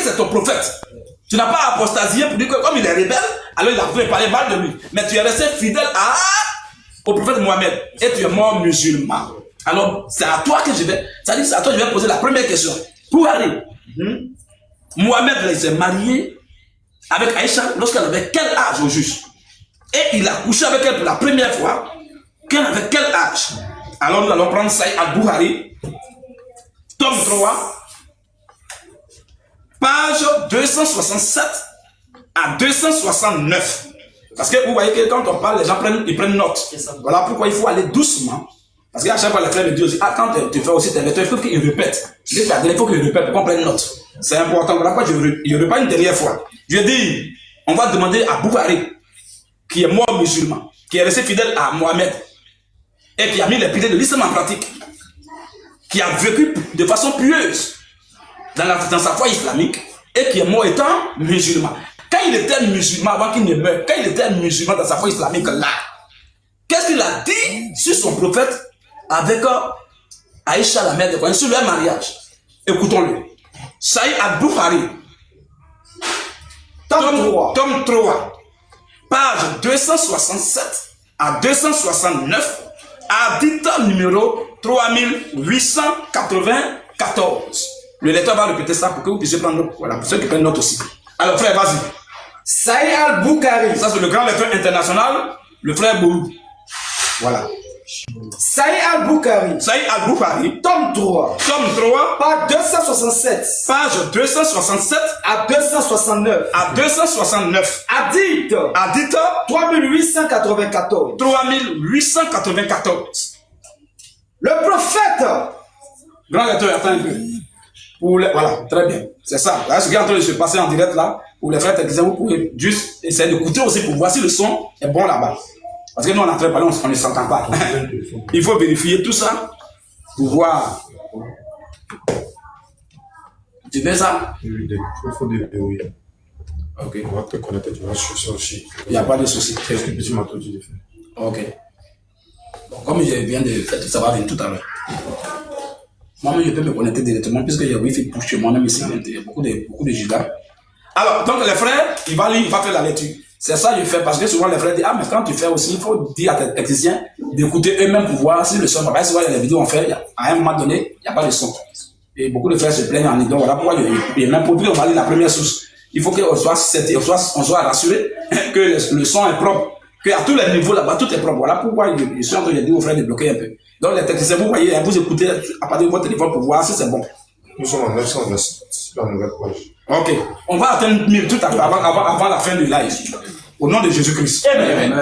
c'est ton prophète. Tu n'as pas apostasié pour dire que comme il est rebelle, alors il a voulu parler mal de lui. Mais tu es resté fidèle au prophète Mohamed et tu es mort musulman. Alors, c'est à toi que je vais, c'est-à-dire c'est à toi que je vais poser la première question. Pour Harry, Mohamed il s'est marié avec Aïcha lorsqu'elle avait quel âge au juste? Et il a couché avec elle pour la première fois. Qu'elle avait quel âge? Alors nous allons prendre Saïd al-Bukhari, tome 3, page 267 à 269. Parce que vous voyez que quand on parle, les gens prennent note. Voilà pourquoi il faut aller doucement. Parce qu'à chaque fois, les frères me disent aussi, quand tu fais aussi tes lecteurs, il faut qu'ils répètent. Il faut qu'ils répètent pour qu'on prenne note. C'est important. Voilà pourquoi je ne répète une dernière fois. Je dis, on va demander à Bukhari, qui est mort musulman, qui est resté fidèle à Mohamed, et qui a mis les piliers de l'islam en pratique, qui a vécu de façon pieuse dans sa foi islamique, et qui est mort étant musulman. Quand il était musulman, avant qu'il ne meure, quand il était musulman dans sa foi islamique, là, qu'est-ce qu'il a dit sur son prophète avec Aïcha, la mère de Mohamed, sur leur mariage? Écoutons-le. Saïd al-Bukhari, tome 3, page 267 à 269, hadith numéro 3894. Le lecteur va répéter ça pour que vous puissiez prendre note. Voilà, pour ceux qui prennent note aussi. Alors, frère, vas-y. Saïd al-Bukhari. Ça, c'est le grand lecteur international, le frère Boulou. Voilà. Saïd al-Bukhari. Saïd al-Bukhari. Tome 3. Tome 3. Page 267. Page 267 à 269. À 269. Hadith. Hadith 3894. 3894. Le prophète. Grand lecteur, attends un peu. Voilà, très bien. C'est ça. Là, ce qui est en train de se passer en direct là, pour les frères techniciens, vous pouvez juste essayer d'écouter aussi pour voir si le son est bon là-bas. Parce que nous, on est en train de parler, on ne s'entend pas. Il faut vérifier tout ça pour voir. Tu fais ça? Oui, il faut des oui. Ok. On va te connecter, tu vas chercher aussi. Il n'y a pas de souci. Qu'est-ce que tu m'as tout dit de faire? Ok. Bon, comme je viens de faire tout ça, va venir tout à l'heure. Moi-même, je peux me connecter directement puisque j'ai Wi-Fi pour chez moi-même ici. Il y a beaucoup de gigas. Alors, donc les frères, il va faire la lecture. C'est ça que je fais parce que souvent les frères disent, ah, mais quand tu fais aussi, il faut dire à tes techniciens d'écouter eux-mêmes pour voir si le son va pas. Souvent, il y a des vidéos on fait, à un moment donné, il n'y a pas de son. Et beaucoup de frères se plaignent en disant, voilà pourquoi il y a même pour dire, on va lire la première source. Il faut qu'on soit rassuré que le son est propre, qu'à tous les niveaux là-bas, tout est propre. Voilà pourquoi je suis en train de dire aux frères de bloquer un peu. Donc les techniciens, vous voyez, vous écoutez à partir de votre téléphone pour voir si c'est bon. Nous sommes en 927, c'est la nouvelle page. Ok. On va atteindre 1000 tout à l'heure avant la fin du live. Au nom de Jésus-Christ.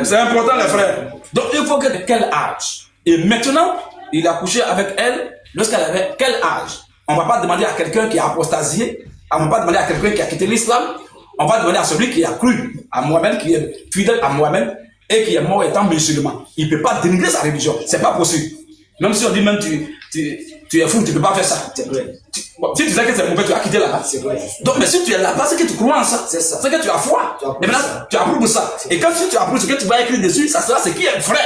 C'est important, les frères. Donc, il faut que quel âge? Et maintenant, il a couché avec elle lorsqu'elle avait quel âge? On ne va pas demander à quelqu'un qui a apostasié. On ne va pas demander à quelqu'un qui a quitté l'islam. On va demander à celui qui a cru à Mohamed, qui est fidèle à Mohamed et qui est mort étant musulman. Il ne peut pas dénigrer sa religion. Ce n'est pas possible. Même si on dit même tu es fou, tu ne peux pas faire ça. C'est vrai. Si tu sais que c'est mauvais, tu as quitté là-bas. C'est vrai. Donc, mais si tu es là-bas, c'est que tu crois en ça. C'est ça. C'est que tu as foi. Et maintenant, tu approuves ça. Et quand tu approuves ce que tu vas écrire dessus, ça sera ce qui est vrai.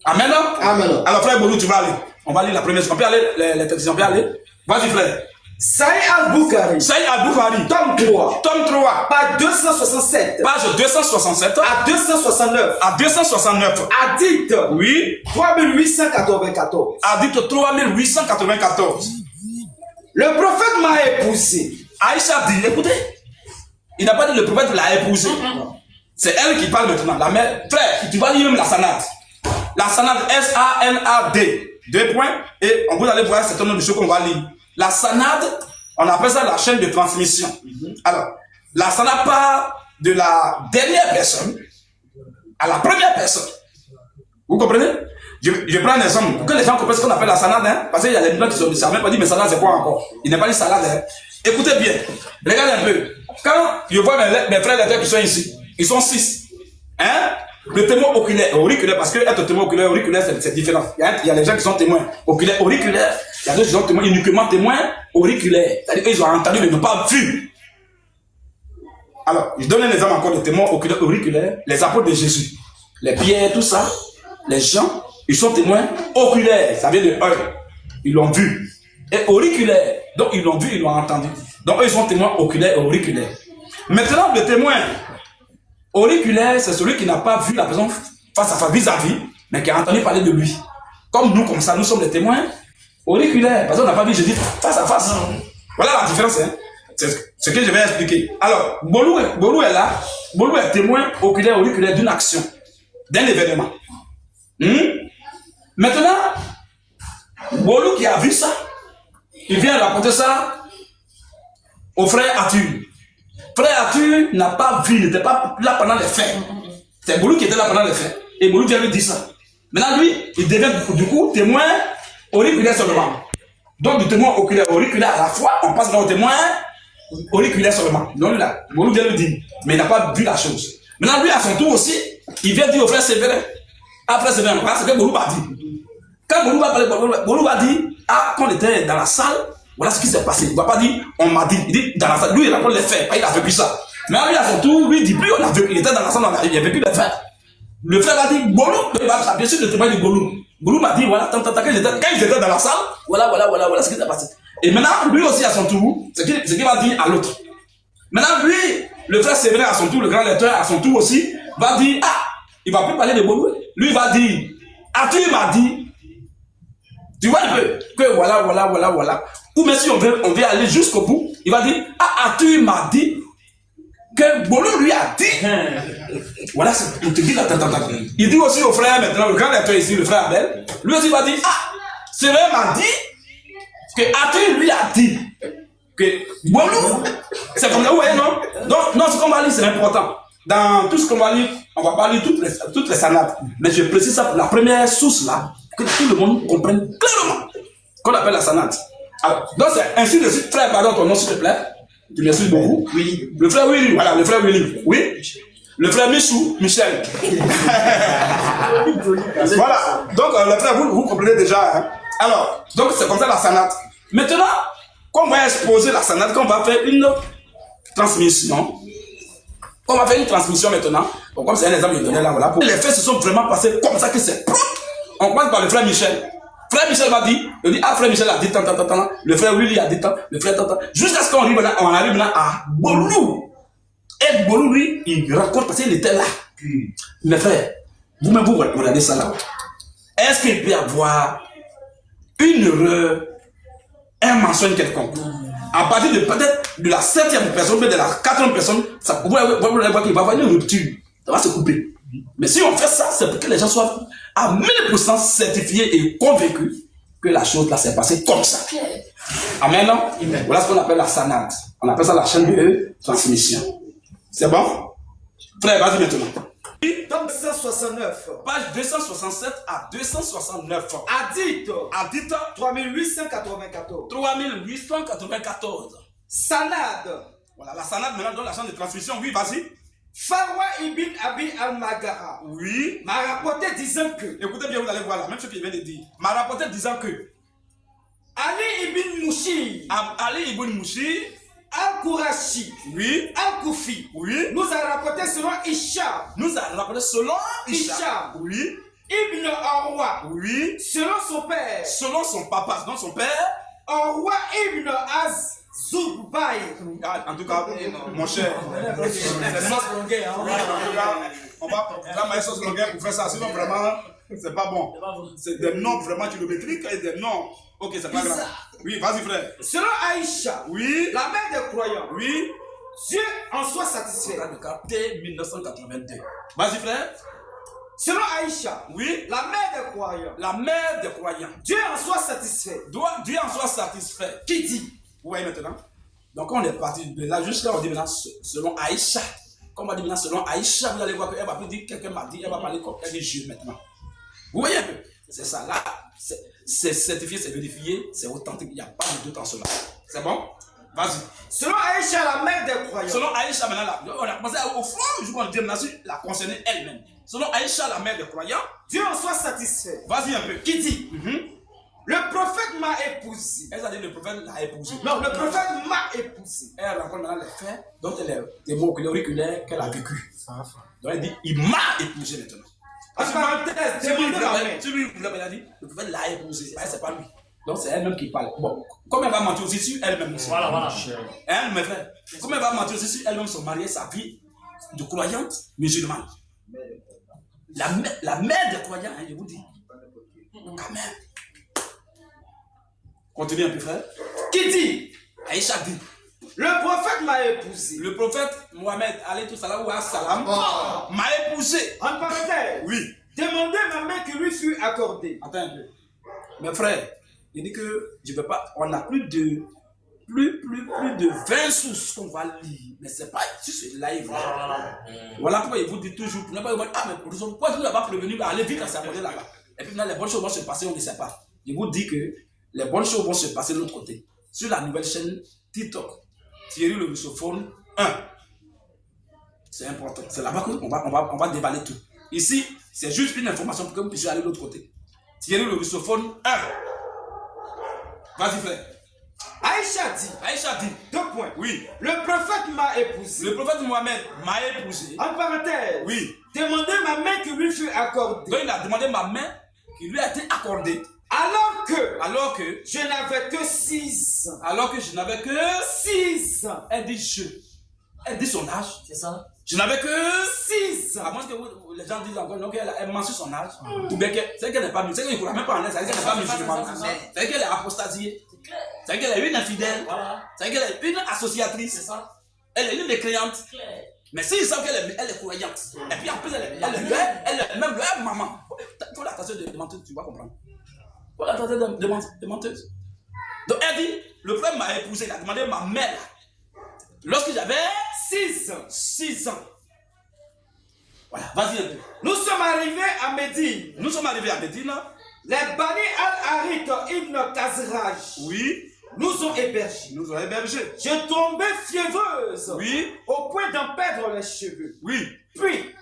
Amen. Amen. Alors, frère Boulou, tu vas aller. On va lire la première. On peut aller, les techniciens, on peut aller. Vas-y, frère. Saïd al-Bukhari. Saïd al-Bukhari. Tome 3. Tome 3. Page 267. Page 267. À 269. À 269. Hadith. Oui. 3894. Hadith 3894. Le prophète m'a épousé. Aïcha dit, écoutez, il n'a pas dit le prophète l'a épousé. C'est elle qui parle maintenant. La mère, frère, tu vas lire même la sanad. La sanad, S-A-N-A-D. 2 points. Et vous allez voir un certain nombre de choses qu'on va lire. La sanad, on appelle ça la chaîne de transmission. Alors, la sanad part de la dernière personne à la première personne. Vous comprenez? Je prends un exemple pour que les gens comprennent ce qu'on appelle la salade, hein, parce qu'il y a des gens qui ne savent même pas dire mais salade c'est quoi encore. Il n'est pas dit salade. Hein. Écoutez bien, regardez un peu. Quand je vois mes frères lecteurs qui sont ici, ils sont 6. Hein? Le témoin oculaire, auriculaire, parce que être témoin oculaire, auriculaire, c'est différent. Il y a des gens qui sont témoins oculaires, auriculaires. Il y a d'autres qui sont témoins uniquement témoins auriculaires. C'est-à-dire qu'ils ont entendu mais ils n'ont pas vu. Alors, je donne un exemple encore de témoins oculaires, auriculaires, les apôtres de Jésus. Les pierres, tout ça, les gens, ils sont témoins oculaires, ça vient de eux. Ils l'ont vu. et auriculaire. Donc ils l'ont vu, ils l'ont entendu. Donc eux, ils sont témoins oculaires et auriculaires. Maintenant, le témoin auriculaire, c'est celui qui n'a pas vu la personne face à face, vis-à-vis, mais qui a entendu parler de lui. Comme nous, comme ça, nous sommes des témoins auriculaires. Parce qu'on n'a pas vu Jésus face à face. Voilà la différence. Hein. C'est ce que je vais expliquer. Alors, Bolou est là. Bolou est témoin oculaire, auriculaire d'une action, d'un événement. Maintenant, Bolou qui a vu ça, il vient raconter ça au frère Arthur. Frère Arthur n'a pas vu, il n'était pas là pendant les faits. C'est Bolou qui était là pendant les faits. Et Bolou vient lui dire ça. Maintenant, lui, il devient du coup témoin auriculaire seulement. Donc, du témoin oculaire auriculaire à la fois, on passe dans le témoin auriculaire seulement. Donc, là, Bolou vient lui dire, mais il n'a pas vu la chose. Maintenant, lui, à son tour aussi, il vient dire au frère Sévérin. Ah, frère Sévérin, voilà ce que Bolou va dire. Quand Bolou va parler, Bolou va dire, ah, quand on était dans la salle, voilà ce qui s'est passé. Il ne va pas dire, on m'a dit. Il dit, dans la salle, lui, il raconte les faits, il a vécu ça. Mais lui, à son tour, lui, il dit, plus on a vécu, il était dans la salle, il a vécu les faits. Le frère va dire, Bolou, il va bien sûr le témoin de Bolou. Bolou m'a dit, voilà, quand ils étaient dans la salle, voilà ce qui s'est passé. Et maintenant, lui aussi, à son tour, ce qu'il va dire à l'autre. Maintenant, lui, le frère Séverin, à son tour, le grand lecteur, à son tour aussi, va dire, ah, il ne va plus parler de Bolou. Lui, il va dire, Arthur m'a dit, tu vois un peu, que voilà. Ou même si on veut aller jusqu'au bout, il va dire, ah, Arthur m'a dit, que Bolou lui a dit. Voilà, il te dit là, il dit aussi au frère maintenant, le grand lecteur ici, le frère Abel, lui aussi va dire, ah, Séverin m'a dit, que Arthur lui a dit, que Bolou, c'est comme ça, vous voyez, non? Donc, non, ce qu'on va lire, c'est important. Dans tout ce qu'on va lire, on va pas lire toutes les sanades. Mais je précise ça pour la première source là, que tout le monde comprenne clairement, qu'on appelle la sanade. Alors, donc c'est ainsi de suite. Frère, pardon ton nom s'il te plaît. Tu m'excuses beaucoup. Oui. Le frère Willy, voilà, le frère Willy. Oui. Le frère Michou, Michel. Voilà. Donc, le frère, vous comprenez déjà. Hein? Alors, donc c'est comme ça la sanade. Maintenant, quand on va exposer la sanade, quand on va faire une transmission, on va faire une transmission maintenant. Bon, comme c'est un exemple, je donnais là, voilà. Les faits se sont vraiment passés comme ça que c'est propre. On commence par le frère Michel. Frère Michel va dire, il dit, ah, frère Michel a dit tant. Le frère Willy a dit tant, le frère tant. Jusqu'à ce qu'on arrive maintenant à Bolou. Et Bolou, lui, il raconte parce qu'il était là. Mais frère, vous-même, vous regardez ça là. Est-ce qu'il peut y avoir une erreur, un mensonge quelconque? À partir de peut-être de la 7e personne, mais de la 4e personne, ça, vous allez voir qu'il va y avoir une rupture. Ça va se couper. Mais si on fait ça, c'est pour que les gens soient à 1000% certifiés et convaincus que la chose là s'est passée comme ça. Amen, non? Voilà ce qu'on appelle la sanade. On appelle ça la chaîne de transmission. C'est bon? Frère, vas-y maintenant. Donc 269. Page 267 à 269. Hadith. Hadith 3894. 3894. Sanad. Voilà, la sanade maintenant dans la chaîne de transmission. Oui, vas-y. Farwa ibn Abi al-Magara. Oui. M'a rapporté disant que. Écoutez bien, vous allez voir la même chose qu'il vient de dire. M'a rapporté disant que Ali ibn Mouchi. Ali ibn Mouchi. Al-Kourachi. Oui. Al-Koufi. Oui. Nous a rapporté selon Isham. Nous a rapporté selon Isham. Oui. Ibn Orwa. Oui. Selon son père. Selon son papa, donc son père. Orwa ibn Az-Zubayr. En tout cas, mon cher. On va vraiment une sauce longueur pour faire ça. Sinon, vraiment, c'est pas bon. C'est des noms vraiment kilométriques et des noms. Ok, c'est pas grave. Oui, vas-y, frère. Selon Aïcha. Oui. La mère des croyants. Oui. Dieu en soit satisfait. T 1982. Vas-y, frère. Selon Aïcha. Oui. La mère des croyants. La mère des croyants. Dieu en soit satisfait. Dieu en soit satisfait. Qui dit? Vous voyez maintenant? Donc, on est parti de là jusqu'à on dit maintenant selon Aïcha. Comme on dit maintenant selon Aïcha, vous allez voir qu'elle va plus dire quelqu'un m'a dit, elle va parler comme elle dit Dieu maintenant. Vous voyez un peu? C'est ça là. C'est certifié, c'est vérifié, c'est authentique. Il n'y a pas de doute en cela. C'est bon? Vas-y. Selon Aïcha, la mère des croyants. Selon Aïcha, maintenant là, on a commencé au fond, je crois que Dieu la concernait elle-même. Selon Aïcha, la mère des croyants. Dieu en soit satisfait. Vas-y un peu. Qui dit? Le prophète m'a épousé. Elle a dit le prophète l'a épousé. Non, le prophète m'a épousé. Elle raconte maintenant les faits dont elle est des mots auriculaires qu'elle a vécu. Donc elle dit, il m'a épousé maintenant. En parenthèse, demandez ma mère. Tu lui, elle a dit, le prophète l'a épousé. C'est pas lui. Donc c'est elle-même qui parle. Bon, comme elle va mentir aussi sur elle-même. Voilà. Hein, mes frères? Comme elle va mentir aussi sur elle-même, son mari, sa vie de croyante musulmane. La mère des croyants, hein, je vous dis. Quand même. Continue un peu, frère. Qui dit? Aïcha dit. Le prophète m'a épousé. Le prophète Mohamed, alayhi salam, m'a épousé. En parenthèse. Oui. Demandez ma main qui lui fut accordée. Attends un peu. Mes frères, il dit que je ne veux pas. On a plus de 20 sources qu'on va lire. Mais c'est pas sur ce live. Voilà pourquoi il vous dit toujours. Vous n'avez pas dit, ah, mais pourquoi tu n'as pas prévenu d'aller vite à s'abonner là-bas. Et puis maintenant, les bonnes choses vont se passer, on ne sait pas. Il vous dit que les bonnes choses vont se passer de l'autre côté. Sur la nouvelle chaîne TikTok, Thierry le russophone 1. C'est important. C'est là-bas qu'on va déballer tout. Ici, c'est juste une information pour que vous puissiez aller de l'autre côté. Thierry le russophone 1. Vas-y, frère. Aïcha dit. 2 points. Oui. Le prophète m'a épousé. Le prophète Mohamed m'a épousé. En parenthèse. Oui. Demandez ma main qui lui fut accordée. Donc il a demandé ma main qui lui a été accordée. Alors que je n'avais que 6 ans. Alors que je n'avais que 6 ans. Elle dit je. Elle dit son âge. C'est ça. Je n'avais que 6 ans. À moins que les gens disent encore donc elle mentionne son âge. Ou bien c'est qu'elle n'est pas musulmane. C'est qu'elle ne croit même pas en elle. C'est qu'elle n'est pas musulmane. C'est qu'elle est apostasiée. C'est qu'elle est une infidèle. Voilà. C'est qu'elle est une associatrice. C'est ça. Elle est une mécréante. Mais s'ils savent qu'elle est croyante. Et puis en plus elle est même leur maman. Il faut la tasser de menteuse, tu vas comprendre. Il faut la tasser de menteuse. Donc elle dit, le frère m'a épousé, il a demandé ma mère. Lorsque j'avais 6 ans. Voilà, vas-y un peu. Nous sommes arrivés à Médine. Les Bani al-Harith ibn Khazraj. Oui. Nous ont hébergés. Je tombais fiévreuse. Oui. Au point d'en perdre les cheveux. Oui. Puis,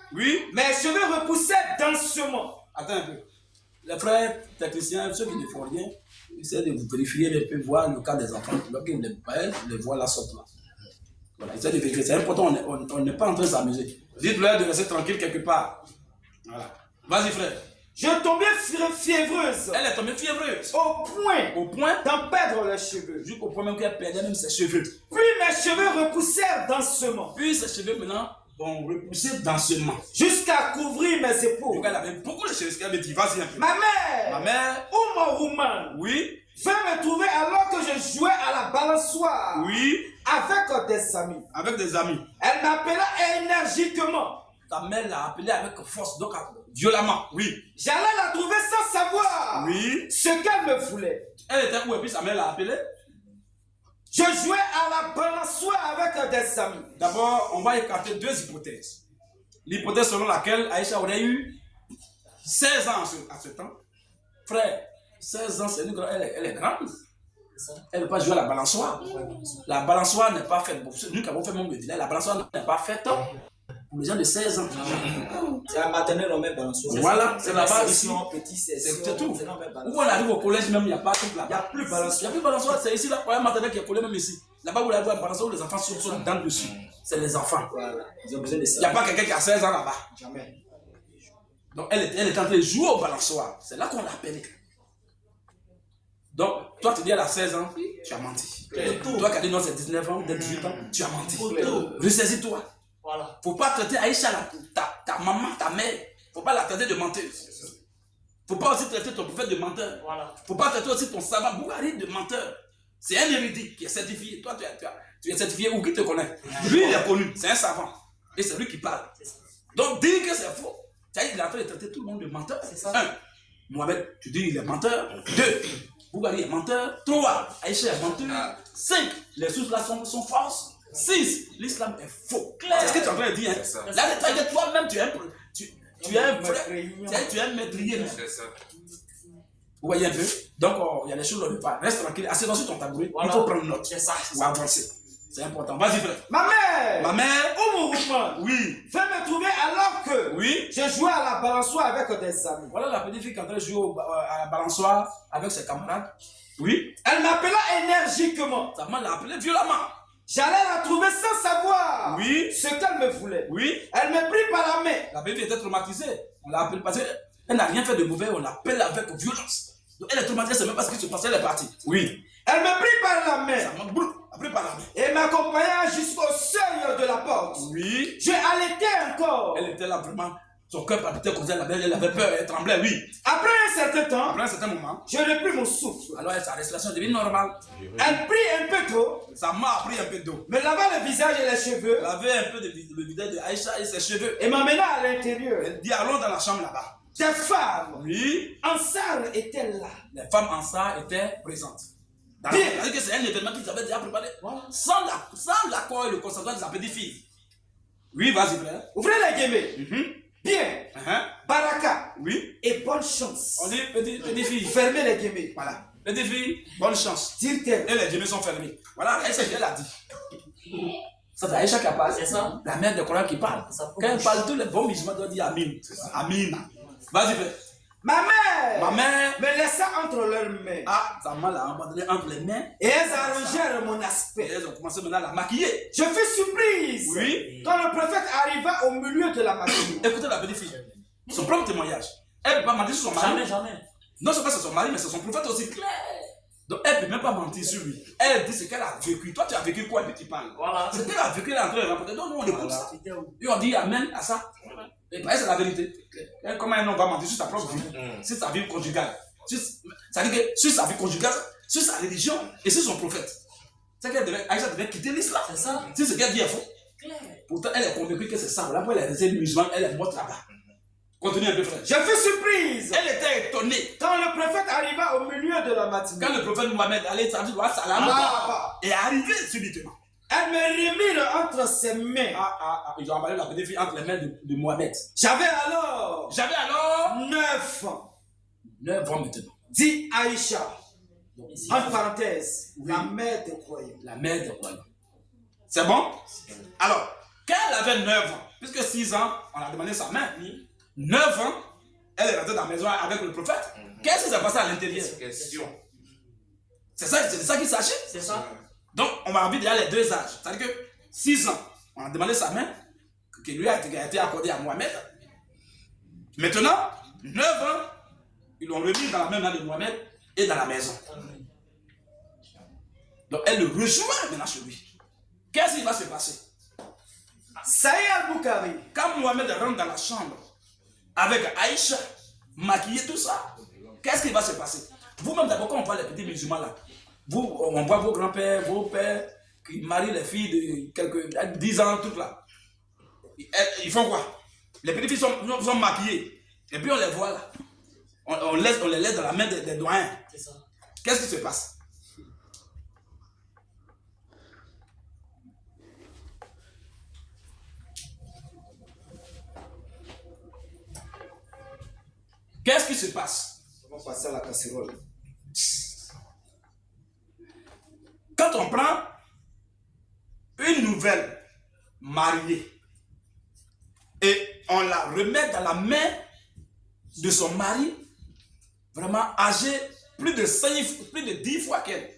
mes cheveux repoussaient densément. Attends un peu. Les frères techniciens, ceux qui ne font rien, essaient de vous vérifier un peu, voir le cas des enfants. Lorsqu'ils les voient la sorte là. Voilà, essaient de vérifier. C'est important, on n'est pas en train de s'amuser. Dites-leur de rester tranquille quelque part. Voilà. Vas-y, frère. Je tombais fiévreuse. Elle est tombée fiévreuse. Au point d'en perdre les cheveux. Jusqu'au point même qu'elle perdait même ses cheveux. Puis mes cheveux repoussèrent densément. Puis ses cheveux maintenant vont repousser densément. Jusqu'à couvrir mes épaules. Donc elle avait beaucoup de cheveux. Ce qu'elle avait dit, vas-y un peu. Ma mère. Ou mon rouman. Oui. Vint me trouver alors que je jouais à la balançoire. Oui. Avec des amis. Elle m'appela énergiquement. Ta mère l'a appelée avec force, donc violemment. Oui. J'allais la trouver sans savoir. Oui. Ce qu'elle me voulait. Elle était où et puis sa mère l'a appelée? Je jouais à la balançoire avec des amis. D'abord, on va écarter 2 hypothèses. L'hypothèse selon laquelle Aïcha aurait eu 16 ans à ce temps. Frère, 16 ans, c'est une grande, elle est grande. Elle ne peut pas jouer à la balançoire. La balançoire n'est pas faite. Nous qui avons fait mon village, la balançoire n'est pas faite pour les gens de 16 ans. C'est la maternelle, on met balançoire. Voilà, c'est là-bas ici. C'est tout. Où on arrive au collège même, il n'y a pas tout là. Il n'y a plus balançoire. Il n'y a plus balançoire, c'est ici, là, la maternelle qui est collée même ici. Là-bas où il y a la balançoire où les enfants sont dans le dessus. C'est les enfants. Voilà. Ils ont besoin de ça. Il n'y a pas quelqu'un qui a 16 ans là-bas. Jamais. Donc elle est en train de jouer au balançoire. C'est là qu'on l'appelle. Donc, toi tu dis elle a 16 ans, tu as menti. Toi qui as dit non, c'est 19 ans, 18 ans, tu as menti. Ressaisis-toi. Voilà. Faut pas traiter Aïcha, ta maman, ta mère. Faut pas la traiter de menteuse. Faut pas aussi traiter ton prophète de menteur. Voilà. Faut pas traiter aussi ton savant Bouhari de menteur. C'est un érudit qui est certifié. Toi, tu es certifié ou qui te connaît. Lui, il est connu. C'est un savant. Et c'est lui qui parle. Donc, dire que c'est faux. Il est en train de traiter tout le monde de menteur. C'est ça. 1. Mohamed, tu dis il est menteur. 2. Bouhari est menteur. 3. Aïcha est menteur. 5. Les sources là sont fausses. 6. L'islam est faux. C'est ce que tu es en train de dire. Hein? Là, que toi-même, tu es un maîtrier. C'est ça. Vous voyez un peu? Donc, il y a des choses on ne pas. Reste tranquille, assieds-toi sur ton tabouret. Voilà. Il faut prendre note. C'est ça. Ou avancer. C'est important. Vas-y, frère. Ma mère. Ou mon rouman. Oui. Vint me trouver alors que je jouais à la balançoire avec des amis. Voilà la petite fille qui est en train de jouer à la balançoire avec ses camarades. Oui. Elle m'appela énergiquement. Sa maman l'a appelée violemment. J'allais la trouver sans savoir ce qu'elle me voulait. Oui. Elle me prit par la main. La petite fille était traumatisée. On l'a appelée parce qu'elle n'a rien fait de mauvais. On l'appelle avec violence. Donc elle est traumatisée, c'est même pas ce qui se passe, elle est partie. Oui. Elle me prit par la main Ça m'a brûlé, après par la main. et m'accompagna jusqu'au seuil de la porte. Oui. Je allaitais encore. Elle était là vraiment, son cœur palpitait comme ça, elle avait peur, elle tremblait, oui. Après un certain temps, Après un certain moment, je repris mon souffle. alors sa respiration devient normale. Elle prit un peu d'eau, Sa main a pris un peu d'eau. me lava le visage et les cheveux Elle avait un peu de le visage de Aïcha et ses cheveux. et m'emmena à l'intérieur. Elle dit allons dans la chambre là-bas. Des femmes Oui. en salle étaient là. Les femmes en ça étaient présentes. Bien. C'est-à-dire que c'est un événement qu'ils avaient déjà préparé. Sans l'accord et le consentement de sa petite fille. Oui, vas-y, frère. Ouvrez les guillemets. Bien. Baraka. Oui. Et bonne chance. On dit petite fille. Fermez les guillemets. Voilà. Petite fille, bonne chance. Dire-t-elle. Et les guillemets sont fermés. Voilà, Aïcha, elle a dit. Ça, c'est Aïcha qui parle. C'est ça. La mère de Coran qui parle. Quand elle parle, tous les bons musulmans doivent dire Amin. Amin. Vas-y, frère. Ma mère Ma mère. me laissa entre leurs mains. Ah, sa main l'a abandonné entre les mains. Et elles arrangèrent mon Et aspect. elles ont commencé maintenant à la maquiller. Je fus surprise. Oui. Quand le prophète arriva au milieu de la matinée. Écoutez la petite fille. Son propre témoignage. Elle ne peut pas mentir sur son mari. Jamais, jamais. Non seulement c'est son mari, mais c'est son prophète aussi. Donc elle ne peut même pas mentir sur lui. Elle dit ce qu'elle a vécu. Toi, tu as vécu quoi et puis tu parles. Voilà. Ce qu'elle a vécu, elle est en train de rapporter. Donc nous, on écoute ça. Et on dit Amen à ça. Et c'est la vérité. Et comment un homme va mentir sur sa propre vie, sur sa vie conjugale, ça veut dire que sur sa vie conjugale, sur sa religion et sur son prophète. C'est qu'elle devait, Aïcha devait quitter l'islam. C'est ça. C'est ce qu'elle dit à fond. Claire. Pourtant, elle est convaincue que c'est ça. Là, pour elle est restée musulmane, elle est morte là-bas. Continue un peu, frère. Je fus surprise. Elle était étonnée. Quand le prophète arriva au milieu de la matinée. Quand le prophète Mohamed allait traduire wa salam est arrivé subitement. Elle me remit entre ses mains. Ils ont emballé la petite fille entre les mains de Mohamed. J'avais alors J'avais alors 9 ans. 9 ans maintenant. Dit Aïcha. Ici. Entre parenthèses, Oui. la mère des croyants. La mère de croyants. C'est bon? Alors, quand elle avait 9 ans, puisque 6 ans, on a demandé sa main. 9 ans, elle est rentrée dans la maison avec le prophète. Qu'est-ce qui s'est passé à l'intérieur? C'est ça qui s'achète. C'est ça. Donc, on va dire les deux âges. C'est-à-dire que 6 ans, on a demandé sa main, qui lui a été accordée à Mohamed. Maintenant, 9 ans, ils l'ont remis dans la même main de Mohamed et dans la maison. Donc, elle le rejoint maintenant chez lui. Qu'est-ce qui va se passer? Saïd al-Bukhari. Quand Mohamed rentre dans la chambre avec Aïcha, maquillée, tout ça, qu'est-ce qui va se passer? Vous-même, d'abord, quand on parle des petits musulmans là, on voit vos grands-pères, vos pères qui marient les filles de 10 ans, toutes là. Ils font quoi? Les petites filles sont maquillées. Et puis on les voit là. On les laisse dans la main des doyens. C'est ça. Qu'est-ce qui se passe? Qu'est-ce qui se passe? On va passer à la casserole. Quand on prend une nouvelle mariée et on la remet dans la main de son mari, vraiment âgé plus de 10 fois qu'elle.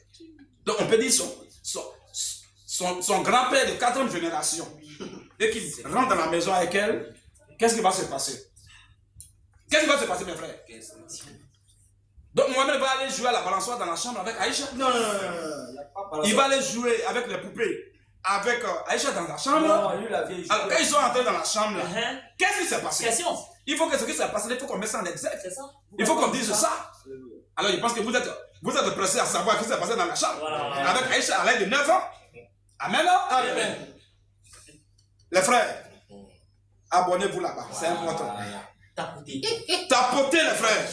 Donc on peut dire son grand-père de 4e génération et qui rentre dans la maison avec elle, qu'est-ce qui va se passer? Qu'est-ce qui va se passer, mes frères? Donc Mohamed va aller jouer à la balançoire dans la chambre avec Aïcha. Non. Il va aller jouer avec les poupées, avec Aïcha dans la chambre. Non, lui, la vieille. Alors quand ils sont entrés dans la chambre, là, qu'est-ce qui s'est passé? Question. Il faut que ce qui s'est passé, il faut qu'on mette ça en exergue. C'est ça. Il faut qu'on dise ça. Alors je pense que vous êtes pressés à savoir ce qui s'est passé dans la chambre. Voilà. Avec Aïcha à l'âge de 9 ans. Amen. Amen. Les frères, abonnez-vous là-bas, c'est important. Tapoter. Tapotez les frères.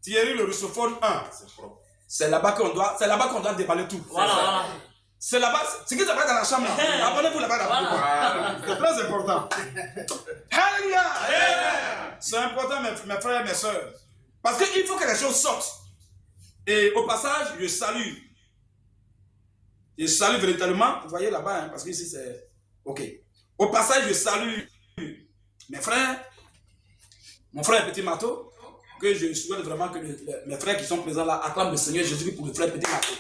Thierry le russophone 1. C'est là-bas qu'on doit déballer tout. Voilà. C'est là-bas, ce qui se passe dans la chambre là. Abonnez-vous là-bas. Voilà. C'est très important. Alléluia. C'est important, mes frères et mes soeurs. Parce qu'il faut que les choses sortent. Et au passage, je salue. Je salue véritablement. Vous voyez là-bas, hein, parce que ici c'est. Ok. Au passage, je salue mes frères. Mon frère Petit Mato. Que je souhaite vraiment que mes frères qui sont présents là acclament le Seigneur Jésus pour le frère Petit Mato.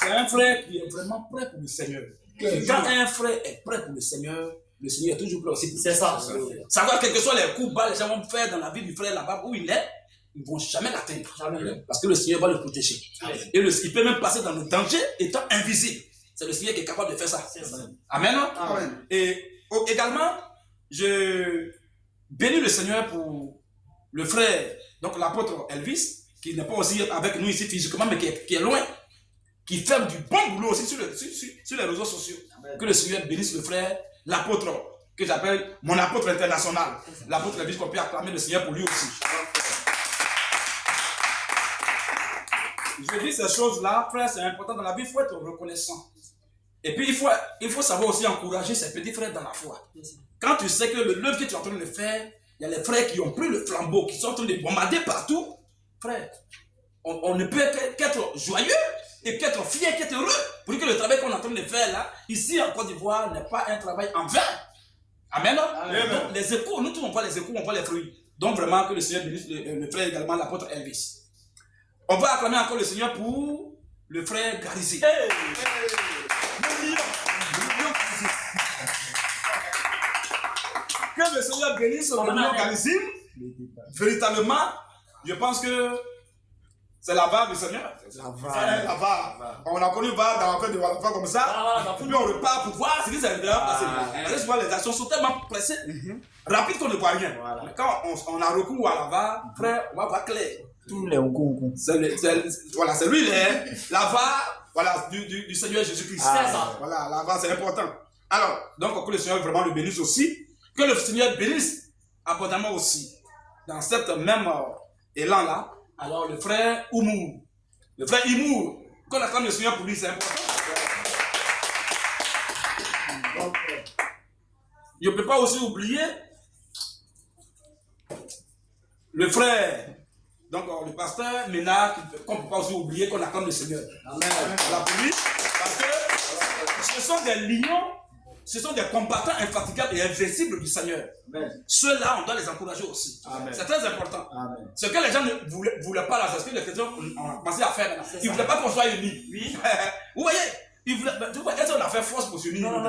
C'est un frère qui est vraiment prêt pour le Seigneur. Quand un frère est prêt pour le Seigneur, le Seigneur est toujours prêt aussi. C'est ça. Savoir quels que soient les coups bas les gens vont faire dans la vie du frère là-bas où il est, ils ne vont jamais l'atteindre. Parce que le Seigneur va le protéger. Et il peut même passer dans le danger étant invisible. C'est le Seigneur qui est capable de faire ça. Amen. Amen. Et également, je bénis le Seigneur pour le frère, donc l'apôtre Elvis, qui n'est pas aussi avec nous ici physiquement, mais qui est loin, qui fait du bon boulot aussi sur les réseaux sociaux. Que le Seigneur bénisse le frère, l'apôtre, que j'appelle mon apôtre international. L'apôtre Elvis, qu'on peut acclamer le Seigneur pour lui aussi. Je dis ces choses-là, frère, c'est important dans la vie, il faut être reconnaissant. Et puis, il faut savoir aussi encourager ses petits frères dans la foi. Quand tu sais que l'œuvre que tu es en train de faire, il y a les frères qui ont pris le flambeau, qui sont en train de bombarder partout. Frère, on ne peut qu'être joyeux et qu'être fier, qu'être heureux pour dire que le travail qu'on est en train de faire là, ici en Côte d'Ivoire, n'est pas un travail en vain. Amen. Donc, les échos, nous tous on voit les échos, on voit les fruits. Donc vraiment que le Seigneur bénisse le frère également, l'apôtre Elvis. On va acclamer encore le Seigneur pour le frère Garizi. Que le Seigneur bénisse le million Garizi. Véritablement, je pense que c'est la barre du Seigneur. La barre. On a connu barre dans la fête de Wallafа comme ça. Puis on repart pour voir ce qui s'est passé. Parce que les actions sont tellement pressées, rapides qu'on ne voit rien. Mais quand on a recours à la barre, frère, on va voir clair. Tous les Hongkong. Voilà, c'est lui, la barre, voilà, du Seigneur Jésus-Christ. Voilà, la barre, c'est important. Alors, donc, que le Seigneur vraiment le bénisse aussi. Que le Seigneur bénisse abondamment aussi. Dans cette même élan-là, alors le frère Oumour, le frère Imour, qu'on acclame le Seigneur pour lui, c'est important. Je ne peux pas aussi oublier le frère, donc le pasteur Ménard, qu'on ne peut pas aussi oublier qu'on acclame le Seigneur. Amen. Voilà pour lui, parce que ce sont des lions. Ce sont des combattants infatigables et invincibles du Seigneur. Ceux-là, on doit les encourager aussi. C'est très important. Amen. Ce que les gens ne voulaient pas, là, c'est ce que les chrétiens ont pensé à faire. Ils ne voulaient pas qu'on soit unis. Oui. Vous voyez, est-ce qu'on a fait force pour s'unir? Non.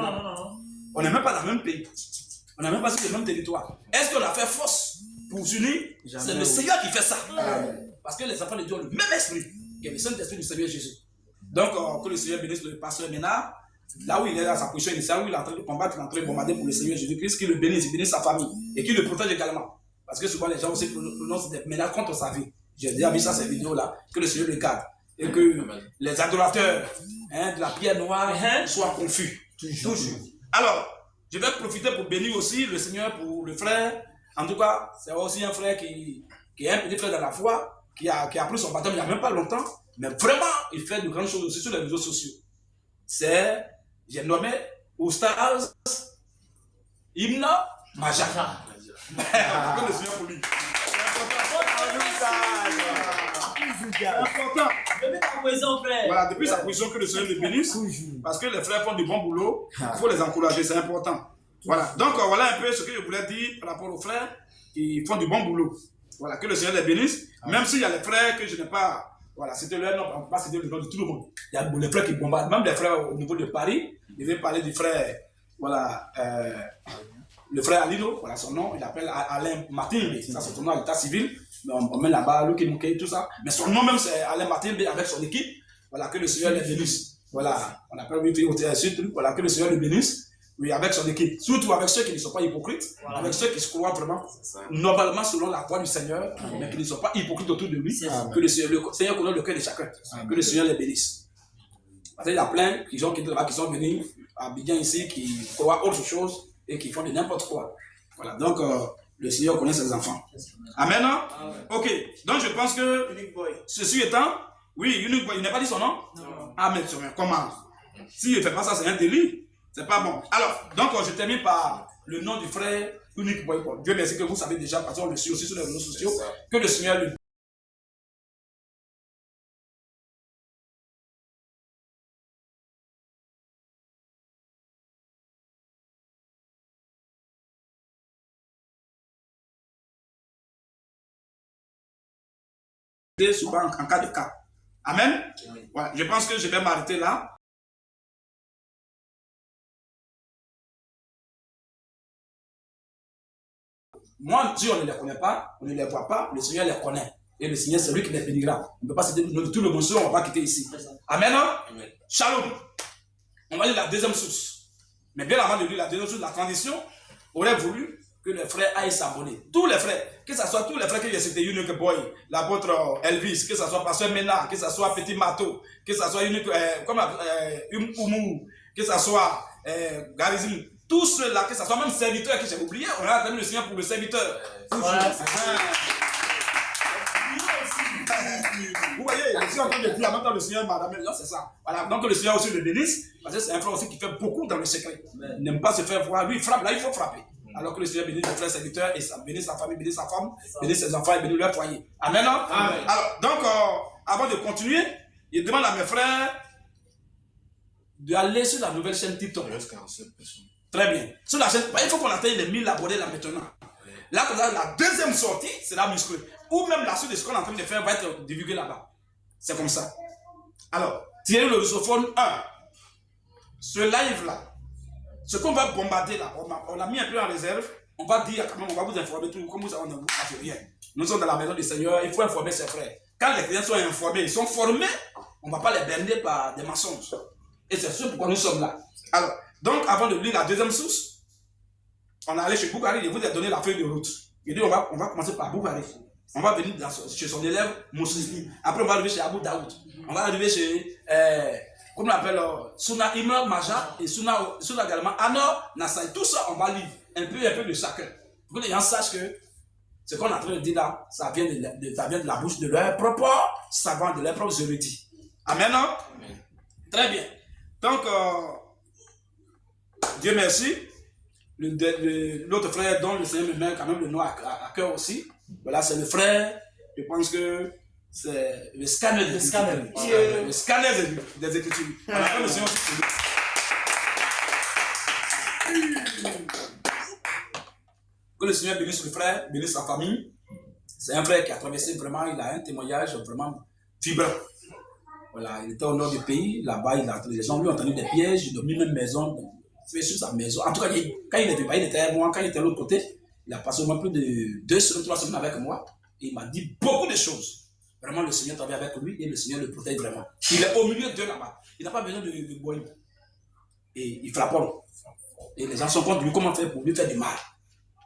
On n'est même pas dans le même pays. On n'a même pas sur le même territoire. Est-ce qu'on a fait force pour s'unir? C'est le Seigneur qui fait ça. Parce que les enfants de Dieu ont le même esprit que le Saint-Esprit du Seigneur Jésus. Donc, que le Seigneur bénisse le pasteur Ménard. Là où il est dans sa position initiale, où il est en train de combattre, il est en train de bombarder pour le Seigneur Jésus-Christ, qu'il le bénisse, il bénisse sa famille et qu'il le protège également. Parce que souvent les gens aussi prononcent des menaces contre sa vie. J'ai déjà vu ça, ces vidéos-là, que le Seigneur le garde et que les adorateurs de la pierre noire soient confus. Toujours. Alors, je vais profiter pour bénir aussi le Seigneur pour le frère. En tout cas, c'est aussi un frère qui est un petit frère dans la foi, qui a pris son baptême il n'y a même pas longtemps, mais vraiment, il fait de grandes choses aussi sur les réseaux sociaux. J'ai nommé Oustaz Ibn Majah. Que le Seigneur pour lui. C'est important. Depuis ta position, frère. Voilà, depuis sa position, que le Seigneur le bénisse. Parce que les frères font du bon boulot. Il faut les encourager, c'est important. Voilà. Donc, voilà un peu ce que je voulais dire par rapport aux frères qui font du bon boulot. Voilà, que le Seigneur les bénisse. Même s'il y a les frères que je n'ai pas. Voilà, c'était leur nom, on ne peut pas citer le nom de tout le monde. Il y a les frères qui bombardent, même les frères au niveau de Paris. Je vais parler du frère, voilà, le frère Alino, voilà son nom, il appelle Alain Matimbe, ça c'est son nom à l'état civil, mais on met là-bas, Luki Mouké, tout ça. Mais son nom même c'est Alain Matimbe avec son équipe, voilà, que le Seigneur les bénisse. Voilà, on appelle lui au TSU, voilà, que le Seigneur le bénisse. Oui, avec son équipe, surtout avec ceux qui ne sont pas hypocrites, avec ceux qui se croient vraiment, normalement selon la voie du Seigneur, mais qui ne sont pas hypocrites autour de lui, que le Seigneur connaît le cœur de chacun, que le Seigneur les bénisse. Parce qu'il y a plein qui sont venus à Abidjan ici, qui croient autre chose et qui font de n'importe quoi. Voilà, donc le Seigneur connaît ses enfants. Amen. Ok, donc je pense que ceci étant, oui, Unique Boy, il n'a pas dit son nom? Non. Ah, mais comment? S'il ne fait pas ça, c'est un délit. C'est pas bon. Alors, donc je termine par le nom du frère Unique Boy. Dieu merci que vous savez déjà, parce qu'on le suit aussi sur les réseaux sociaux, que le Seigneur lui souvent en cas de cas. Amen. Voilà, je pense que je vais m'arrêter là. Moi, Dieu, on ne les connaît pas, on ne les voit pas, le Seigneur les connaît. Et le Seigneur, c'est lui qui les bénira. On ne peut pas citer tout le monsieur, on ne va pas quitter ici. Amen. Shalom. On va lire la deuxième source. Mais bien avant de lire la deuxième source, la tradition aurait voulu que les frères aillent s'abonner. Tous les frères, que ce soit tous les frères que j'ai cités, Unique Boy, l'apôtre Elvis, que ce soit Pasteur Mena, que ce soit Petit Mato, que ce soit Unique, Umu, que ce soit Garizim, tous ceux-là, que ce soit même serviteurs que j'ai oublié, on a attendu le Seigneur pour le serviteur. Voilà. Vous voyez, le Seigneur est en train de dire en même temps le Seigneur, madame, c'est ça. Voilà, donc le Seigneur aussi le bénisse, parce que c'est un frère aussi qui fait beaucoup dans le secret. Il n'aime pas se faire voir, lui il frappe, là il faut frapper. Alors que le Seigneur bénit les frères serviteurs, et bénit sa famille, bénit sa femme, bénit ses enfants et bénit leur foyer. Amen. Amen. Alors, donc, avant de continuer, il demande à mes frères d'aller sur la nouvelle chaîne TikTok. Il reste 47 personnes. Très bien. Sur la chaîne, il faut qu'on atteigne les 1000 abonnés là maintenant. Là, comme ça, la deuxième sortie, c'est la musclée. Ou même la suite de ce qu'on est en train de faire va être divulguée là-bas. C'est comme ça. Alors, tirez le russophone 1. Ce live-là, ce qu'on va bombarder là, on l'a mis un peu en réserve. On va dire quand même, on va vous informer tout. Comme vous savez, on ne vous cache rien. Nous sommes dans la maison du Seigneur, il faut informer ses frères. Quand les clients sont informés, ils sont formés, on ne va pas les berner par des mensonges. Et c'est ce pourquoi nous sommes là. Alors, donc, avant de lire la deuxième source, on est allé chez Boukari, il vous a donné la feuille de route. Il dit, on va commencer par Boukari. On va venir chez son élève Moussi. Après, on va arriver chez Abou Daoud. On va arriver chez, comment on appelle, Suna Ima Maja et Suna également, Anor Nassai. Tout ça, on va lire un peu de chacun. Pour que les gens sachent que ce qu'on est en train de dire là, ça vient de la bouche de leur propre savant, de leur propre érudits. Amen. Amen. Très bien. Donc, Dieu merci. L'autre frère dont le Seigneur me met quand même le nom à cœur aussi. Voilà, c'est le frère, je pense que c'est le scanner des Écritures. Voilà, le scanner des Écritures. Voilà, le Seigneur que le Seigneur bénisse le frère, bénisse sa famille. C'est un frère qui a traversé vraiment, il a un témoignage vraiment vibrant. Voilà, il était au nord du pays, là-bas, les gens lui ont tendu des pièges, il a mis une maison, fait sur sa maison. En tout cas, quand il était pas, il était avec moi, quand il était de l'autre côté, il a passé au moins plus de 2 semaines, 3 semaines avec moi, et il m'a dit beaucoup de choses. Vraiment, le Seigneur travaille avec lui, et le Seigneur le protège vraiment. Il est au milieu de là-bas, il n'a pas besoin de boire. Et il frapponne. Et les gens sont contre lui, comment faire pour lui faire du mal.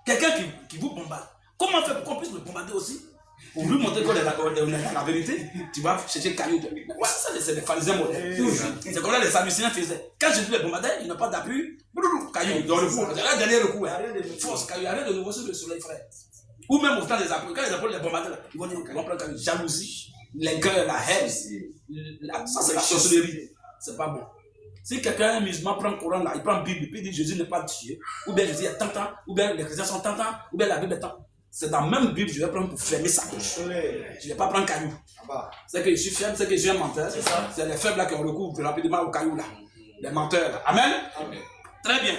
Quelqu'un qui vous bombarde, comment faire pour qu'on puisse le bombarder aussi? Pour lui montrer qu'on est la vérité, tu vas chercher le caillou. Ouais, ça, c'est les pharisiens modernes. C'est comme là les Sadducéens faisaient. Quand Jésus les bombardait, ils n'ont pas d'appui. Caillou, dans le fond. C'est là le dernier recours. Force, caillou, arrête de nouveau sur le soleil, frère. Ou même au temps des apôtres, quand les apôtres les bombardaient, ils vont dire qu'ils vont prendre caillou. Jalousie, l'aigreur, la haine. Ça, c'est la sorcellerie. C'est pas bon. Si quelqu'un, un musulman, prend le Coran là, il prend la Bible, puis il dit Jésus n'est pas Dieu, ou bien Jésus est tentant, ou bien les chrétiens sont tentants, ou bien la Bible est tentante. C'est dans la même Bible que je vais prendre pour fermer sa bouche. Je ne vais pas prendre caillou. C'est que je suis faible, c'est que je suis un menteur. C'est les faibles là qui ont recours plus rapidement au caillou là. Les menteurs là. Amen. Amen. Très bien.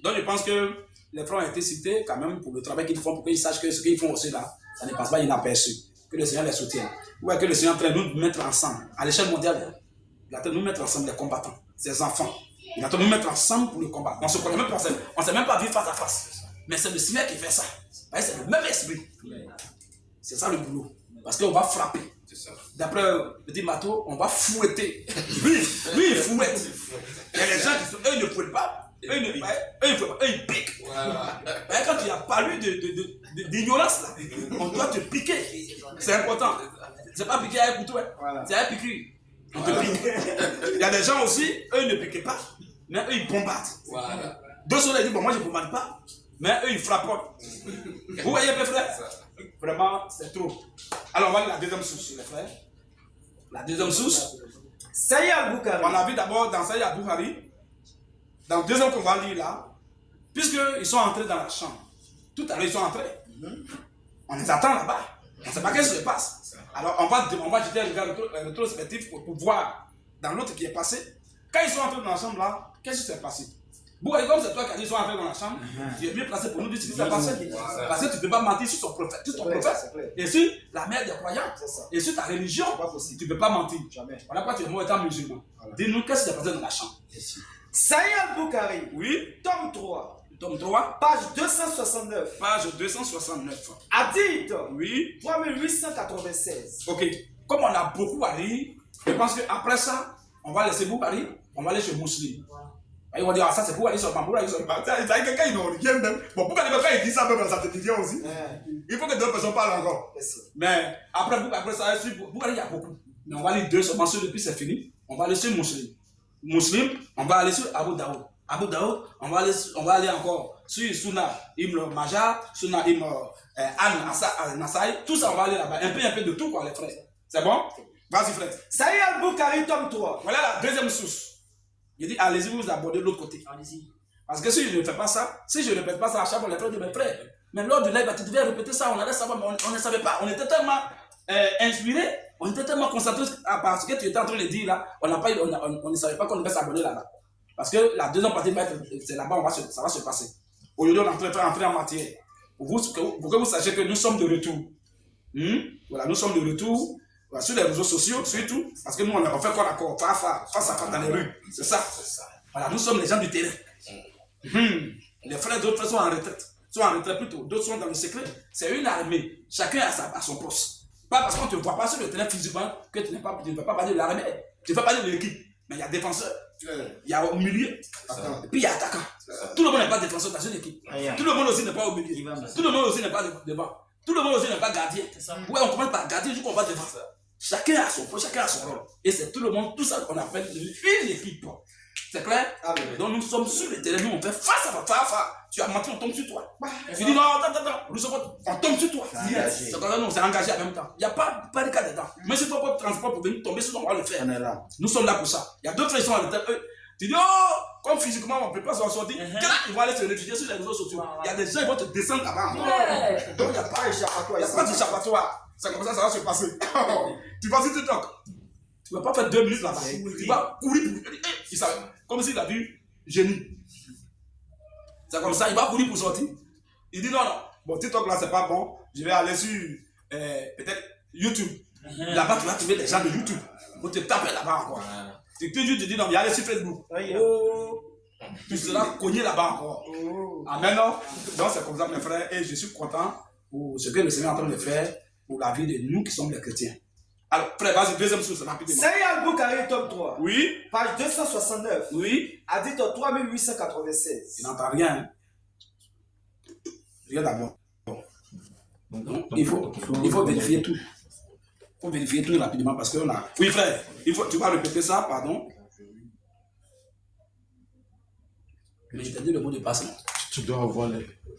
Donc je pense que les frères ont été cités quand même pour le travail qu'ils font, pour qu'ils sachent que ce qu'ils font aussi là, ça ne passe pas inaperçu. Que le Seigneur les soutienne. Ouais, que le Seigneur est en train de nous mettre ensemble. À l'échelle mondiale, il est en train de nous mettre ensemble les combattants, ses enfants. Il est en train de nous mettre ensemble pour le combat. On ne se connaît même pas, on ne sait même pas vivre face à face. Mais c'est le Seigneur qui fait ça. C'est le même esprit. C'est ça le boulot. Parce qu'on va frapper. D'après Petit Mato, on va fouetter. Lui, il fouette. Il y a des gens qui sont, eux, ils ne fouettent pas. Eux, ils piquent. Quand tu as parlé d'ignorance, là, on doit te piquer. C'est important. C'est pas piquer avec un couteau, c'est avec piquer. On te pique. Il y a des gens aussi, eux, ils ne piquent pas. Mais eux, ils bombardent. D'autres sont là, ils disent, bon, moi, je ne bombarde pas. Mais eux, ils frappent. Vous voyez, mes frères? Vraiment, c'est trop. Alors, on va lire la deuxième source, les frères. La deuxième source. Seigneur Boukari. On a vu d'abord dans Seigneur Boukari. Dans le deuxième qu'on va lire là, puisqu'ils sont entrés dans la chambre. Tout à l'heure, ils sont entrés. On les attend là-bas. On ne sait pas qu'est-ce qui se passe. Alors, on va jeter un regard rétrospectif pour voir dans l'autre qui est passé. Quand ils sont entrés dans la chambre là, qu'est-ce qui s'est passé? Bon, et comme c'est toi qui as dit qu'ils sont entrés dans la chambre, tu es mieux placé pour nous dire ce qui s'est passé. Parce que tu ne peux pas mentir sur ton prophète. Et sur la mère des croyants. Et sur ta religion, tu ne peux pas mentir. Voilà pourquoi tu es mauvais étant musulman. Dis-nous qu'est-ce qui s'est passé dans la chambre. Saïd Al-Bukhari, Oui. tome 3, Tome 3, page 269. page 269. Hadith Oui. 3896. Ok. Comme on a beaucoup à lire, je pense qu'après ça, on va laisser Bukhari, on va aller chez Muslim. Ils vont dire, ah, ça c'est pour aller sur le Mamboula, ils sont pas. Quelqu'un, ils n'ont rien même. Bon, pourquoi il dit ça même dans sa télévision aussi? Il faut que deux personnes parlent encore. Mais après ça, Bukhari, il y a beaucoup. Mais on va lire deux seulement, depuis c'est fini. On va aller sur Muslim. Muslim, on va aller sur Abu Daoud. Abu Daoud, on va aller encore sur Sunna Ibn Majah, Sunna Ibn Al-Nasai. Tout ça, on va aller là-bas. Un peu de tout, quoi, les frères. C'est bon? Vas-y, frère. Saïd Al-Bukhari, tome 3. Voilà la deuxième source. Je dis, allez-y, vous abordez de l'autre côté. Allez-y. Parce que si je ne fais pas ça, si je ne répète pas ça à chaque fois, les frères disent, mes frères, mais lors de live, tu devais répéter ça, on allait savoir, mais on ne savait pas. On était tellement inspirés, on était tellement concentrés parce que tu étais en train de dire là, on ne savait pas qu'on devait s'abonner là-bas. Parce que la deuxième partie, c'est là-bas, ça va se passer. Aujourd'hui, on est en train de entrer en matière. Pour que vous sachiez que nous sommes de retour. Voilà, nous sommes de retour. Voilà, sur les réseaux sociaux, surtout, parce que nous, on fait quoi d'accord, face à face dans les rues. C'est ça. Voilà, nous sommes les gens du terrain. Les frères, d'autres frères sont en retraite plutôt. D'autres sont dans le secret. C'est une armée. Chacun a son poste. Pas parce qu'on ne te voit pas sur le terrain physiquement que tu ne peux pas parler de l'armée. Tu ne peux pas parler de l'équipe. Mais il y a défenseur. Il y a au milieu. Et puis il y a attaquant. Tout le monde n'est pas défenseur dans une équipe. Tout le monde aussi n'est pas au milieu. Tout le monde aussi n'est pas devant. Tout le monde aussi n'est pas gardien. Ouais, on commence par gardien, du coup on va défenseur. Chacun a son poste, chacun a son rôle. Et c'est tout le monde, tout ça qu'on appelle une équipe. C'est clair? Donc nous sommes sur le terrain, nous on fait face à face. Tu as menti, on tombe sur toi. Tu dis non, attends, on tombe sur toi. C'est comme ça, nous on s'est engagé en même temps. Il n'y a pas de cas dedans. Mais si tu n'as pas de transport pour venir tomber sur nous, on va le faire. Nous sommes là pour ça. Il y a d'autres qui sont en retraite. Tu dis, oh, comme physiquement on ne peut pas s'en sortir, ils vont aller se réfugier sur les réseaux sociaux. Il y a des gens qui vont te descendre là-bas. Donc il n'y a pas d'échappatoire. Il n'y a pas d'échappatoire. C'est comme ça va se passer. Tu vas sur TikTok. Tu ne vas pas faire 2 minutes là-bas. Tu vas courir pour. Comme s'il a vu génie. C'est comme ça, il va courir pour sortir. Il dit non. Bon, TikTok là, c'est pas bon. Je vais aller sur peut-être YouTube. Là-bas, tu vas trouver des gens de YouTube. Pour te taper là-bas encore. Tu te dis non, il y a aller sur Facebook. Tu seras cogné là-bas encore. Amen. Donc c'est comme ça, mes frères. Et je suis content pour ce que le Seigneur est en train de faire pour la vie de nous qui sommes les chrétiens. Alors, frère, vas-y, deuxième source, rapidement. Saïd Al-Bukhari, tome 3. Oui. Page 269. Oui. Hadith 3896. Il n'entend rien. Hein? Regarde d'abord. Donc, il faut vérifier tout. Il faut vérifier tout rapidement parce qu'on a. Oui, frère, tu vas répéter ça, pardon. Mais je t'ai dit le mot de passe. Tu dois avoir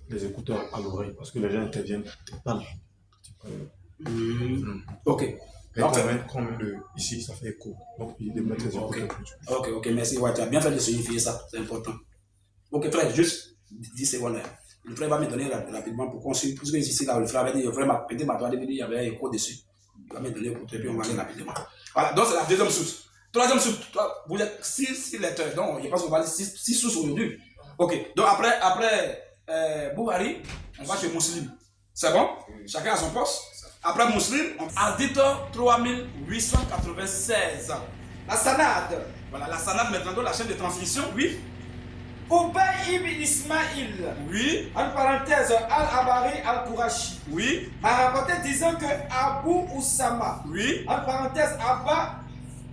les écouteurs à l'oreille parce que les gens interviennent. Tu parles. Ok. Comme ici, ça fait écho. Donc, il doit mettre les écouteurs. Ok, merci. Ouais, tu as bien fait de signifier ça, c'est important. Ok, frère, juste 10 secondes. Le frère va me donner rapidement pour qu'on suive. Parce que ici, là, le frère avait dit, vraiment, peut-être ma toile, il y avait un écho dessus. Il va me donner pour puis on va aller rapidement. Voilà, donc c'est la deuxième source. Troisième source, vous êtes 6 lecteurs. Donc, je pense qu'on va aller 6 sources aujourd'hui. Ok, donc après Bukhari, on va chez Muslim. C'est bon? Chacun a son poste. Après Muslim, on a dit 3896. La Sanad. Voilà, la Sanad maintenant, la chaîne de transmission, oui. Ubay ibn Ismaïl. Oui. En parenthèse, Al-Abari Al-Qurashi. Oui. A rapporté disant que Abu Oussama. Oui. En parenthèse, Abba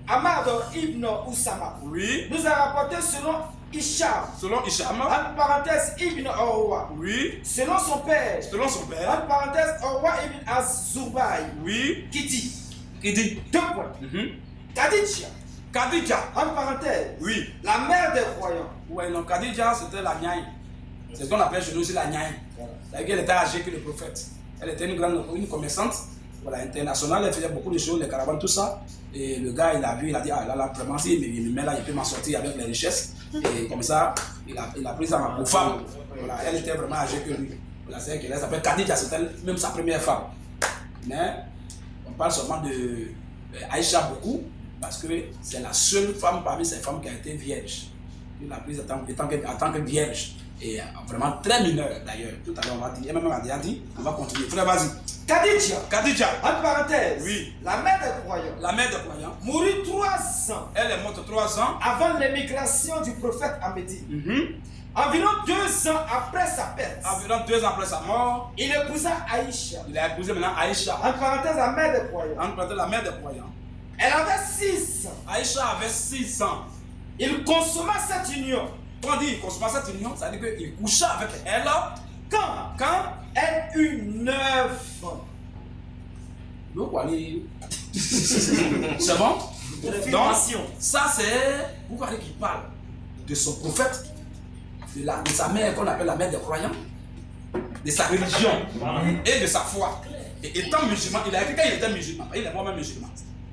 Ahmad ibn Oussama. Oui. Nous a rapporté selon Isham. Selon Isham. En parenthèse, Ibn Orwa. Oui. Selon son père. Selon son père. En parenthèse, Orwa ibn Az-Zubayr. Oui. Qui dit. 2 points. Khadija. Khadija. En parenthèse. Oui. La mère des croyants. Oui, non, Khadija, c'était la Nyaï. C'est ce qu'on appelle chez nous aussi la Nyaï. Elle était âgée que le prophète. Elle était une commerçante. Voilà, internationale, elle faisait beaucoup de choses, les caravanes, tout ça. Et le gars, il a vu, il a dit, ah là, vraiment, si il me met là, il peut m'en sortir avec les richesses. Et comme ça, il a pris ça pour femme. Voilà, elle était vraiment âgée que lui. Voilà, c'est qu'elle s'appelle Khadija, c'était même sa première femme. Mais on parle seulement de Aïcha beaucoup, parce que c'est la seule femme parmi ces femmes qui a été vierge. Il l'a prise en tant que vierge. Et vraiment très mineure d'ailleurs. Tout à l'heure, on va dire, même a dit, on va continuer. Frère, vas-y. Khadija. En parenthèse. Oui. La mère des croyants. La mère des croyants. Mourut 3 ans. Elle est morte 3 ans. Avant l'émigration du prophète à Médine. Environ 2 ans après sa perte. Environ 2 ans après sa mort, Il épousa Aïcha. il a épousé maintenant Aïcha. En parenthèse, la mère des croyants. En parenthèse, la mère des croyants. Elle avait 6 ans. Aïcha avait 6 ans. Il consomma cette union. Quand on dit qu'il consommait cette union, ça veut dire qu'il coucha avec elle. Quand elle eut 9 ans. Donc, allez. C'est bon? Donc, Confirmation. ça c'est Boukhari qui parle de son prophète, de sa mère qu'on appelle la mère des croyants, de sa religion et de sa foi. Et étant musulman, il a écrit quand il était musulman, il est moi-même musulman.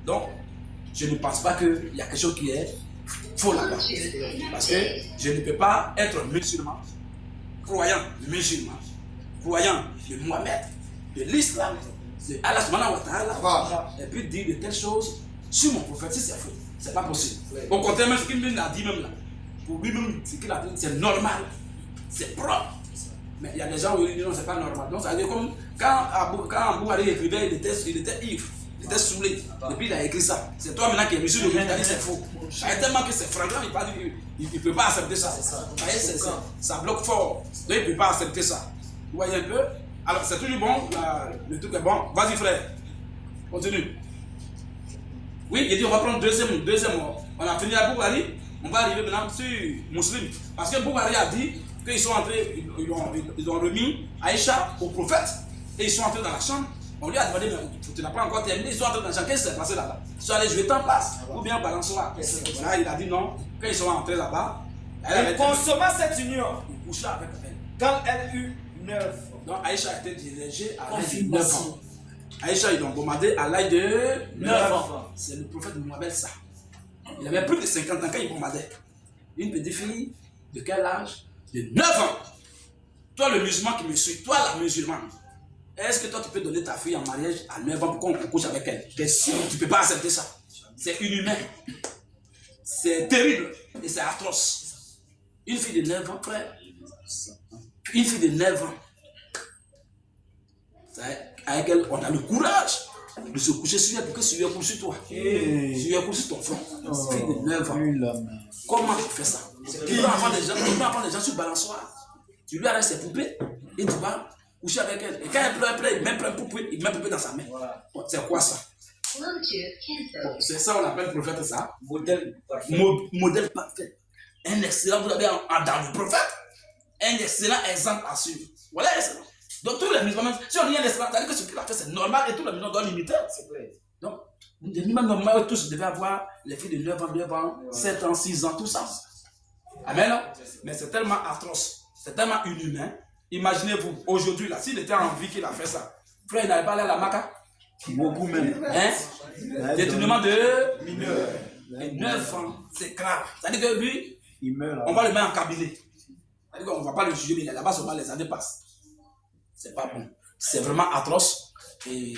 Donc, je ne pense pas qu'il y a quelque chose qui est faux là-bas. Parce que je ne peux pas être musulman, croyant musulman, croyant de Mohamed, de l'islam, de Allah subhanahu wa ta'ala, et puis dire de telles choses sur mon prophète, si c'est faux. C'est pas possible. Au contraire, même ce qu'il a dit même là, pour lui-même, ce qu'il a dit, c'est normal, c'est propre. Mais il y a des gens où ils disent non, c'est pas normal. Donc ça veut dire comme quand Boukhari écrivait, il était ivre, il était saoulé. Et puis il a écrit ça. C'est toi maintenant qui es musulman, il a dit c'est faux. Tellement que c'est flagrant, il ne peut pas accepter ça. Vous voyez, ça bloque fort. Donc il ne peut pas accepter ça. Vous voyez un peu? Alors c'est toujours bon, le truc est bon. Vas-y frère, continue. Oui, il dit on va prendre deuxième. On a fini à Boukhari, on va arriver maintenant sur Muslim. Parce que Boukhari a dit qu'ils sont entrés, ils ont remis Aïcha au prophète et ils sont entrés dans la chambre. On lui a demandé, mais tu n'as pas encore terminé, ils sont entrés dans la chambre, qu'est-ce qui s'est passé là-bas? Ils sont allés jouer temps passe ou bien balançoire. Voilà, il a dit non, quand ils sont entrés là-bas, Elle consomma cette union. Il coucha avec elle. Quand elle eut 9 ans. Donc Aïcha a été dirigée à l'âge de 9 ans. Aïcha, ils l'ont bombardé à l'âge de 9 ans. C'est le prophète Mohamed ça. Il avait plus de 50 ans quand il bombardait. Une petite fille de quel âge? De 9 ans. Toi le musulman qui me suit, toi la musulmane, est-ce que toi tu peux donner ta fille en mariage à 9 ans pour qu'on couche avec elle? Question, tu ne peux pas accepter ça. C'est inhumain. C'est terrible et c'est atroce. Une fille de 9 ans, frère. Une fille de 9 ans. Avec elle, on a le courage de se coucher sur elle pour que sur elle couche sur toi. Sur elle couche sur ton front. Une fille de 9 ans. Comment tu fais ça? Tu peux apprendre des gens sur le balançoire. Tu lui arrêtes ses poupées et tu vas coucher avec elle. Et quand elle pleure, il met plein de poupées, il met poupée dans sa main. C'est quoi ça? C'est ça on appelle prophète ça. Modèle parfait. Un excellent, vous avez dans le prophète, un excellent exemple à suivre. Voilà l'excellent. Donc tous les musulmans, si on dit un excellent, ça veut dire que ce qu'il a fait c'est normal et tous les musulmans doivent l'imiter. Donc, les musulmans normalement tous devaient avoir les filles de 9 ans, 7 ans, 6 ans, tout ça. Amen. Mais c'est tellement atroce, c'est tellement inhumain. Imaginez-vous, aujourd'hui, là, s'il était en vie qu'il a fait ça, frère, il n'allait pas aller à la Maca. Beaucoup même. Hein? Détournement de mineurs. Et 9 ans, c'est grave. C'est-à-dire que lui, Il meurt. on va le mettre en cabinet. C'est-à-dire qu'on ne va pas le juger, mais il est là-bas seulement les années passent. C'est pas bon. C'est vraiment atroce et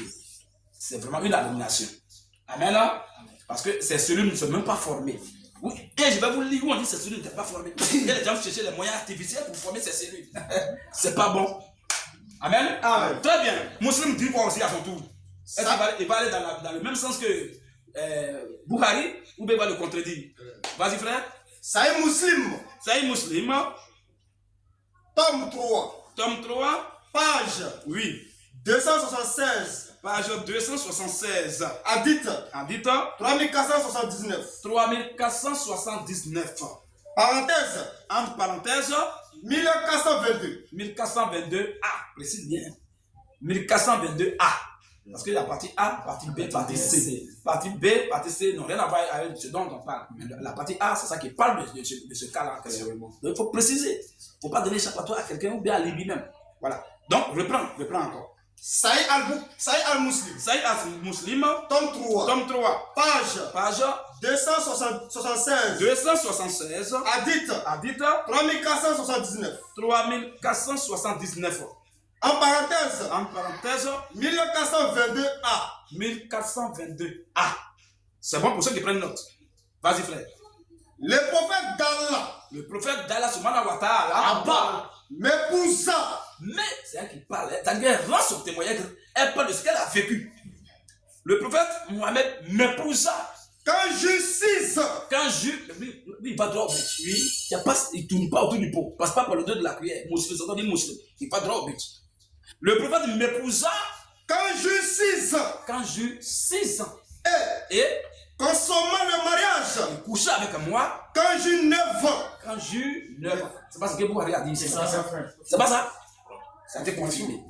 c'est vraiment une abomination. Amen là? Parce que ces cellules ne sont même pas formées. Oui. Et je vais vous le dire où on dit que ces cellules n'étaient pas formées. Il y a des gens qui cherchent les moyens artificiels pour former ces cellules. C'est pas bon. Amen? Amen. Très bien. Muslim dit quoi aussi à son tour? Est-ce qu'il va aller dans le même sens que Boukhari ou bien il va le contredire? Vas-y frère. Sahih Muslim. Sahih Muslim. Tome 3. Tome 3. Page Oui. 276. Page 276. Hadith. Hadith 3479. 3479. Parenthèse. Entre parenthèses. 1422. 1422A. Précise bien. 1422A. Parce qu'il y a partie A, partie B, partie C. Partie B, partie C n'ont rien à voir avec ce dont on parle. Mais la partie A, c'est ça qui parle de ce cas-là. Donc il faut préciser. Il ne faut pas donner échappatoire à quelqu'un ou bien à lui-même. Voilà. Donc, reprends encore. Sahih al-Muslim. Sahih al-Muslim. Tome 3. Tome 3. Page 276. 276. Hadith. Hadith 3479. 3479. En parenthèse. En parenthèse. 1422A. 1422A. C'est bon pour ceux qui prennent note. Vas-y frère. Le prophète d'Allah. Le prophète d'Allah subhanahu wa ta'ala. Abba. M'épousa. Mais c'est elle qui parle. Elle rend son témoignage. Elle parle de ce qu'elle a vécu. Le prophète Mohamed m'épousa. Quand j'eus 6 Quand lui, il va droit au but. Oui. Il ne tourne pas autour du pot. Il ne passe pas par le dos de la cuillère. Musulman, ça dit musulman. Il va droit au but. Le prophète m'épousa quand j'eus 6 ans. Quand j'eus 6 ans. Et Et consommant le mariage. il coucha avec moi. Quand j'eus 9 ans. Quand j'eus 9 ans. C'est pas ce que Bouhari a dit. C'est ça, frère. C'est pas ça. Ça a été confirmé.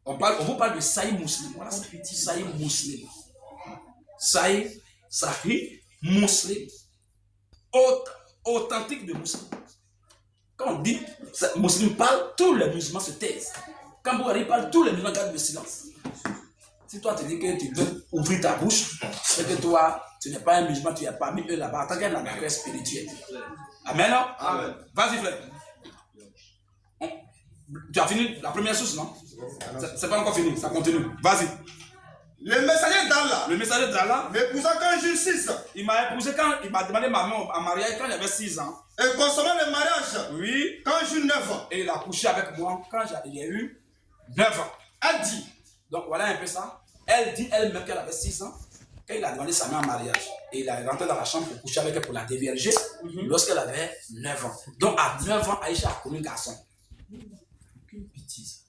On vous parle de Sahih Muslim. Voilà, c'est petit Sahih Muslim. Sahih Muslim. Authentique de Muslim. Quand on dit Muslim parle, tous les musulmans se taisent. Quand Bouhari parle, tous les musulmans gardent le silence. Si toi tu dis que tu veux ouvrir ta bouche, c'est que toi, tu n'es pas un musulman, tu es parmi eux là-bas, en tant qu'un agresseur spirituel. Amen, non? Amen. Vas-y, frère. Tu as fini la première source, non? C'est pas encore fini, ça continue. Vas-y. Le messager d'Allah. Le messager d'Allah m'épousa quand j'eus 6 ans. Il m'a épousé quand il m'a demandé ma main en mariage quand j'avais 6 ans. Et consommant le mariage. Oui. Quand j'eus 9 ans. Et il a couché avec moi quand il a eu 9 ans. Elle dit. Donc voilà un peu ça. Elle dit elle-même qu'elle avait 6 ans. Quand il a demandé sa main en mariage. Et il est rentré dans la chambre pour coucher avec elle pour la dévierger. Lorsqu'elle avait 9 ans. Donc à 9 ans, Aïcha a connu un garçon. Aucune bêtise.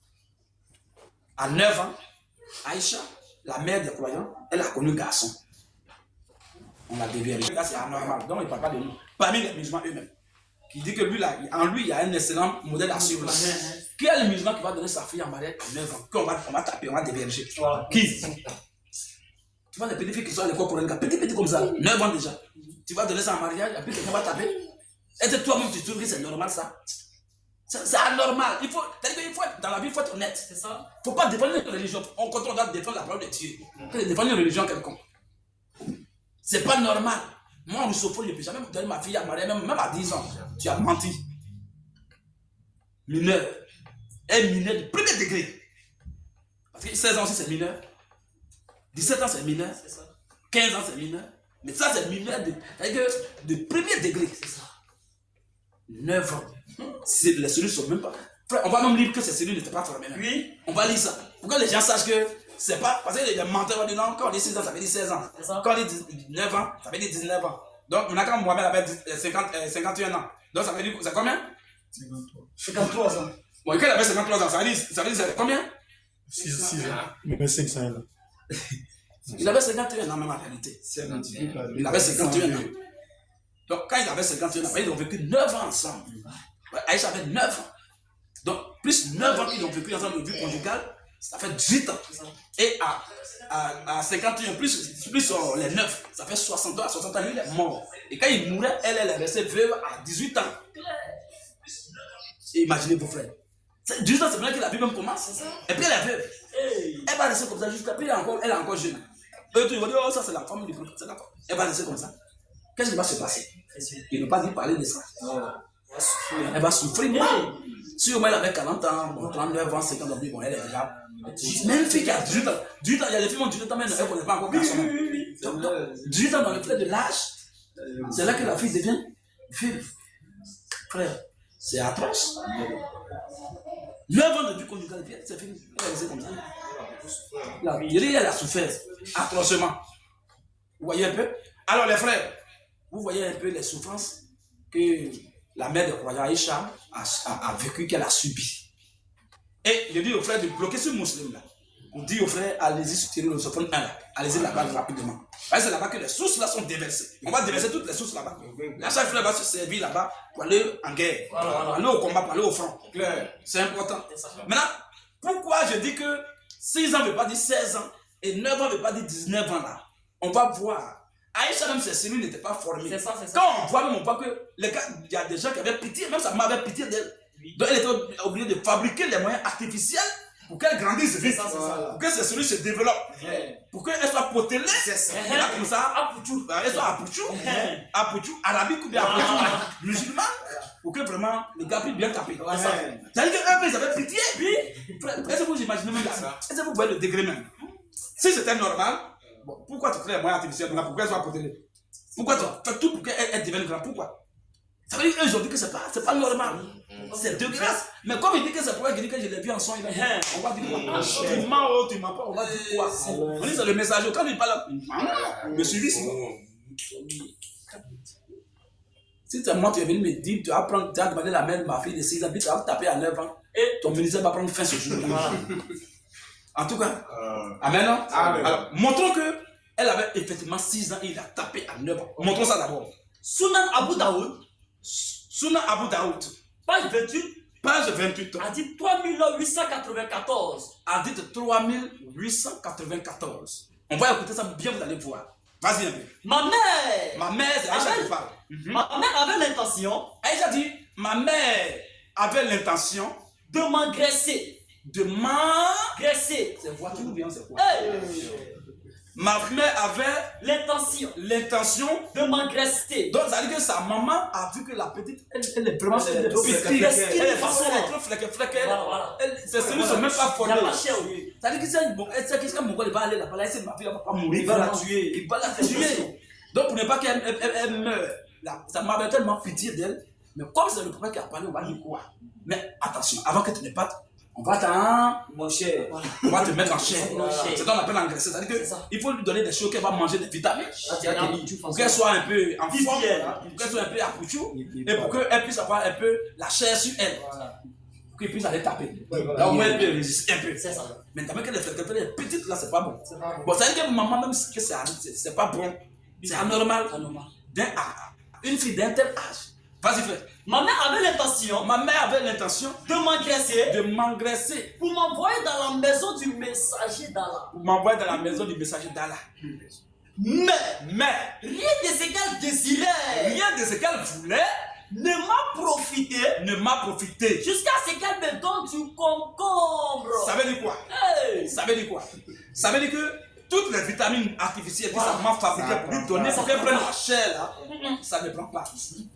À 9 ans, Aïcha, la mère des croyants, elle a connu un garçon. On l'a déviergé. Là, c'est anormal. Donc, il ne parle pas de nous. Parmi les musulmans eux-mêmes. Qui dit que lui, là, en lui, il y a un excellent modèle à suivre. Qui est le musulman qui va donner sa fille en mariage à 9 ans? Qu'on va taper, on va dévierger. Qui? Tu vois les petites filles qui sont à l'école coranique, petit comme ça, 9 ans déjà. Tu vas donner ça en mariage, et puis quelqu'un va taper. Est-ce que toi-même tu trouves que c'est normal ça? C'est anormal. Il faut être, dans la vie, il faut être honnête. C'est ça. Il ne faut pas défendre une religion. Quand on doit défendre la parole de Dieu, que de défendre une religion quelconque. C'est pas normal. Moi, en Rousseau, je ne peux jamais donner ma fille à marier, même à 10 ans. Tu as menti. Mineur. Un mineur de premier degré. Parce que 16 ans aussi, c'est mineur. 17 ans, c'est mineur. 15 ans, c'est mineur. Mais ça, c'est mineur de premier degré. C'est ça. 9 ans. Les cellules sont même pas. Frère, on va même lire que ces cellules n'étaient pas formées. Oui. On va lire ça. Pour que les gens sachent que c'est pas. Parce que les menteurs vont dire non, quand on dit 6 ans, ça veut dire 16 ans. Quand on dit 19 ans, ça veut dire 19 ans. Donc, maintenant, quand Mohamed avait 51 ans, donc ça veut dire c'est combien? 53 ans. Bon, quand il avait 53 ans, ça veut dire c'est combien? 6 ans. Mais 25 ans là. Il avait 51 ans, même en réalité. Il avait 51 ans. Donc, quand il avait 51 ans, ils ont vécu 9 ans ensemble. Aïcha avait 9 ans. Donc, plus 9 ans qu'ils ont vécu ensemble de vie conjugale, ça fait 18 ans. Et à 51, plus les 9, ça fait 60 ans. À 60 ans, lui, il est mort. Et quand il mourait, elle est restée veuve à 18 ans. Et imaginez vos frères. 18 ans, c'est vrai que la vie même commence. Et puis elle est veuve. Elle va rester comme ça jusqu'à puis elle est encore jeune. Eux, ils vont dire, oh, ça c'est la femme du prophète. Elle va rester comme ça. Qu'est-ce qui va se passer? Il ne va pas dire parler de ça. Elle va souffrir mal. Si au moins elle avait 40 ans, bon, 39 ans, 50 ans, bon, elle est déjà. Même fille qui a 18 ans, 18 ans, il y a des filles qui ont 18 ans, mais elle ne connaît pas encore personne. 18 ans dans le trait de l'âge, c'est là que la fille devient vive. Frère, c'est atroce. 9 ans de vie conjugale, c'est fini. Elle est restée comme ça. Elle a souffert atrocement. Vous voyez un peu? Alors les frères, vous voyez un peu les souffrances que la mère de croyants Aïcha a vécu, qu'elle a subi. Et je dis aux frères de bloquer ce musulman là. On dit aux frères, allez-y soutirer le sophone 1 là. Allez-y là-bas rapidement. C'est là-bas que les sources là sont déversées. On va déverser toutes les sources là-bas. Là, chaque frère va se servir là-bas pour aller en guerre, pour aller au combat, pour aller au front. C'est important. Maintenant, pourquoi je dis que 6 ans ne veut pas dire 16 ans et 9 ans ne veut pas dire 19 ans là? On va voir. Aïcha, même ses cellules n'étaient pas formées. C'est ça. Quand on voit, même on voit que il y a des gens qui avaient pitié, même sa mère avait pitié d'elle. Donc elle était obligée de fabriquer les moyens artificiels pour qu'elle grandisse vite, pour que ses cellules se développent, pour qu'elle soit potelée, comme ça, elle soit à Pouchou, arabique ou bien à Pouchou, musulman, pour que vraiment le gars puisse bien taper. C'est-à-dire qu'eux, ils avaient pitié. Est-ce que vous imaginez même ça? Est-ce que vous voyez le degré même? Si c'était normal, bon, pourquoi tu crées les moyens artificiels? Pourquoi elle soit potelée? Pourquoi tu fais tout pour qu'elle devienne grande? Pourquoi? Ça veut dire qu'eux, ils ont dit que c'est pas normal. C'est de grâce. Mais comme il dit que c'est pour elle, il dit que je l'ai vu en son, il va dire, on va dire quoi? Tu mens ou tu mens pas, on va dire quoi? On dit c'est le messager. Quand il parle, me suivis, Si moi, tu es venu me dire, tu as demandé la mère de ma fille de 6 ans, puis tu vas taper à 9 ans, et ton ministère va prendre fin ce jour-là. En tout cas, amen. Non? Alors, montrons qu'elle avait effectivement 6 ans et il a tapé à 9 ans. Montrons ça d'abord. Sunan Abu Daoud, Sunan Abu Daoud, page 28, page 28, a dit 3894. a dit 3894. On va écouter ça bien, vous allez voir. Vas-y un peu. Ma mère, Ma mère, c'est Aïcha qui parle. ma mère avait l'intention Aïcha dit, ma mère avait l'intention de m'engraisser. de Graisser. C'est voiture ou bien c'est quoi? Hey, Ma mère avait l'intention l'intention. de m'engraisser. Donc ça veut dire que sa maman a vu que la petite, elle est vraiment Elle est trop petite. flequée. Elle est trop flequée. Voilà. Ses cellules ne sont même pas Il n'y a formées. pas cher, oui. Ça veut dire que si elle va aller là-bas, là, ma fille ne va pas mourir. Il va la tuer. Il va la tuer. Donc pour ne pas qu'elle meure, ça m'avait tellement pitié d'elle. Mais comme c'est le prophète qui a parlé, on va dire quoi? Mais attention, avant que tu ne partes, on va Mon cher. on va te mettre en chair. Voilà. C'est ce qu'on appelle engraisser. C'est-à-dire C'est ça. qu'il faut lui donner des choses qu'elle va manger, des vitamines. Pour qu'elle Pour soit un peu en forme, Vivienne. pour qu'elle soit un peu accouchou, et pour qu'elle puisse avoir un peu la chair sur elle. Pour qu'elle puisse aller taper. Là, au moins, elle peut résister un peu. C'est ça. Mais quand même qu'elle est petite, là, c'est pas bon. Bon, ça veut dire que maman, même si c'est pas bon, c'est anormal. Une fille d'un tel âge. Vas-y, frère. Ma mère avait l'intention Ma mère avait l'intention de m'engraisser de m'engraisser pour m'envoyer dans la maison du messager d'Allah. pour m'envoyer dans la maison du messager d'Allah. Mais Mais rien de ce qu'elle désirait rien de ce qu'elle voulait ne m'a profité ne m'a profité. jusqu'à ce qu'elle me donne du concombre. Ça veut dire quoi? Hey. Ça veut dire quoi? Ça veut dire que toutes les vitamines artificielles que sa maman fabriquait pour lui donner, pour qu'elle prenne la chair là, ça ne prend pas.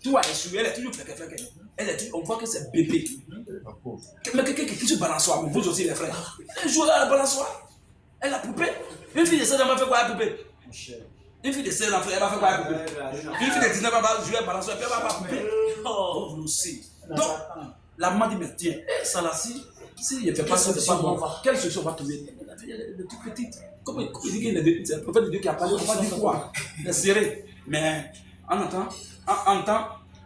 Tout a échoué, elle est toujours flequée. On voit que c'est bébé. Mais quelqu'un qui se balançoire, mais vous aussi les frères. Elle joue à la balançoire. Elle a poupée. Une fille de 16 ans va faire quoi à la poupée? Une fille de 16 ans, elle va faire quoi à la poupée? Une fille de 19 ans va jouer à la balançoire, puis elle va pas poupée. Oh. Vous aussi. Donc, la maman dit, mais tiens, ça là, si il ne fait pas ça, c'est pas bon. Quelle solution va trouver? Elle est toute petite. Comme il dit qu'il est c'est le prophète de Dieu qui a parlé, on va dire quoi? Elle est serrée. Mais en temps,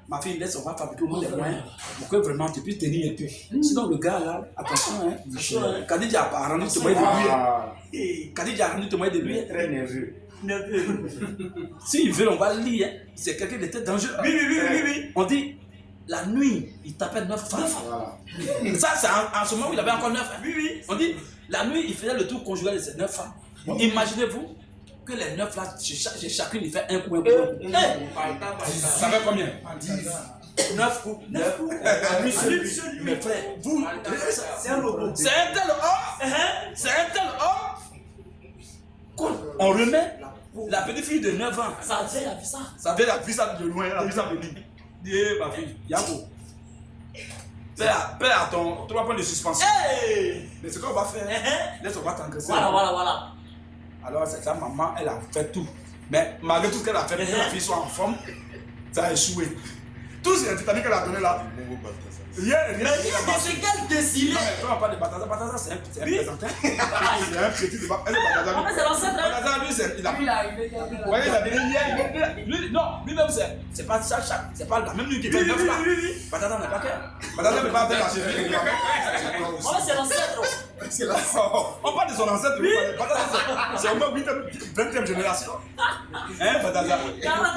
ma fille laisse, on va fabriquer au moins les moyens pour que vraiment tu puisses tenir un peu. Sinon, le gars là, attention, hein. Khadija a rendu témoin de lui. Khadija a rendu témoin de lui. Très nerveux. S'il veut, on va le lire. Hein. C'est quelqu'un de très dangereux. Oui. On dit, la nuit, il tapait 9 femmes. Ça, c'est en ce moment où il avait encore 9. Hein. Oui. On dit, la nuit, il faisait le tour conjugal de ces 9 femmes. Imaginez-vous que les 9 là, chacune, il fait un coup. Ça fait combien? 9 coups. 9 coups. Mais frère, vous, C'est un robot. c'est un tel homme. C'est un tel homme. On remet la petite fille de 9 ans. Ça vient, il a vu ça. Ça vient, elle a vu ça de loin, elle a vu ça venir. Dis, ma fille, Yako. Fais à ton 3 points de suspension. Hey. Mais ce qu'on va faire, laisse, on va t'engraisser. Voilà. Alors, sa maman, elle a fait tout. Mais malgré tout ce qu'elle a fait, pour que la fille soit en forme, ça a échoué. Tout ce vitamines qu'elle a donné là, rien. Mais rien de ce qu'elle désirait. Non, mais on parle de Bataza. Bataza, c'est un présentin. C'est un petit de Bataza. Ah, mais c'est l'ancêtre. Bataza, lui, il a. Vous voyez, il a donné hier. Non, lui-même, c'est pas chaque. C'est pas la même nuit qui fait 9 là. Bataza n'a pas qu'un. Bataza ne peut pas faire la chérie. Moi, c'est l'ancêtre. C'est là. On parle de son ancêtre. Bataza, c'est au moins 20e génération. Hein, Bataza?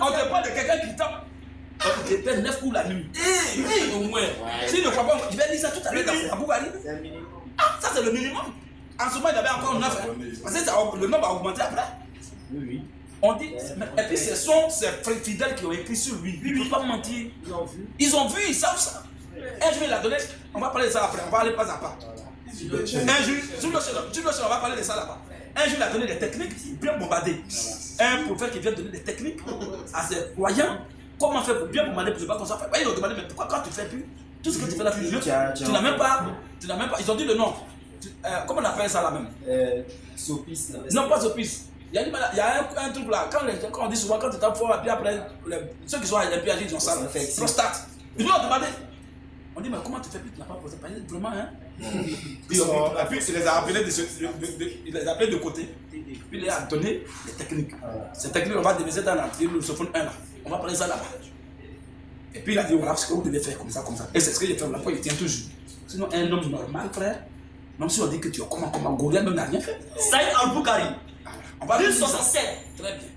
On te parle de quelqu'un qui tape. Il fait 9 coups la nuit. Au moins. S'il ne croit pas, je vais lire ça tout à l'heure dans la Bougari. Ah, ça c'est le minimum. En ce moment, il y avait encore 9. Parce que le nombre va augmenter après. Oui. On dit, et puis ce sont ces frères fidèles qui ont écrit sur lui. Ils ne peuvent pas mentir. Ils ont vu, ils savent ça. Un jour, il a donné. On va parler de ça après. On va aller pas à pas. Un jour, on va parler de ça là-bas. Un jour, il a donné des techniques bien bombardées. Un prophète qui vient donner des techniques à ses croyants. Comment faire pour bien bombarder pour ne pas qu'on s'en fasse. Ils ont demandé, mais pourquoi quand tu fais plus tout ce que tu fais là, tu n'as même pas. Ils ont dit le nom. Comment on appelle ça là même? Sopice. Non, pas Sopice. Il y a un truc là. Quand on dit souvent, quand tu tapes fort, et puis après, ceux qui sont à l'Olympiade, ils ont ça. Prostate. Ils nous ont demandé. On dit, mais comment tu fais puis tu n'as pas posé panier? Vraiment, hein? Puis, Et puis, il les a appelés il les a appelés de côté. Puis il les a donné les techniques. Ces techniques, on va diviser dans la lusophone 1 là. On va parler ça là-bas. Et puis il a dit, voilà ce que vous devez faire comme ça, comme ça. Et c'est ce que j'ai fait, là-bas, il tient toujours. Sinon, un homme normal, frère, même si on dit que tu es comment, Goliath même n'a rien fait. Saïd Al-Boukari, On va 1067. Très bien.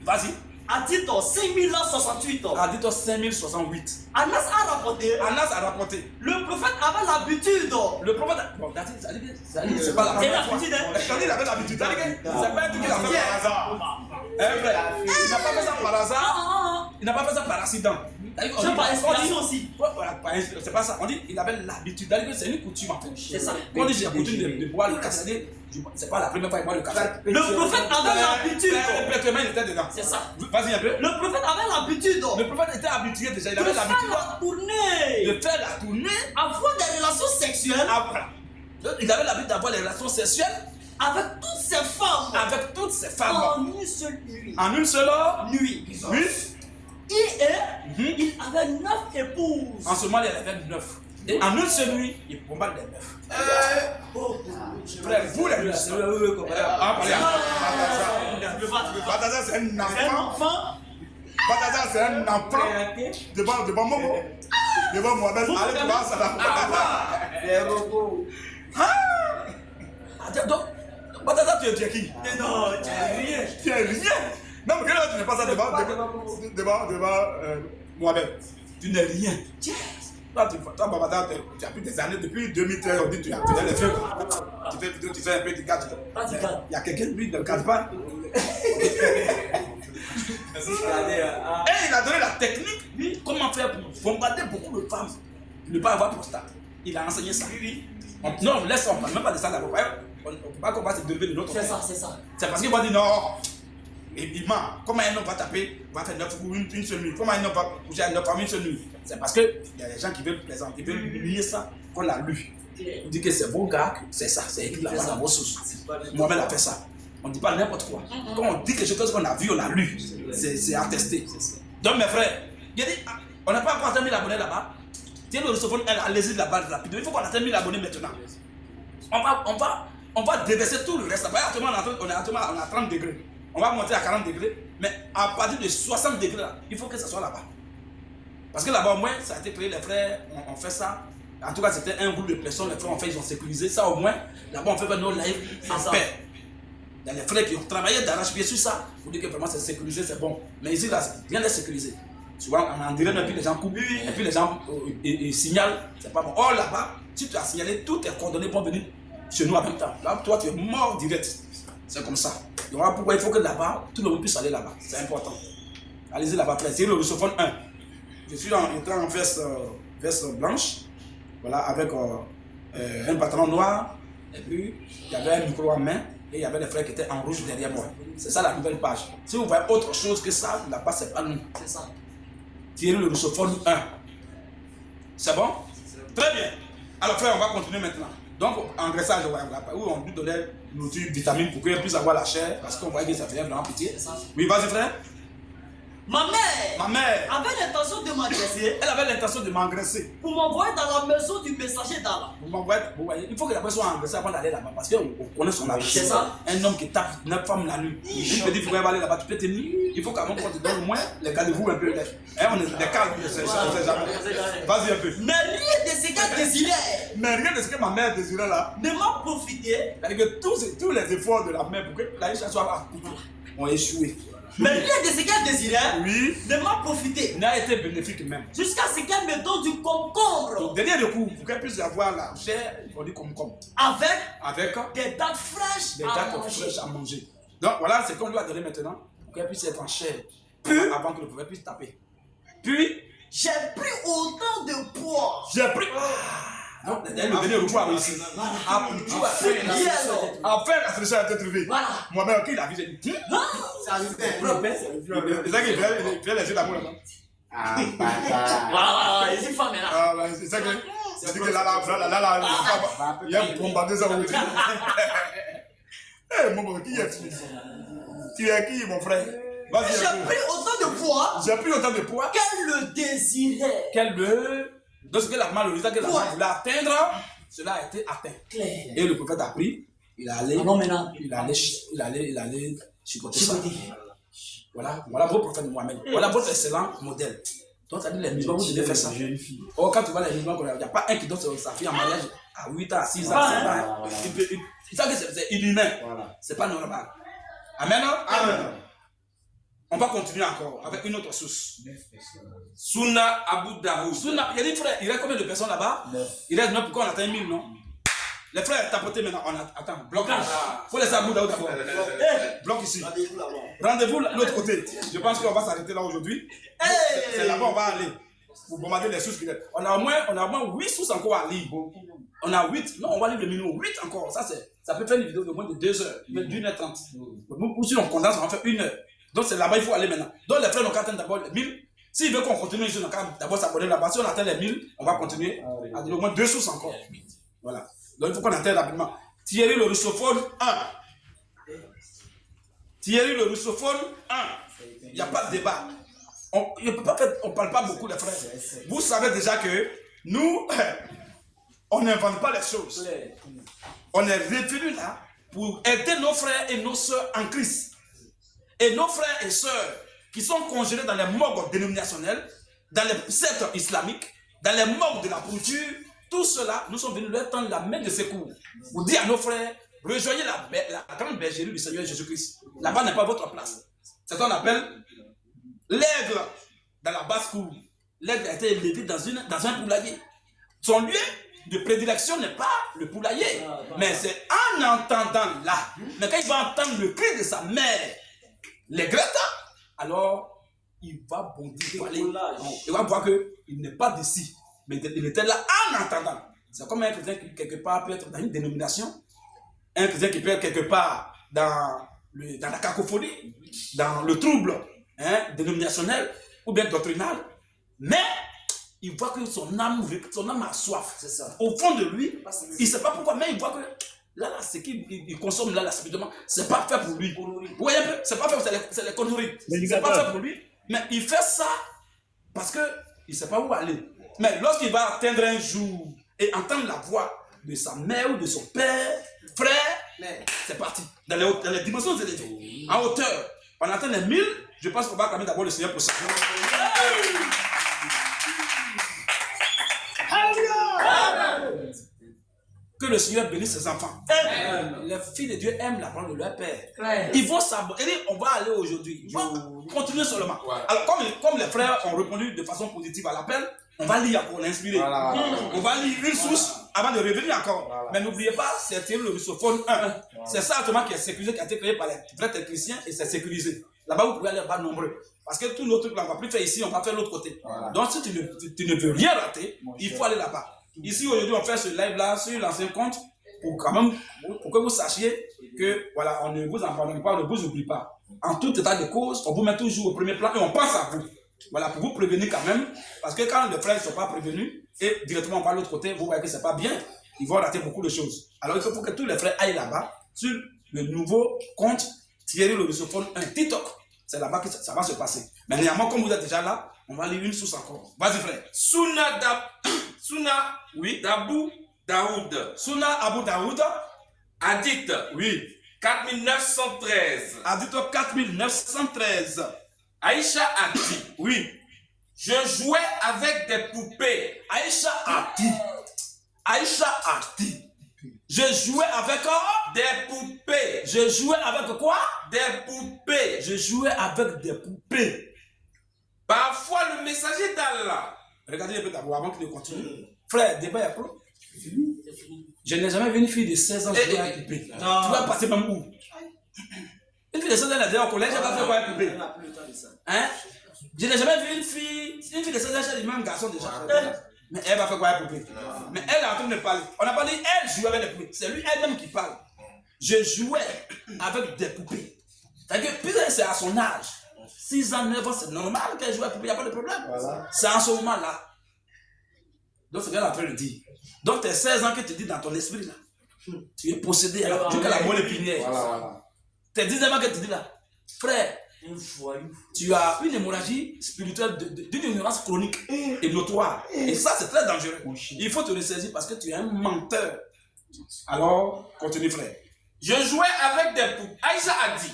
Vas-y. Adito 5068. Adito 5068. Anas a rapporté. Anas a rapporté. Le prophète avait l'habitude. Le prophète. Bon, c'est pas la C'est première fois. l'habitude, hein. C'est-à-dire, il avait l'habitude. C'est pas un truc qu'il a fait par hasard. Eh, frère, il n'a pas fait ça par hasard. Il n'a pas fait ça par accident. C'est par inspiration aussi. C'est pas ça. On dit il avait l'habitude. C'est une coutume en fait. C'est ça. Quand on dit j'ai la coutume de boire le cassonné, c'est pas la première fois qu'il boit le cassonné. Le prophète avait l'habitude. Complètement, il était dedans. C'est ça. Vas-y un peu. Le prophète avait l'habitude. Le prophète était habitué déjà. Il De avait faire l'habitude la tournée. de faire la tournée. Avoir des relations sexuelles. Il avait l'habitude d'avoir des relations sexuelles avec toutes ces femmes. avec toutes ces femmes. En une seule nuit. En une seule Nuit. Oui. Il avait 9 épouses. En ce moment, il y en avait 9. Et en une seule nuit, il bombarde les 9. Frère, vous les Bataza, c'est un Un enfant. enfant. Bataza, c'est un enfant. Devant Momo. Devant Mohamed. Allez, tu vas, ça va. Les robots. Donc, Bataza, tu es qui? Non, tu n'as rien. Tu es rien. Non, mais regarde, tu n'es pas ça devant Mohamed. Tu n'es rien. Toi, Babata, tu as plus des années, depuis 2013, on dit que tu as les feux. Tu fais vidéo, tu fais un peu de cadre. Il y a quelqu'un, lui, ne le cadre pas. Et il a donné la technique, lui, comment faire pour bombarder beaucoup de femmes, ne pas avoir prostate. Il a enseigné ça. Non, laisse, on ne parle même pas de ça d'abord. On ne peut pas qu'on va se lever de l'autre. C'est ça, c'est ça. C'est parce qu'il va dire non. Et il ment. Comment un homme va taper, va faire 9 coups une seule nuit? Comment un homme va coucher à 9 femmes une seule nuit? C'est parce qu'il y a des gens qui veulent plaisanter, qui veulent nier ça, qu'on l'a lu. On dit que c'est bon gars, c'est ça, c'est écrit là-bas dans vos sources. Moi-même, a fait ça. On ne dit pas n'importe quoi. Quand on dit quelque chose qu'on a vu, on a lu, c'est attesté. Donc mes frères, il a dit, on n'a pas encore atteint 1000 abonnés là-bas. Tiens le recevoir, allez-y là-bas rapidement. Il faut qu'on atteigne 1000 abonnés maintenant. On va déverser tout le reste. Actuellement, on est à 30 degrés. On va monter à 40 degrés. Mais à partir de 60 degrés, là, il faut que ça soit là-bas. Parce que là-bas, au moins, ça a été créé, les frères ont fait ça. En tout cas, c'était un groupe de personnes, les frères ont fait, ils ont sécurisé ça au moins. Là-bas, on fait nos lives en paix. Il y a les frères qui ont travaillé d'arrache-pied sur ça pour dire que vraiment c'est sécurisé, c'est bon. Mais ici, là, rien n'est sécurisé. Souvent, on en dirait, et puis les gens coupent, et puis les gens signalent, c'est pas bon. Or là-bas, si tu as signalé, tous tes coordonnées vont venir chez nous en même temps. Là, toi, tu es mort direct. C'est comme ça. Donc, voilà pourquoi il faut que là-bas, tout le monde puisse aller là-bas. C'est important. Allez-y là-bas, frère. C'est le rusophone 1. Je suis entré en veste blanche, voilà, avec un pantalon noir, et puis il y avait un micro en main, et il y avait des frères qui étaient en rouge derrière moi. C'est ça la nouvelle page. Si vous voyez autre chose que ça, là-bas, c'est pas nous. C'est ça. Thierry le rusophone 1. C'est bon? Très bien. Alors, frère, on va continuer maintenant. Donc, en graissage, où on lui donnait nourriture, vitamines pour qu'il puisse avoir la chair, parce qu'on voyait que ça faisait vraiment pitié. Oui, vas-y, frère. Ma mère avait l'intention de m'agresser. Elle avait l'intention de m'engraisser. Pour m'envoyer dans la maison du messager d'Allah. Il faut que la personne soit engraissée avant d'aller là-bas, parce qu'on connaît son avis. C'est ça. Un homme qui tape 9 femmes la nuit. Il peut dire qu'il faut aller là-bas, tu peux tenir. Il faut qu'avant qu'on te donne au moins les gardez-vous un peu. On est des calmes, on ne sait jamais. Vas-y un peu. Mais rien de ce qu'elle désirait. Mais rien de ce que ma mère désirait là. Ne m'a profité. C'est-à-dire que tous les efforts de la mère pour que la riche soit là ont échoué. Mais rien de ce qu'elle désirait. Oui. Ne m'a profité. N'a été bénéfique même. Jusqu'à ce qu'elle me donne du concombre. Donc, dernier recours, pour qu'elle puisse avoir la chair, on dit concombre. Avec des dates fraîches à manger. Donc voilà ce qu'on lui a donné maintenant, pour qu'elle puisse être en chair. Puis, avant que le prophète puisse taper. Puis, j'ai pris autant de poids. J'ai pris. Donc, elle me donnait le poids aussi. Après, la solution a été trouvée. Voilà. Moi-même, qui l'a vu, j'ai dit. Ça arrive. C'est ça qui fait les yeux d'amour là-bas. Ah, bâtard. Voilà, les femmes là. Ah, c'est ça que. C'est dit que là, il y a bombardé ça au dire. Eh, mon qui est-tu? Tu es qui, mon frère? J'ai pris autant de poids. J'ai pris autant de poids qu'elle le désirait. Qu'elle le Donc, ce que la maman, le résultat que la maman voulait atteindre, cela a été atteint. Et le prophète a pris, il allait chicoter ça. Voilà votre prophète Mohamed. Voilà votre excellent modèle. Donc, ça dit les musulmans, vous devez faire ça. Or, quand tu vois les musulmans, il n'y a pas un qui donne sa fille en mariage à 8 ans, à 6 ans, 7 ans. Il savent que c'est inhumain. C'est pas normal. Amen. Amen. On va continuer encore avec une autre source. Sunna Abu Daoud. Sunna, il y a des frères, il reste combien de personnes là-bas? Il reste 9, pourquoi on atteint 1000, non? Les frères, tapotez maintenant. Attends, blocage. Il faut laisser Abu Daoud d'abord. Bloc ici. Rendez-vous de l'autre côté. Je pense qu'on va s'arrêter là aujourd'hui. C'est là-bas on va aller. Pour bombarder les sources. On a au moins 8 sources encore à lire. On a 8. Non, on va lire le minimum. 8 encore. Ça peut faire une vidéo de moins de 2 heures. d'1h30. Ou si on condense, on va faire 1 heure. Donc c'est là-bas, il faut aller maintenant. Donc les frères n'ont qu'à atteindre d'abord les 1000. S'ils veulent qu'on continue, ils n'ont qu'à d'abord s'abonner là-bas. Si on atteint les 1000, on va continuer à donner au moins 2 sources encore. Voilà. Donc il faut qu'on atteigne rapidement. Thierry le russophone 1. Thierry le russophone 1. Il n'y a pas de débat. On ne parle pas beaucoup, les frères. Vous savez déjà que nous, on n'invente pas les choses. On est revenu là pour aider nos frères et nos soeurs en Christ. Et nos frères et sœurs qui sont congelés dans les morgues dénominationnelles, dans les sectes islamiques, dans les morgues de la pourriture, tout cela, nous sommes venus leur tendre la main de secours. Pour dire à nos frères, rejoignez la grande bergerie du Seigneur Jésus-Christ. Là-bas n'est pas votre place. C'est ce qu'on appelle l'aigle dans la basse-cour. L'aigle a été élevé dans un poulailler. Son lieu de prédilection n'est pas le poulailler, mais c'est en entendant là. Mais quand il va entendre le cri de sa mère, les Greta, alors il va bondir. Il va voir qu'il n'est pas d'ici, mais il était là en entendant. C'est comme un chrétien qui quelque part peut être dans une dénomination, un chrétien qui peut être quelque part dans la cacophonie, dans le trouble dénominationnel ou bien doctrinal, mais il voit que son âme a soif. Au fond de lui, il ne sait pas pourquoi, mais il voit que là, ce qu'il consomme là, spirituellement, c'est pas fait pour lui. Vous voyez un peu, c'est pas fait, c'est les conneries. C'est pas fait pour lui, mais il fait ça parce qu'il ne sait pas où aller. Mais lorsqu'il va atteindre un jour et entendre la voix de sa mère ou de son père, frère, c'est parti. Dans les dimensions élevées, en hauteur. On atteint les 1000, je pense qu'on va acclamer d'abord le Seigneur pour ça. Que le Seigneur bénisse ses enfants. Les filles de Dieu aiment la parole de leur père. Ils vont s'abonner. On va aller aujourd'hui. Ils vont continuer seulement. Alors, comme les frères ont répondu de façon positive à l'appel, on va lire encore, l'inspirer. On va lire une source avant de revenir encore. Mais n'oubliez pas, c'est Thierry le russophone 1. C'est ça seulement qui est sécurisé, qui a été créé par les vrais chrétiens et c'est sécurisé. Là-bas, vous pouvez aller là-bas nombreux. Parce que tous nos trucs là, on ne va plus faire ici, on va faire l'autre côté. Donc, si tu ne veux rien rater, il faut aller là-bas. Ici, aujourd'hui, on fait ce live-là sur l'ancien compte pour que vous sachiez que, voilà, on ne vous abandonne pas, on ne vous oublie pas. En tout état de cause, on vous met toujours au premier plan et on pense à vous. Voilà, pour vous prévenir quand même. Parce que quand les frères ne sont pas prévenus et directement on va de l'autre côté, vous voyez que ce n'est pas bien, ils vont rater beaucoup de choses. Alors, il faut que tous les frères aillent là-bas sur le nouveau compte Thierry le russophone 1 TikTok. C'est là-bas que ça va se passer. Mais néanmoins, comme vous êtes déjà là, on va lire une source encore. Vas-y, frère. Sunna, oui, Abu Daoud. Sunna Abu Daoud. Hadith, Oui. 4913. Hadith 4913. Aïcha a dit, Oui. je jouais avec des poupées. Aïcha a dit. Je jouais avec Des poupées. Je jouais avec quoi? Des poupées. Je jouais avec des poupées. Parfois, le messager d'Allah. Regardez un peu d'abord avant qu'il ne continue. Frère, débat est clos. Je n'ai jamais vu une fille de 16 ans jouer avec une poupée. Tu vas passer même où? Une fille de 16 ans, elle est déjà au collège, elle va faire quoi avec une poupée? Hein? Je n'ai jamais vu une fille de 16 ans chez les mêmes garçons déjà. Mais elle va faire quoi avec une poupée? Mais elle est en train de parler. On n'a pas dit elle jouait avec des poupées. C'est lui elle-même qui parle. Je jouais avec des poupées. C'est-à-dire que puisque c'est à son âge, 6 ans, 9 ans, c'est normal qu'elle joue avec des poupées, il n'y a pas de problème. Voilà. C'est en ce moment-là. Donc c'est ce qu'elle est en train de dire. Donc tes 16 ans que tu dis dans ton esprit là, tu es possédé à la moelle épinière. Tes 19 ans que tu dis là, frère, Un voyou. Tu as une hémorragie spirituelle d'une ignorance chronique et notoire. Et ça, c'est très dangereux. Il faut te ressaisir parce que tu es un menteur. Alors, continue, frère. Je jouais avec des poupées.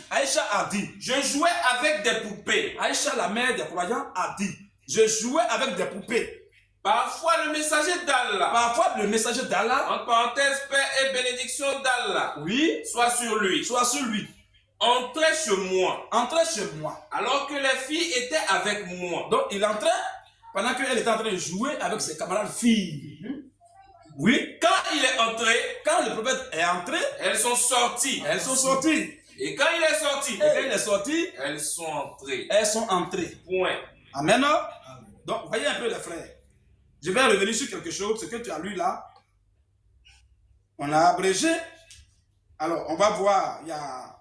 Aïcha a dit. Je jouais avec des poupées. Aïcha, la mère des croyants, a dit. Je jouais avec des poupées. Parfois, le messager d'Allah, Parfois, le messager d'Allah, en parenthèse, paix et bénédiction d'Allah, oui, soit sur lui, entrait chez moi, entrait chez moi. alors que les filles étaient avec moi. Donc, il entrait pendant qu'elle était en train de jouer avec ses camarades filles. Oui, Quand il est entré, quand le prophète est entré, elles sont sorties. elles sont sorties. Et quand il est sorti, Et quand il est sorti, elles sont entrées. elles sont entrées. Point. Amen. Donc, voyez un peu les frères. Je vais revenir sur quelque chose, ce que tu as lu là. On a abrégé. Alors, on va voir, il y a...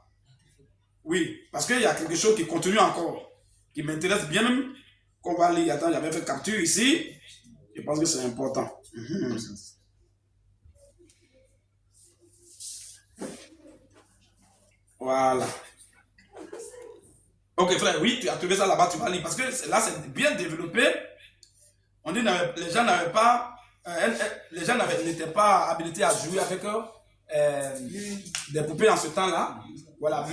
Oui, parce qu'il y a quelque chose qui continue encore, qui m'intéresse bien même, qu'on va lire. Attends, j'avais fait capture ici. Je pense que c'est important. Voilà. Ok, frère, oui, tu as trouvé ça là-bas, tu vas lire. Parce que là, c'est bien développé. On dit que les gens n'avaient pas, n'étaient pas habilités à jouer avec des poupées en ce temps-là. Voilà,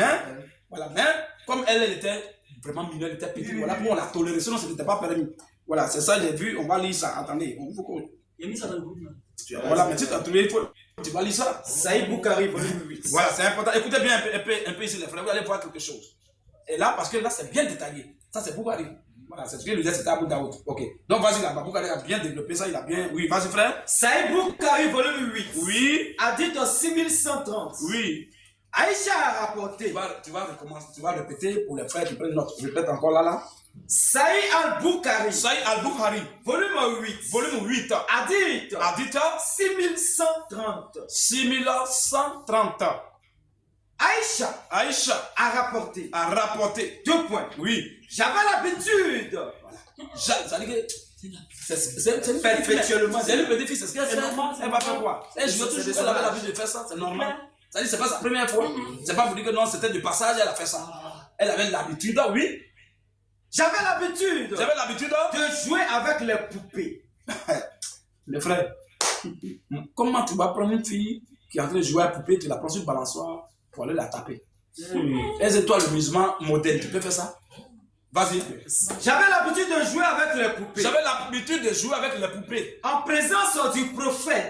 mais comme elle était vraiment mineure, elle était petite, voilà, pour on la tolérer, sinon ce n'était pas permis. Voilà, c'est ça, j'ai vu, on va lire ça. Attendez, il faut qu'on... Il a mis ça dans le groupe. Voilà, mais tu as trouvé, tu vas lire ça. Saïd Boukari, volume 8. Voilà, c'est important. Écoutez bien un peu ici, les frères, vous allez voir quelque chose. Et là, parce que là, c'est bien détaillé. Ça, c'est Boukari. Voilà, c'est ce que le disait, c'était Abou Daoud. Ok. Donc, vas-y là-bas. Boukari a bien développé ça, il a bien. Oui, vas-y, frère. Saïd Boukari, volume 8. Oui. Hadith 6130. Oui. Aïcha a rapporté. Tu vas recommencer, tu vas répéter pour les frères qui prennent note. Répète encore là. Saïd al-Boukari, Saïd al-Bukhari, volume 8. volume 8. Hadith Hadith 6130. 6130. Aïcha Aïcha a rapporté. a rapporté. 2 points. Oui. J'avais l'habitude. Ça veut dire que c'est Perpétuellement. C'est le petit-fils, c'est ce qu'elle fait. normal, Elle va faire quoi? Elle joue toujours, elle avait l'habitude de faire ça, c'est normal. Ça dit, c'est pas sa première fois. C'est pas pour dire que non, c'était du passage, elle a fait ça. Elle avait l'habitude, oui. J'avais l'habitude J'avais l'habitude de jouer avec les poupées. Le frère, comment tu vas prendre une fille qui est en train de jouer à la poupée, tu la prends sur le balançoire pour aller la taper? Est-ce que toi, le musulman moderne, tu peux faire ça? Vas-y. J'avais l'habitude de jouer avec les poupées. J'avais l'habitude de jouer avec les poupées. En présence du prophète.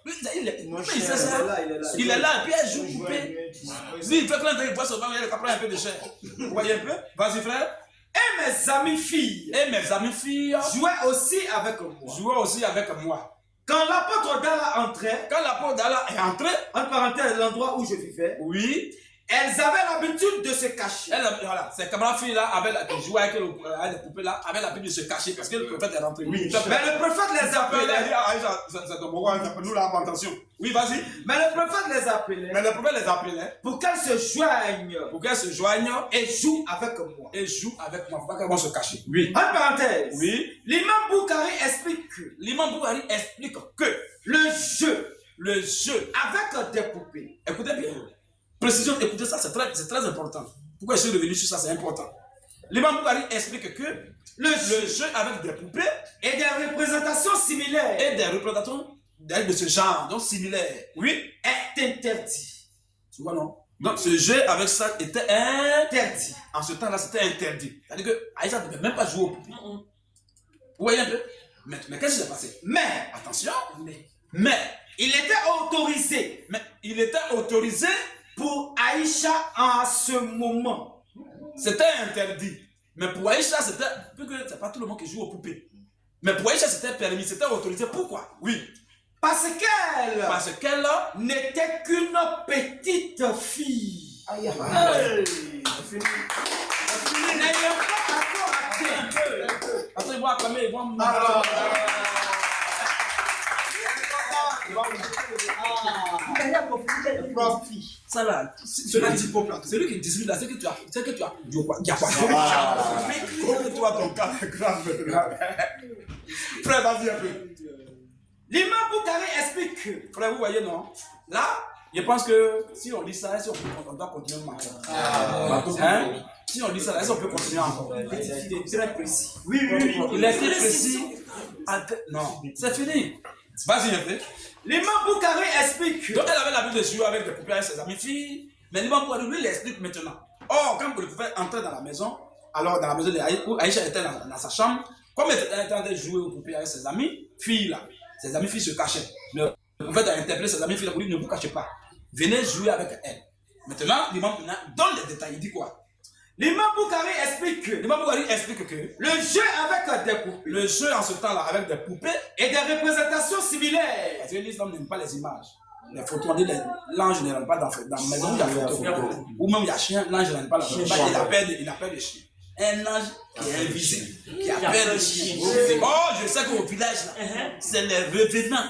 Il est là, il est là, et puis elle joue poupée. Si il fait plein de bois sauvage, il prend un peu de chair. Vous voyez un peu? Vas-y, frère. Et mes amis filles Et mes amis filles jouaient aussi avec moi. jouaient aussi avec moi. Quand l'apôtre d'Allah entrait, Quand l'apôtre d'Allah est entré, en parenthèse, l'endroit où je vivais, oui, elles avaient l'habitude de se cacher. voilà, ces camarades filles là, qui jouaient avec les poupées là, avaient l'habitude de se cacher parce que le prophète est rentré. Oui, Mais le prophète les appelait. c'est ton bon, nous là, attention. Oui, vas-y. Mais le prophète les appelait Mais le prophète les appelait pour qu'elles se joignent pour qu'elles se joignent et jouent avec moi. et jouent avec moi. Faut pas qu'elles vont se cacher. Oui. En parenthèse, Oui. l'imam Boukari explique que L'imam Bukhari explique que le jeu avec des poupées, écoutez bien. Précision, écoutez ça, c'est très important. Pourquoi je suis revenu sur ça, c'est important. L'imam Bukhari explique que le jeu avec des poupées et des représentations similaires et des représentations de ce genre, donc similaires, oui, est interdit. tu vois non? Donc ce jeu avec ça était interdit. Interdit. En ce temps-là, c'était interdit. C'est-à-dire que Aïcha ne devait même pas jouer aux poupées. Vous voyez un peu? Mais qu'est-ce qui s'est passé? Mais Attention, mais il était autorisé il était autorisé, pour Aïcha en ce moment. c'était interdit. Mais pour Aïcha, c'était, vu que c'est pas tout le monde qui joue aux poupées. Mais pour Aïcha, c'était permis, c'était autorisé. Pourquoi? Oui. Parce qu'elle Parce qu'elle n'était qu'une petite fille. N'ayant pas encore atteint. Attends, ils vont acclamer, ils vont... Ça là, celui qui distribue là, c'est que tu as du quoi? Toi, ton cas est grave. Frère, vas-y un peu. L'imam Boukari explique que Frère, vous voyez, non? Là, Je pense que si on lit ça, est-ce qu'on doit continuer à marcher? Hein? Si on lit ça, est-ce qu'on peut continuer encore? Il est très précis. Oui. Il est très précis. Non, c'est fini. Vas-y, un peu. L'imam Boukhari explique que Donc, elle avait l'habitude de jouer avec des poupées avec ses amis filles. Mais l'imam Boukhari, lui, il explique maintenant. Or, quand vous pouvez entrer dans la maison, alors dans la maison où Aïcha était dans sa chambre, comme elle était en train de jouer aux poupées avec ses amis filles, là, ses amis filles se cachaient. Le prophète a interpellé ses amis filles pour lui, ne vous cachez pas. Venez jouer avec elle. Maintenant, l'imam donne les détails. Il dit quoi? l'imam Boukhari explique que L'imam Boukhari explique que le jeu avec des poupées le jeu en ce temps-là avec des poupées, et des représentations similaires parce que l'islam n'aime pas les images. Les photos, on dit l'ange ne rentre pas dans la maison où il y a photo. Ou même il y a chien, l'ange ne rentre pas dans la maison. Il a peur des chiens. Un ange qui est invisible, qui a peur des chiens. Oh, je sais qu'au village, là, c'est les revenants.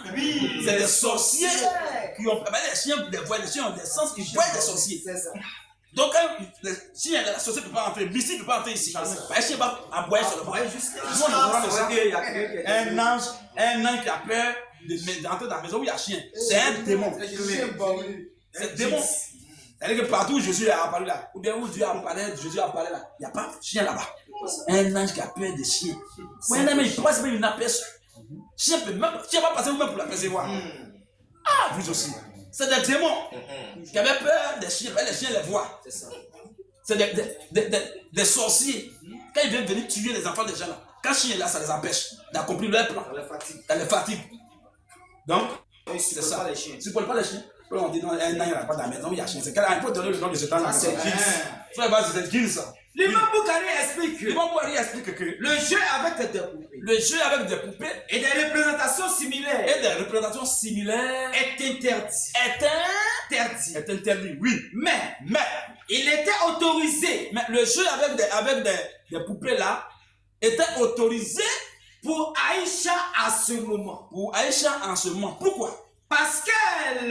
C'est les sorciers qui ont. Les chiens, les chiens ont des sens, ils voient des sorciers. Donc, le chien, la sorcière ne peut pas entrer, le mystique ne peut pas entrer ici. Le chien va aboyer sur le bras. Un ange qui a peur d'entrer dans la maison où il y a chien. C'est un démon. C'est un démon. C'est-à-dire que partout où Jésus a apparu là, ou bien où Dieu a parlé, Jésus a parlé là, il n'y a pas de chien là-bas. Un ange qui a peur des chiens. Un ange, il passe même une aperçue. Chien va passer vous-même pour l'apercevoir. Ah, vous aussi. C'est des démons qui avaient peur des chiens, les chiens les voient. C'est des sorciers. Quand ils viennent venir tuer les enfants des gens là, quand le chien est là, ça les empêche d'accomplir leur plan. Ça les fatigue. Donc, c'est ça. Tu ne supportes pas les chiens. On dit non, il n'y a pas dans la maison, il y a chien. C'est qu'elle a un peu donné le nom de ce temps-là. C'est Gilles, ça. l'imam Boukhari explique que L'imam Boukhari explique que le jeu avec des poupées le jeu avec des poupées et des représentations similaires et des représentations similaires est interdit. est interdit, oui. Mais il était autorisé Mais le jeu avec des poupées là était autorisé pour Aïcha à ce moment. pour Aïcha en ce moment. Pourquoi? Parce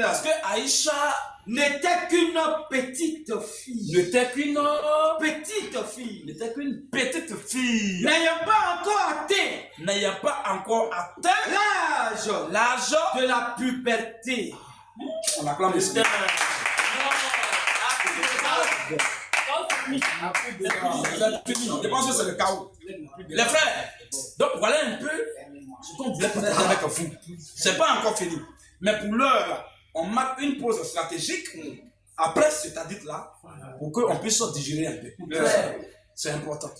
Parce que Aïcha n'était qu'une petite fille. n'était qu'une petite fille N'ayant pas encore atteint n'ayant pas encore atteint l'âge l'âge de la puberté. on acclame le Seigneur. Je pense que c'est le chaos. Les frères, donc voilà un peu ce qu'on voulait peut-être avec vous. C'est pas encore fini. Mais pour l'heure, on marque une pause stratégique après cet hadith-là pour qu'on puisse se digérer un peu. C'est important.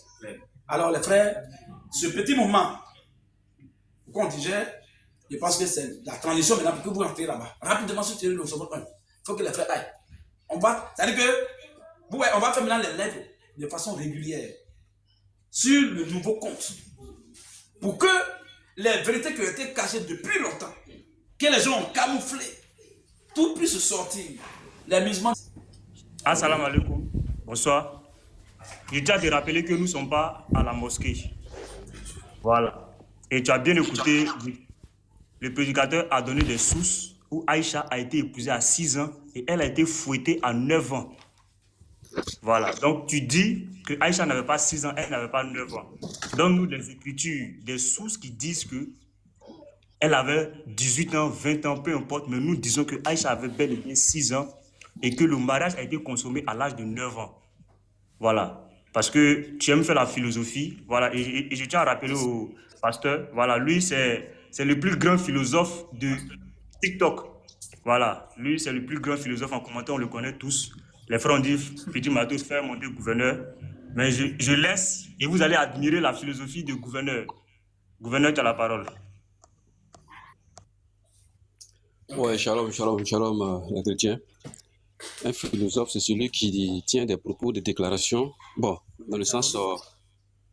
Alors les frères, ce petit moment qu'on digère, je pense que c'est la transition maintenant pour que vous rentrez là-bas. Rapidement, sur le second 1. Il faut que les frères aillent. C'est-à-dire que on va faire maintenant les lettres de façon régulière sur le nouveau compte pour que les vérités qui ont été cachées depuis longtemps, que les gens ont camouflé, tout puisse sortir. Les musulmans. Assalamu alaikum. Bonsoir. Je tiens à te rappeler que nous ne sommes pas à la mosquée. Voilà. Et tu as bien écouté, le prédicateur a donné des sources où Aïcha a été épousée à 6 ans et elle a été fouettée à 9 ans. Voilà. Donc tu dis que Aïcha n'avait pas 6 ans, elle n'avait pas 9 ans. Donne-nous des écritures, des sources qui disent que elle avait 18 ans, 20 ans, peu importe, mais nous disons que Aïcha avait bel et bien 6 ans et que le mariage a été consommé à l'âge de 9 ans. Voilà. Parce que tu aimes faire la philosophie. Voilà. Et je tiens à rappeler au pasteur, voilà, lui, c'est le plus grand philosophe de TikTok. Voilà. Lui, c'est le plus grand philosophe en commentaire, on le connaît tous. Les frères ont dit, petit Matos, faire monter gouverneur. Mais je laisse et vous allez admirer la philosophie du gouverneur. Gouverneur, tu as la parole. Ouais, shalom, les chrétiens. Un philosophe, c'est celui qui tient des propos, des déclarations. Bon, dans le sens,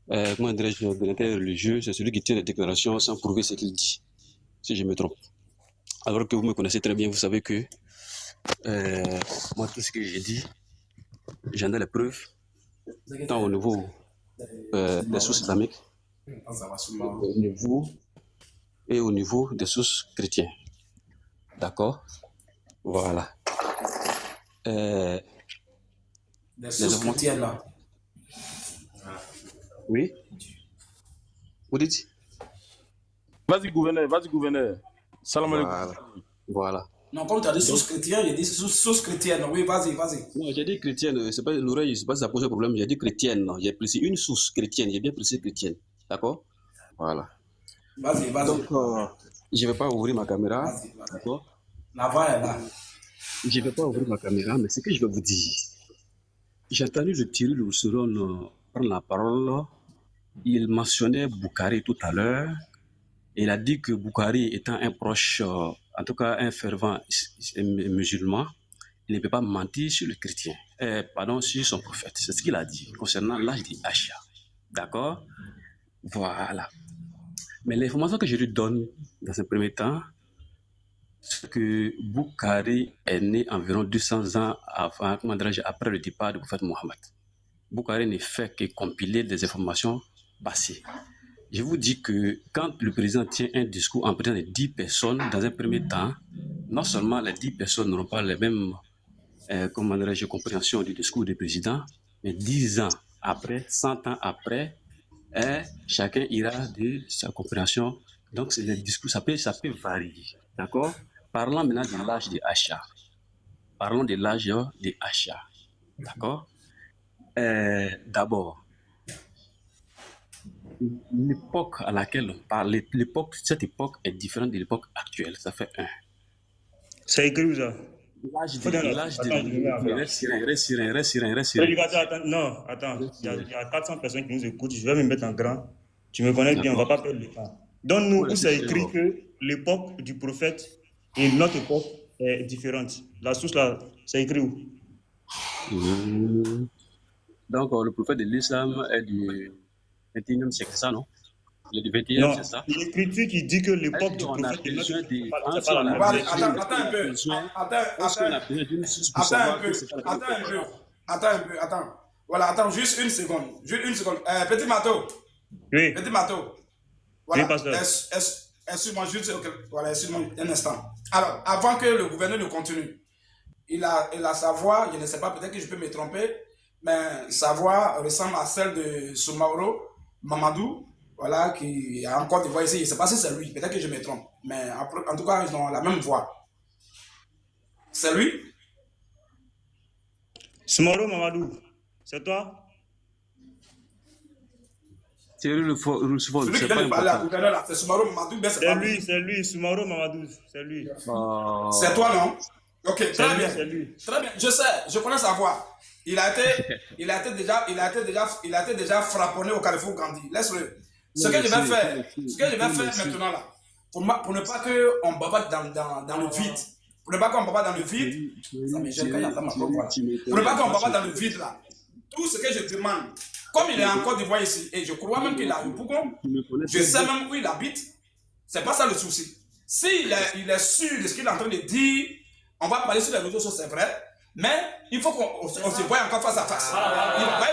comment dirais-je, de l'intérêt religieux, c'est celui qui tient des déclarations sans prouver ce qu'il dit, si je me trompe. Alors que vous me connaissez très bien, vous savez que moi, tout ce que j'ai dit, j'en ai les preuves, tant au niveau des sources islamiques, au niveau et au niveau des sources chrétiennes. D'accord? Voilà. Des sources chrétiennes là. Oui? Vous dites? Vas-y, gouverneur. Salam alaikum. Voilà. Non, comme tu as dit source chrétienne, j'ai dit source chrétienne. Oui, vas-y. Non, j'ai dit chrétienne, c'est pas l'oreille, c'est pas ça pose problème, j'ai dit chrétienne, non, j'ai précisé une source chrétienne, j'ai bien précisé chrétienne. D'accord? Voilà. Vas-y. Donc, je ne vais pas ouvrir ma caméra. Vas-y. D'accord? La voix est là. Je ne vais pas ouvrir ma caméra, mais ce que je vais vous dire. J'ai entendu le Thierry Lousseron prendre la parole. Il mentionnait Boukari tout à l'heure. Il a dit que Boukari étant un proche, en tout cas un fervent musulman, il ne peut pas mentir sur le chrétien, sur son prophète. C'est ce qu'il a dit concernant l'âge d'Acha. D'accord? Voilà. Mais l'information que je lui donne dans un premier temps, c'est que Boukari est né environ 200 ans après le départ du prophète Mohammed. Boukari ne fait que compiler des informations passées. Je vous dis que quand le président tient un discours en présence de 10 personnes, dans un premier temps, non seulement les 10 personnes n'auront pas les mêmes compréhension du discours du président, mais 10 ans après, 100 ans après, chacun ira de sa compréhension. Donc, le discours, ça peut varier. D'accord? Parlons maintenant de l'âge de Acha. Parlons de l'âge de Acha. D'accord? D'abord, l'époque à laquelle on parle, cette époque est différente de l'époque actuelle. Ça fait un. C'est écrit où ça? L'âge de... Reste serein. Non, attends. Il y a 400 personnes qui nous écoutent. Je vais me mettre en grand. Tu me connais bien, on ne va pas perdre le temps. Donne-nous où c'est écrit que l'époque du prophète et notre époque est différente. La source là, c'est écrit où? Donc, le prophète de l'islam est du 21e siècle, c'est ça, non? Le 21e, c'est ça? L'écriture qui dit que l'époque du prophète est notre Attends. Voilà, attends, juste une seconde. Petit Mato. Oui. Petit Mato. Voilà. Oui, pasteur. Excuse-moi juste excuse-moi un instant. Alors, avant que le gouverneur ne continue, il a sa voix, je ne sais pas, peut-être que je peux me tromper, mais sa voix ressemble à celle de Soumaoro Mamadou, voilà, qui a encore des voix ici. Je ne sais pas si c'est lui, peut-être que je me trompe, mais en tout cas, ils ont la même voix. C'est lui? Soumaoro Mamadou, c'est toi? C'est lui le faux. Celui qui vient de parler à gouverneur là, c'est Soumaoro Mamadou, mais c'est pas lui. C'est lui, Soumaoro Mamadou, c'est lui. C'est toi, non? Ok, très bien. Très bien, je connais sa voix. Il a été déjà frapponné au Carrefour Gandhi. Laisse-le. Ce que je vais faire maintenant là, pour ne pas qu'on babatte dans le vide. Pour ne pas qu'on babatte dans le vide. Ça me gêne quand il y a ma propre voix. Pour ne pas qu'on babatte dans le vide là. Tout ce que je demande, comme il est en Côte d'Ivoire ici, et je crois même qu'il a eu Bougon, je sais même où il habite, c'est pas ça le souci. S'il est sûr de ce qu'il est en train de dire, on va parler sur les réseaux sociaux, c'est vrai, mais il faut qu'on se voie encore face à face. Il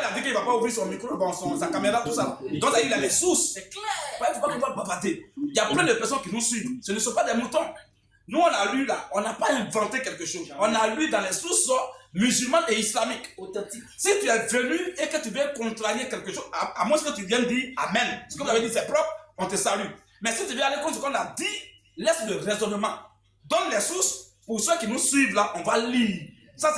a dit qu'il ne va pas ouvrir son micro, sa caméra, tout ça. Donc il a les sources. C'est clair. Il ne faut pas qu'on va babater. Il y a plein de personnes qui nous suivent. Ce ne sont pas des moutons. Nous, on a lu là, on n'a pas inventé quelque chose. On a lu dans les sources musulmanes et islamiques. Authentiques. Si tu es venu et que tu viens contrarier quelque chose, à moins que tu viennes dire Amen. Ce que vous avez dit, c'est propre, on te salue. Mais si tu viens aller contre ce qu'on a dit, laisse le raisonnement. Donne les sources. Pour ceux qui nous suivent là, on va lire. Ça,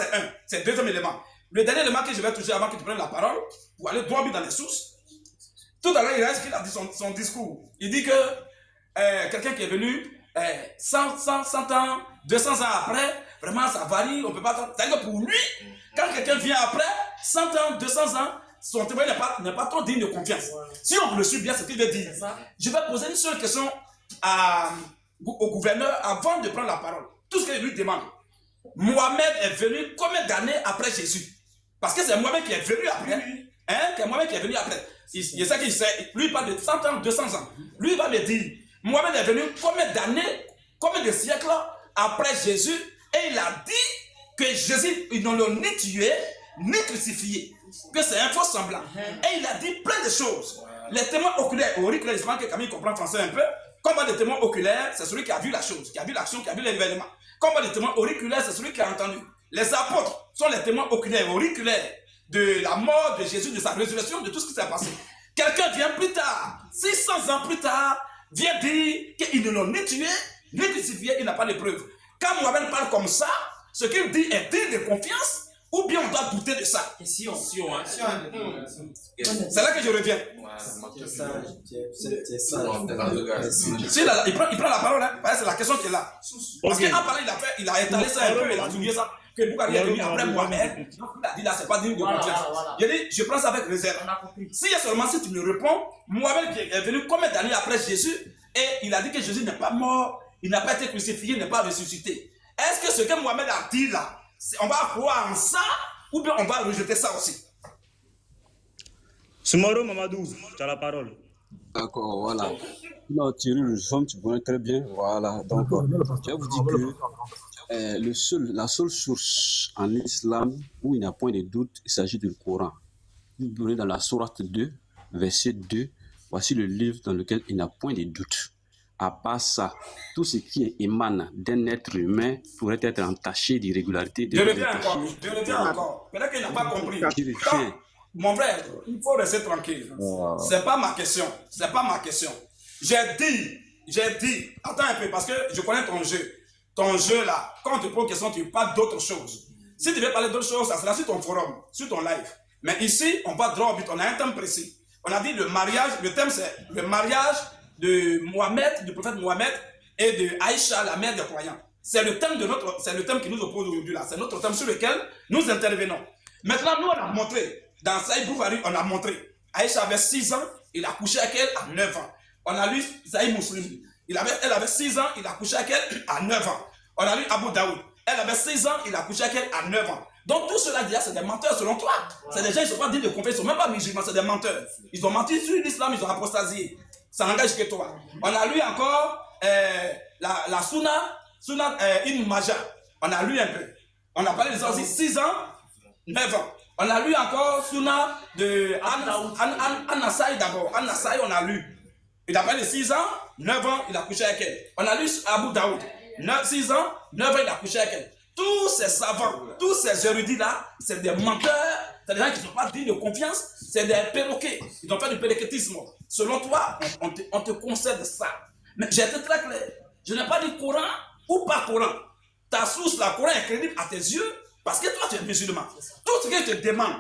c'est le deuxième élément. Le dernier élément que je vais toucher avant que tu prennes la parole, pour aller droit dans les sources. Tout à l'heure, il reste qu'il a dit son discours. Il dit que quelqu'un qui est venu 100 ans, 200 ans après, vraiment ça varie, on ne peut pas... C'est-à-dire que pour lui, quand quelqu'un vient après, 100 ans, 200 ans, son témoin n'est pas trop digne de confiance. Si on le suit bien ce qu'il veut dire, je vais poser une seule question au gouverneur avant de prendre la parole. Tout ce qu'il lui demande. Mohamed est venu combien d'années après Jésus? Parce que c'est Mohamed qui est venu après. C'est Mohamed qui est venu après. Je sais qu'il sait. Lui, il parle de 100 ans, 200 ans. Lui, il va me dire, Mohamed est venu combien d'années, combien de siècles après Jésus? Et il a dit que Jésus, ils ne l'ont ni tué, ni crucifié. Que c'est un faux semblant. Et il a dit plein de choses. Les témoins oculaires, auriculaires, j'espère que Camille comprend français un peu. Comme les témoins oculaires, c'est celui qui a vu la chose, qui a vu l'action, qui a vu l'événement. Comme les témoins auriculaires, c'est celui qui a entendu. Les apôtres sont les témoins oculaires, auriculaires de la mort de Jésus, de sa résurrection, de tout ce qui s'est passé. Quelqu'un vient plus tard, 600 ans plus tard, vient dire qu'ils ne l'ont ni tué, ni crucifié, il n'a pas de preuves. Quand Mohamed parle comme ça, ce qu'il dit est digne de confiance ou bien on doit douter de ça? Question. C'est là que je reviens. Il prend la parole, hein, c'est la question qui est là. Parce qu'en parlant, il a étalé ça un peu, il a souligné ça. Que Boukari est venu après Mohamed, il a dit là, c'est pas digne de confiance. Je dis, je prends ça avec réserve. Si tu me réponds, Mohamed qui est venu combien d'années après Jésus, et il a dit que Jésus n'est pas mort, il n'a pas été crucifié, il n'est pas ressuscité. Est-ce que ce que Mohamed a dit là, on va croire en ça, ou bien on va rejeter ça aussi? Soumaro Mamadou, tu as la parole. D'accord, voilà. Non, Thierry, le forme, tu connais très bien. Voilà. Donc, je vais vous dire que la seule source en islam où il n'y a point de doute, il s'agit du Coran. Vous prenez dans la sourate 2, verset 2, voici le livre dans lequel il n'y a point de doute. À part ça, tout ce qui émane d'un être humain pourrait être entaché d'irrégularité. Je reviens encore. Peut-être qu'il n'a pas compris. Mon frère, il faut rester tranquille. C'est pas ma question. J'ai dit, attends un peu, parce que je connais ton jeu. Ton jeu là, quand on te pose question, tu parles d'autre chose. Si tu veux parler d'autre chose, ça sera sur ton forum, sur ton live. Mais ici, on va droit au but, on a un thème précis. On a dit le mariage, le thème c'est le mariage de Mohamed, du prophète Mohamed et de Aïcha, la mère des croyants. C'est le thème qui nous oppose aujourd'hui là. C'est notre thème sur lequel nous intervenons. Maintenant, nous on a montré, dans Saïd Boukhari, on a montré, Aïcha avait 6 ans, il a couché avec elle à 9 ans. On a lu Saïd Muslim, elle avait 6 ans, il a couché avec elle à 9 ans. On a lu Abu Daoud, elle avait 6 ans, il a couché avec elle à 9 ans. Donc tout cela déjà c'est des menteurs selon toi. C'est des gens, ils ne sont pas dignes de confiance, ils ne sont même pas musulmans, c'est des menteurs. Ils ont menti sur l'islam, ils ont apostasié. Ça n'engage que toi. On a lu encore la Sunna Ibn Majah. On a lu un peu. On a parlé de ça aussi 6 ans, 9 ans. On a lu encore Sunna de An-Nasai d'abord. An-Nasai, on a lu. Il a parlé de 6 ans, 9 ans, il a couché avec elle. On a lu Abu Daoud. 6 ans, 9 ans, il a couché avec elle. Tous ces savants, tous ces érudits-là, c'est des menteurs, c'est des gens qui ne sont pas dignes de confiance, c'est des perroquets. Ils ont fait du perroquetisme. Selon toi, on te concède ça. Mais j'ai été très clair. Je n'ai pas dit Coran ou pas Coran. Ta source, la Coran, est crédible à tes yeux parce que toi, tu es musulman. Tout ce que je te demande,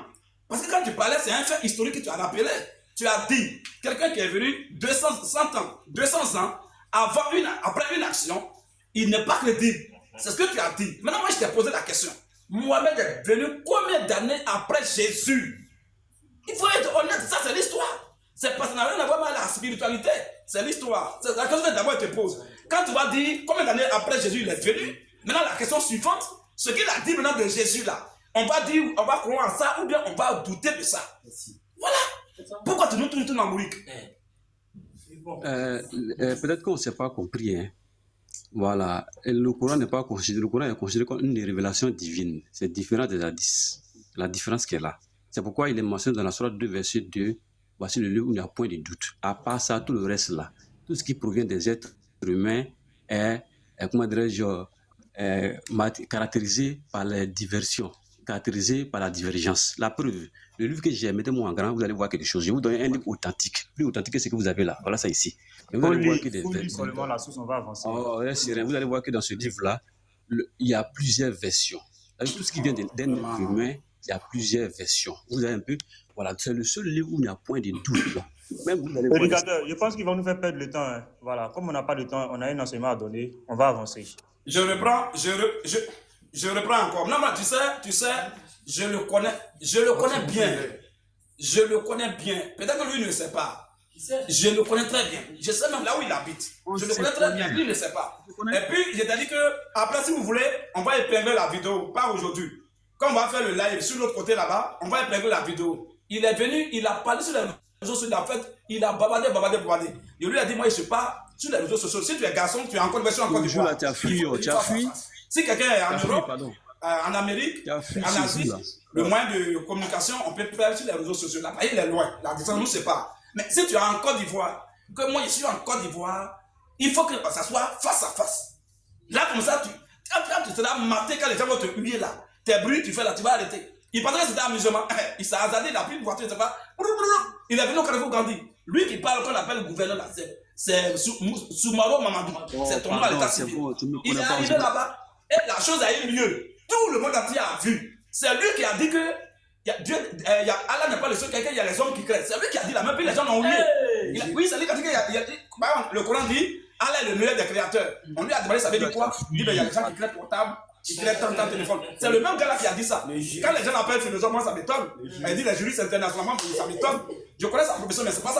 parce que quand tu parlais, c'est un fait historique que tu as rappelé. Tu as dit, quelqu'un qui est venu 200 ans, après une action, il n'est pas crédible. C'est ce que tu as dit. Maintenant, moi, je t'ai posé la question. Mohamed est venu combien d'années après Jésus? Il faut être honnête, ça c'est l'histoire. C'est parce que ça n'a rien à voir avec la spiritualité. C'est l'histoire. C'est la question que d'abord je te pose. Quand tu vas dire combien d'années après Jésus il est venu, maintenant la question suivante, ce qu'il a dit maintenant de Jésus là, on va dire, on va croire en ça ou bien on va douter de ça. Voilà. Pourquoi tu nous tournes en bourrique? Peut-être qu'on ne s'est pas compris. Hein. Voilà. Et le Coran n'est pas considéré. Le Coran est considéré comme une révélation divine. C'est différent des hadiths. La différence qui est là. C'est pourquoi il est mentionné dans la sourate 2, verset 2. Voici le lieu où il n'y a point de doute. À part ça, tout le reste là, tout ce qui provient des êtres humains est comment dirais-je, caractérisé par les diversions, caractérisé par la divergence. La preuve, le livre que j'ai, mettez-moi en grand, vous allez voir quelque chose. Je vais vous donner un livre authentique, plus authentique que ce que vous avez là. Voilà ça ici. Et vous allez voir que seulement la source, on va avancer. C'est rien. Vous allez voir que dans ce livre-là, il y a plusieurs versions. Tout ce qui vient d'un être humain, il y a plusieurs versions. Vous avez un peu, voilà, c'est le seul livre où il n'y a point de doute là. Même vous allez voir. Je pense qu'ils vont nous faire perdre le temps. Hein. Voilà, comme on n'a pas de temps, on a un enseignement à donner, on va avancer. Je reprends encore. Non, mais tu sais, je le connais bien. Je le connais bien. Peut-être que lui ne le sait pas. Je le connais très bien. Je sais même là où il habite. Je le connais très bien. Lui ne le sait pas. Et puis, je t'ai dit que, après, si vous voulez, on va épingler la vidéo. Pas aujourd'hui. Quand on va faire le live sur l'autre côté là-bas, on va épingler la vidéo. Il est venu, il a parlé sur les réseaux sociaux. En fait, il a babadé. Il lui a dit, moi, je ne suis pas sur les réseaux sociaux. Si tu es garçon, tu es encore version en Côte d'Ivoire. Tu as fui. Si quelqu'un est en Europe, en Amérique, en Asie, le moyen de communication, on peut faire sur les réseaux sociaux. Là, il est loin. La distance nous sépare. Mais si tu es en Côte d'Ivoire, que moi je suis en Côte d'Ivoire, il faut que ça soit face à face. Là, comme ça, quand tu seras maté, quand les gens vont te huer là, tes bruits, tu fais là, tu vas arrêter. Il pensait que c'était amusement. Il s'est hasardé, il a pris une voiture, il ne sait pas. Il est venu au Carrefour Gandhi. Lui qui parle, qu'on appelle le gouverneur là, c'est Soumaro Mamadou. C'est ton nom à l'état civil. Il est arrivé là-bas. Et la chose a eu lieu. Tout le monde entier a vu. C'est lui qui a dit que Allah n'est pas le seul quelqu'un, il y a les hommes qui créent. C'est lui qui a dit la même, puis les gens l'ont oublié. Oui, c'est lui qui a dit par exemple, le Coran dit Allah est le meilleur des créateurs. On lui a demandé ça veut dire quoi? Il dit il y a des gens qui créent portable, qui créent tant de téléphones. C'est le même gars là qui a dit ça. Quand les gens l'appellent philosophe, moi ça m'étonne. Il dit les juristes internationalement, ça m'étonne. Je connais sa profession, mais c'est pas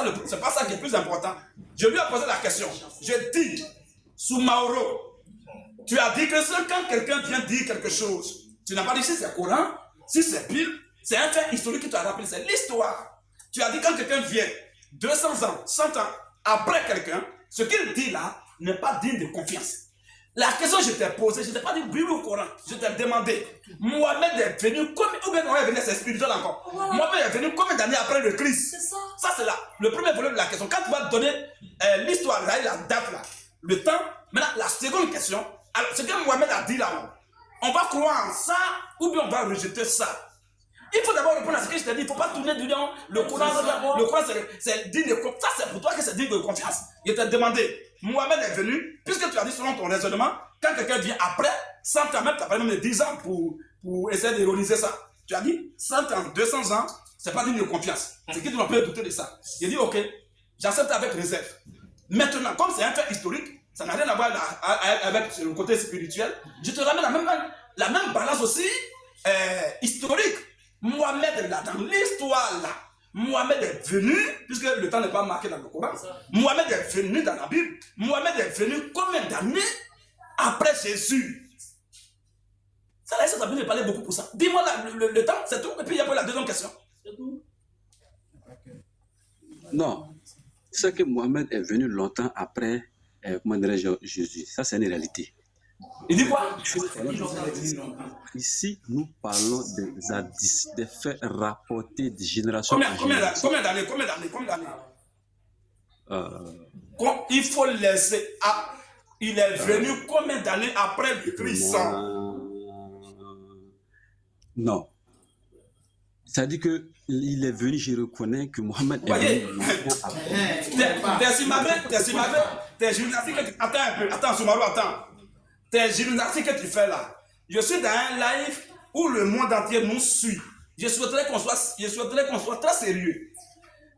ça qui est le plus important. Je lui ai posé la question. Je dis, sous Mauro, tu as dit que quand quelqu'un vient dire quelque chose, tu n'as pas dit si c'est Coran, si c'est Bible, c'est un fait historique qui t'a rappelé, c'est l'histoire. Tu as dit quand quelqu'un vient 200 ans, 100 ans après quelqu'un, ce qu'il dit là n'est pas digne de confiance. La question que je t'ai posée, je ne t'ai pas dit Bible ou Coran, je t'ai demandé, Mohamed est venu, ou bien Mohamed est venu, c'est spirituel encore. Mohamed est venu combien d'années après le Christ? C'est ça. Ça c'est là, le premier volet de la question. Quand tu vas donner l'histoire, là, la date là, le temps, maintenant la seconde question, alors ce que Mohamed a dit là, on va croire en ça ou bien on va rejeter ça. Il faut d'abord répondre à ce que je t'ai dit. Il ne faut pas tourner du nom. Le Coran, c'est digne de confiance. Ça, c'est pour toi que c'est digne de confiance. Je t'ai demandé, Mohamed est venu, puisque tu as dit selon ton raisonnement, quand quelqu'un vient après, 100 ans même, tu as parlé même de 10 ans pour essayer d'ironiser ça. Tu as dit 100 ans, 200 ans, c'est pas digne de confiance. C'est qui tu n'as pas douter de ça. J'ai dit, ok, j'accepte avec réserve. Maintenant, comme c'est un fait historique, ça n'a rien à voir avec le côté spirituel, je te ramène la même balance aussi historique. Mohamed, là, dans l'histoire, là, Mohamed est venu, puisque le temps n'est pas marqué dans le Coran, Mohamed est venu dans la Bible, Mohamed est venu combien d'années après Jésus? Ça, là, ça t'a bien de parler beaucoup pour ça. Dis-moi le temps, c'est tout, et puis il y a pas la deuxième question. C'est tout. Non, c'est que Mohamed est venu longtemps après, comment dirais-je, Jésus. Ça, c'est une réalité. Il dit quoi? Ici, nous parlons des hadiths, des faits rapportés de génération en génération. Combien d'années? Il faut laisser. Il est venu combien d'années après le Christ? Non. C'est-à-dire qu'il est venu, je reconnais que Mohamed est venu. T'es gymnastique. Attends un peu. Attends, Soumarou, attends. Tes gymnastiques que tu fais là, je suis dans un live où le monde entier nous suit. Je souhaiterais qu'on soit très sérieux.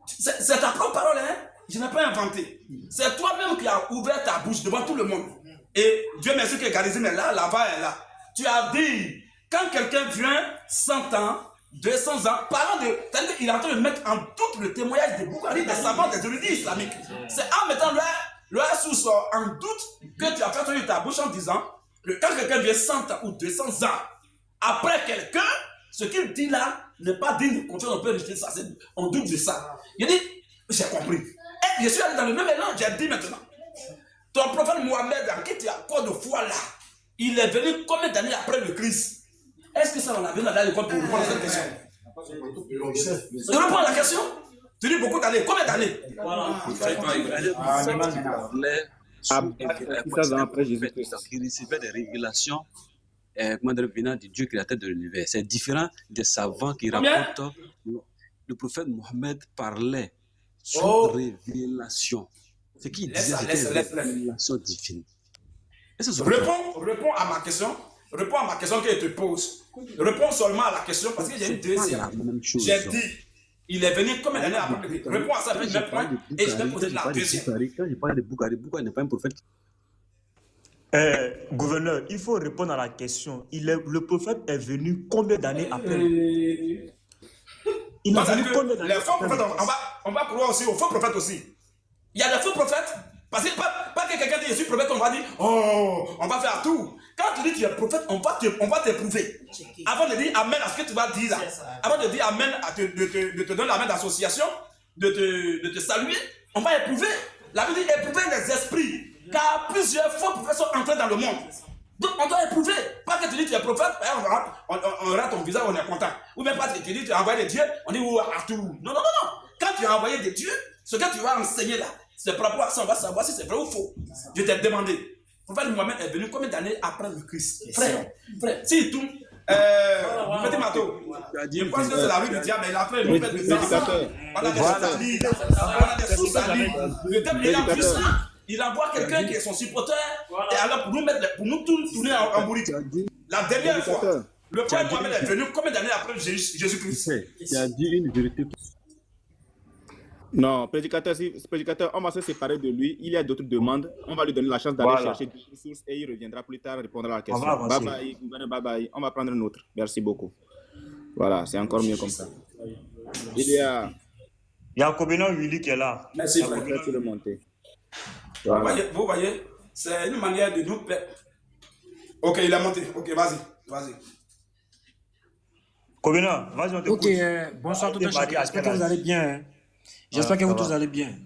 C'est ta propre parole, hein? Je n'ai pas inventé. C'est toi-même qui as ouvert ta bouche devant tout le monde. Et Dieu merci que Garizim est là, là-bas est là. Tu as dit, quand quelqu'un vient 100 ans, 200 ans, parlant de... C'est-à-dire qu'il est en train de mettre en doute le témoignage des Boukhari, des savants, des érudits islamiques. C'est en mettant leur source en doute que tu as fait de ta bouche en disant que quand quelqu'un vient 100 ans ou 200 ans après quelqu'un, ce qu'il dit là n'est pas digne de confiance, on peut rejeter ça, on doute de ça. Il dit, j'ai compris. Et je suis allé dans le même élan, j'ai dit maintenant, ton prophète Mohamed, en qui tu as quoi de foi là, il est venu combien d'années après le Christ? Est-ce que ça on a besoin d'aller à l'école pour répondre à cette question? Je réponds à la question. Tu dis beaucoup d'années. Combien d'années? Il recevait des révélations venant du Dieu créateur de l'univers. C'est différent des savants qui racontent. Le prophète Mohamed parlait sur révélation. Ce qu'il disait, c'était révélation divine. Réponds à ma question. Réponds à ma question que je te pose. Réponds seulement à la question parce qu'il y a une deuxième. J'ai dit. Il est venu combien d'années après? Réponds à ça, et je vais poser la deuxième. Quand je parle de Boukhari n'est pas un prophète. Gouverneur, il faut répondre à la question. Le prophète est venu combien d'années après? Il est venu combien d'années? Les faux prophètes, on va croire aussi aux faux prophètes aussi. Il y a des faux prophètes. Parce que pas que quelqu'un dit je suis prophète, on va dire oh, on va faire tout. Quand tu dis que tu es prophète, on va t'éprouver. Avant de dire amen à ce que tu vas dire là, avant de dire amen, de te donner la main d'association, de te saluer, on va éprouver. La Bible dit éprouver les esprits, car plusieurs faux prophètes sont entrés dans le monde. Donc on doit éprouver. Pas que tu dis que tu es prophète, on rate ton visage, on est content. Ou même pas que tu dis que tu as envoyé des dieux, on dit ou à tout. Non. Quand tu as envoyé des dieux, ce que tu vas enseigner là, c'est par rapport à ça, on va savoir si c'est vrai ou faux. Je t'ai demandé. Le prophète Mohamed est venu combien d'années après le Christ? Frère, si tout. Petit Mato. Je pense que c'est la rue du diable, mais il a fait une nouvelle de temps. On a des sous-salis. Le thème ayant vu ça. Il envoie quelqu'un qui est son supporter. Et alors, pour nous tourner en bourrique. La dernière fois, le frère Mohamed est venu combien d'années après Jésus-Christ? Tu as dit une vérité. Non, prédicateur, on va se séparer de lui. Il y a d'autres demandes. On va lui donner la chance d'aller chercher des ressources et il reviendra plus tard répondre à la question. Bye bye, bye bye. On va prendre une autre. Merci beaucoup. Voilà, c'est encore mieux comme ça. Il y a Covenant Willy qui est là. Merci, frère. frère. Le monter. Voilà. Vous voyez, c'est une manière de nous plaire. Ok, il a monté. Ok, vas-y. Covenant, vas-y, on t'écoute. Ok, bonsoir tout le monde. J'espère que vous allez bien. Hein. J'espère que vous tous allez bien.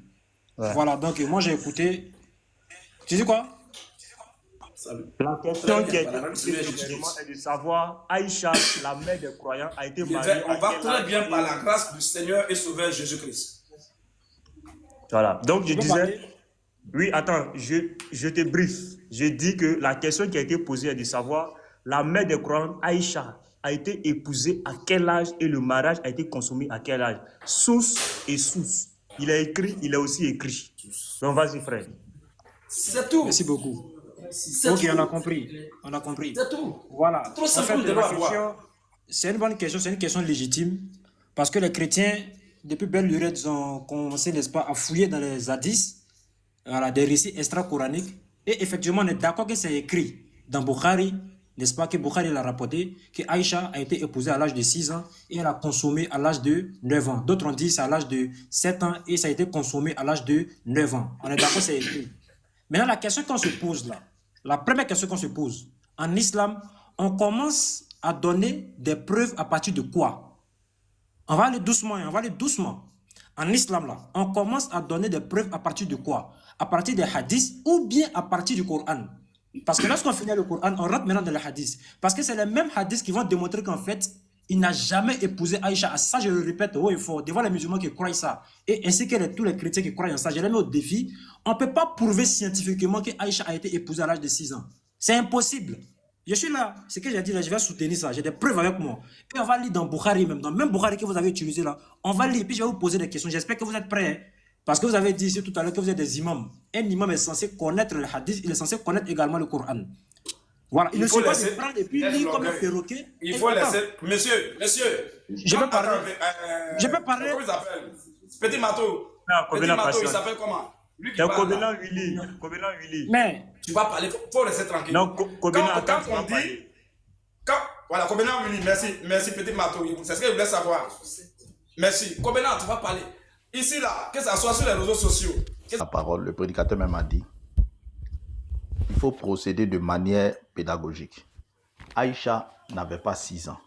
Ouais. Voilà, donc moi j'ai écouté. Tu dis quoi? La question qui est de savoir, Aïcha, la mère des croyants, a été mariée. On va très bien par la grâce du Seigneur et Sauveur Jésus-Christ. Voilà, donc je disais. Oui, attends, je te briefe. Je dis que la question qui a été posée est de savoir, la mère des croyants, Aïcha, a été épousée à quel âge et le mariage a été consommé à quel âge? Source et source. Il a écrit, il a aussi écrit. Donc vas-y frère. C'est tout. Merci beaucoup. Ok, on a compris. C'est tout. Voilà. Trop simple de voir. C'est une bonne question, c'est une question légitime. Parce que les chrétiens, depuis belle lurette, ont commencé, n'est-ce pas, à fouiller dans les hadiths, voilà, des récits extra-coraniques. Et effectivement, on est d'accord que c'est écrit dans Bukhari, n'est-ce pas, que Bukhari l'a rapporté, que Aïcha a été épousée à l'âge de 6 ans et elle a consommé à l'âge de 9 ans. D'autres ont dit c'est à l'âge de 7 ans et ça a été consommé à l'âge de 9 ans. On est d'accord, c'est écrit. Maintenant, la question qu'on se pose là, la première question qu'on se pose, en islam, on commence à donner des preuves à partir de quoi? On va aller doucement. En islam là, on commence à donner des preuves à partir de quoi? À partir des hadiths ou bien à partir du Coran? Parce que lorsqu'on finit le Coran, on rentre maintenant dans les hadiths. Parce que c'est les mêmes hadiths qui vont démontrer qu'en fait, il n'a jamais épousé Aïcha. Ça, je le répète haut et fort, devant les musulmans qui croient ça, et ainsi que tous les chrétiens qui croient en ça. Je les mets au défi. On ne peut pas prouver scientifiquement que Aïcha a été épousée à l'âge de 6 ans. C'est impossible. Je suis là. Ce que j'ai dit là, je vais soutenir ça. J'ai des preuves avec moi. Et on va lire dans Bukhari même. Dans le même Bukhari que vous avez utilisé là. On va lire. Puis je vais vous poser des questions. J'espère que vous êtes prêts. Hein? Parce que vous avez dit ici tout à l'heure que vous êtes des imams. Un imam est censé connaître le hadith. Il est censé connaître également le Coran. Voilà. Il ne suffit pas de prendre et puis lire comme un perroquet. Il faut laisser. Monsieur. Je peux parler. Comment il s'appelle? Petit Mato. Il s'appelle comment? Covenant Willy. Mais tu vas parler, il faut rester tranquille. Non, Covenant, quand on dit. Voilà, Covenant Willy, merci Petit Mato. C'est ce que je voulais savoir. Merci. Covenant, tu vas parler. Ici, là, que ça soit sur les réseaux sociaux. La parole, le prédicateur même a dit il faut procéder de manière pédagogique. Aïcha n'avait pas 6 ans.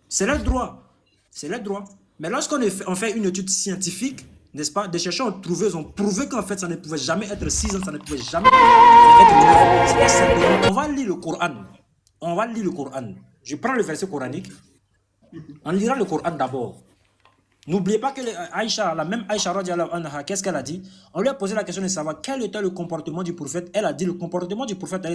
C'est leur droit. C'est leur droit. Mais lorsqu'on fait une étude scientifique, n'est-ce pas, des chercheurs ont prouvé qu'en fait, ça ne pouvait jamais être 6 ans, ça ne pouvait jamais être 9 ans. On va lire le Coran. On va lire le Coran. Je prends le verset coranique. On lira le Coran d'abord. N'oubliez pas que Aïcha, la même Aïcha, qu'est-ce qu'elle a dit? On lui a posé la question de savoir quel était le comportement du prophète. Elle a dit le comportement du prophète,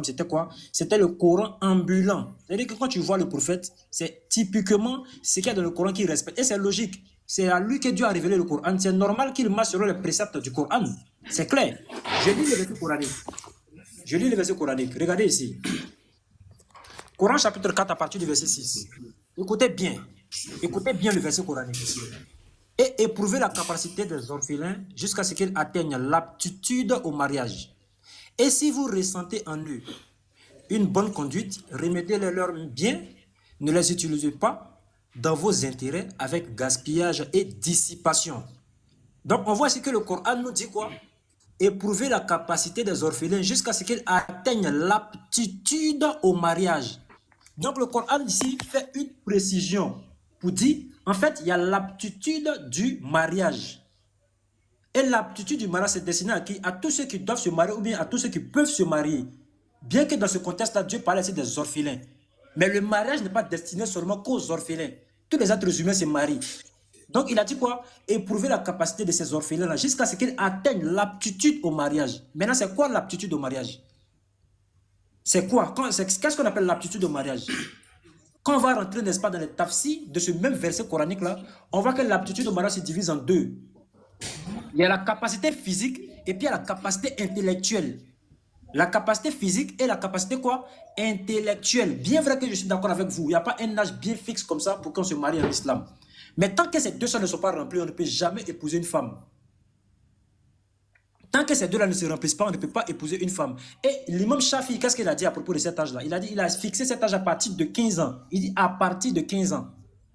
c'était quoi? C'était le Coran ambulant. C'est-à-dire que quand tu vois le prophète, c'est typiquement ce qu'il y a dans le Coran qu'il respecte. Et c'est logique. C'est à lui que Dieu a révélé le Coran. C'est normal qu'il marche selon les préceptes du Coran. C'est clair. Je lis le verset coranique. Je lis le verset coranique. Regardez ici. Coran chapitre 4 à partir du verset 6. Écoutez bien. Écoutez bien le verset coranique. Et éprouvez la capacité des orphelins jusqu'à ce qu'ils atteignent l'aptitude au mariage. Et si vous ressentez en eux une bonne conduite, remettez-les leurs biens, ne les utilisez pas dans vos intérêts avec gaspillage et dissipation. Donc on voit ici que le Coran nous dit quoi? Éprouver la capacité des orphelins jusqu'à ce qu'ils atteignent l'aptitude au mariage. Donc le Coran ici fait une précision pour dire, en fait, il y a l'aptitude du mariage. Et l'aptitude du mariage, c'est destiné à qui? À tous ceux qui doivent se marier ou bien à tous ceux qui peuvent se marier. Bien que dans ce contexte-là, Dieu parle ici des orphelins. Mais le mariage n'est pas destiné seulement qu'aux orphelins. Tous les êtres humains se marient. Donc il a dit quoi? Éprouver la capacité de ces orphelins-là jusqu'à ce qu'ils atteignent l'aptitude au mariage. Maintenant, c'est quoi l'aptitude au mariage? C'est quoi? Qu'est-ce qu'on appelle l'aptitude au mariage? Quand on va rentrer, n'est-ce pas, dans les tafsirs de ce même verset coranique-là, on voit que l'aptitude au mariage se divise en deux. Il y a la capacité physique et puis il y a la capacité intellectuelle. La capacité physique et la capacité quoi? Intellectuelle. Bien vrai que je suis d'accord avec vous, il n'y a pas un âge bien fixe comme ça pour qu'on se marie en islam. Mais tant que ces deux choses ne sont pas remplies, on ne peut jamais épouser une femme. Tant que ces deux-là ne se remplissent pas, on ne peut pas épouser une femme. Et l'imam Shafi, qu'est-ce qu'il a dit à propos de cet âge-là? Il a dit, il a fixé cet âge à partir de 15 ans. Il dit à partir de 15 ans.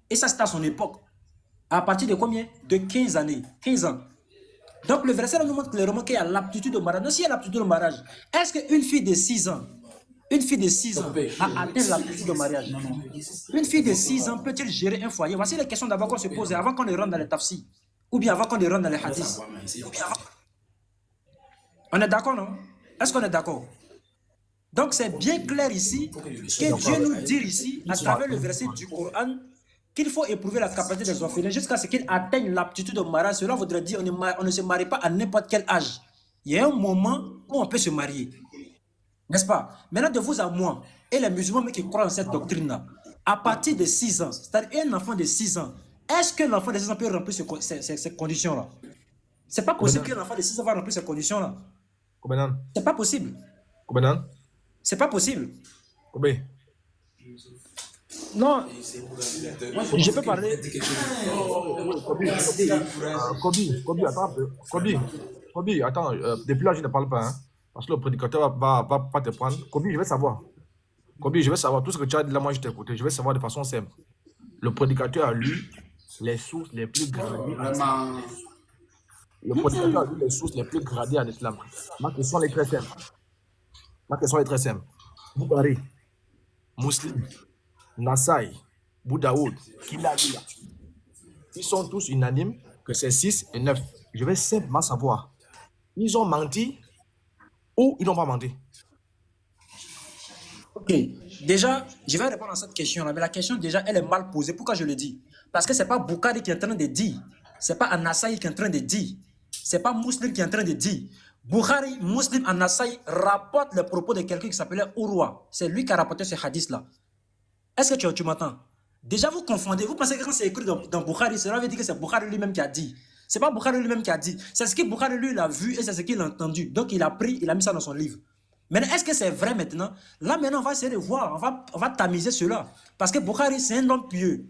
Et ça, c'était à son époque. À partir de combien? De 15 années. 15 ans. Donc le verset là nous montre clairement qu'il y a l'aptitude au mariage. Non, s'il y a l'aptitude au mariage, est-ce qu'une fille de 6 ans, a atteint l'aptitude au mariage? Une fille de 6 ans peut-elle gérer un foyer? Voici les questions d'abord qu'on se pose avant qu'on ne rentre dans les tafsirs. Ou bien avant qu'on ne rentre dans les hadiths. On est d'accord, non? Est-ce qu'on est d'accord? Donc c'est bien clair ici que Dieu nous dit ici, à travers le verset du Coran, qu'il faut éprouver la capacité des orphelins jusqu'à ce qu'ils atteignent l'aptitude au mariage. Cela voudrait dire on ne se marie pas à n'importe quel âge. Il y a un moment où on peut se marier. N'est-ce pas? Maintenant, de vous à moi, et les musulmans qui croient en cette doctrine-là, à partir de 6 ans, c'est-à-dire un enfant de 6 ans, est-ce que l'enfant de 6 ans peut remplir ces conditions-là? C'est pas possible qu'un enfant de 6 ans va remplir ces conditions-là. C'est pas possible. C'est pas possible. Non, je peux parler. Kobi, attends, depuis là, je ne parle pas, hein, parce que le prédicateur va pas te prendre. Kobi, je veux savoir. Kobi, je veux savoir tout ce que tu as dit là, moi je t'ai écouté. Je veux savoir de façon simple. Le prédicateur a lu les sources les plus gradées. Le prédicateur a lu les sources les plus gradées en islam. Ma question est très simple. Boukhari, Muslim, Nasai, Boudaoud, Kilabila, ils sont tous unanimes que c'est 6 et 9. Je vais simplement savoir, ils ont menti ou ils n'ont pas menti? Ok, déjà, je vais répondre à cette question-là, mais la question déjà, elle est mal posée. Pourquoi je le dis? Parce que ce n'est pas Boukhari qui est en train de dire, ce n'est pas Anasai qui est en train de dire, ce n'est pas Muslim qui est en train de dire. Boukhari, Muslim, Anasai rapporte les propos de quelqu'un qui s'appelait Urwa. C'est lui qui a rapporté ce hadith-là. Est-ce que tu m'entends? Déjà, vous confondez. Vous pensez que quand c'est écrit dans Boukhari, cela veut dire que c'est Boukhari lui-même qui a dit. Ce n'est pas Boukhari lui-même qui a dit. C'est ce que Boukhari lui l'a vu et c'est ce qu'il a entendu. Donc, il a pris, il a mis ça dans son livre. Maintenant, est-ce que c'est vrai maintenant? Là, maintenant, on va essayer de voir. On va tamiser cela. Parce que Boukhari, c'est un homme pieux.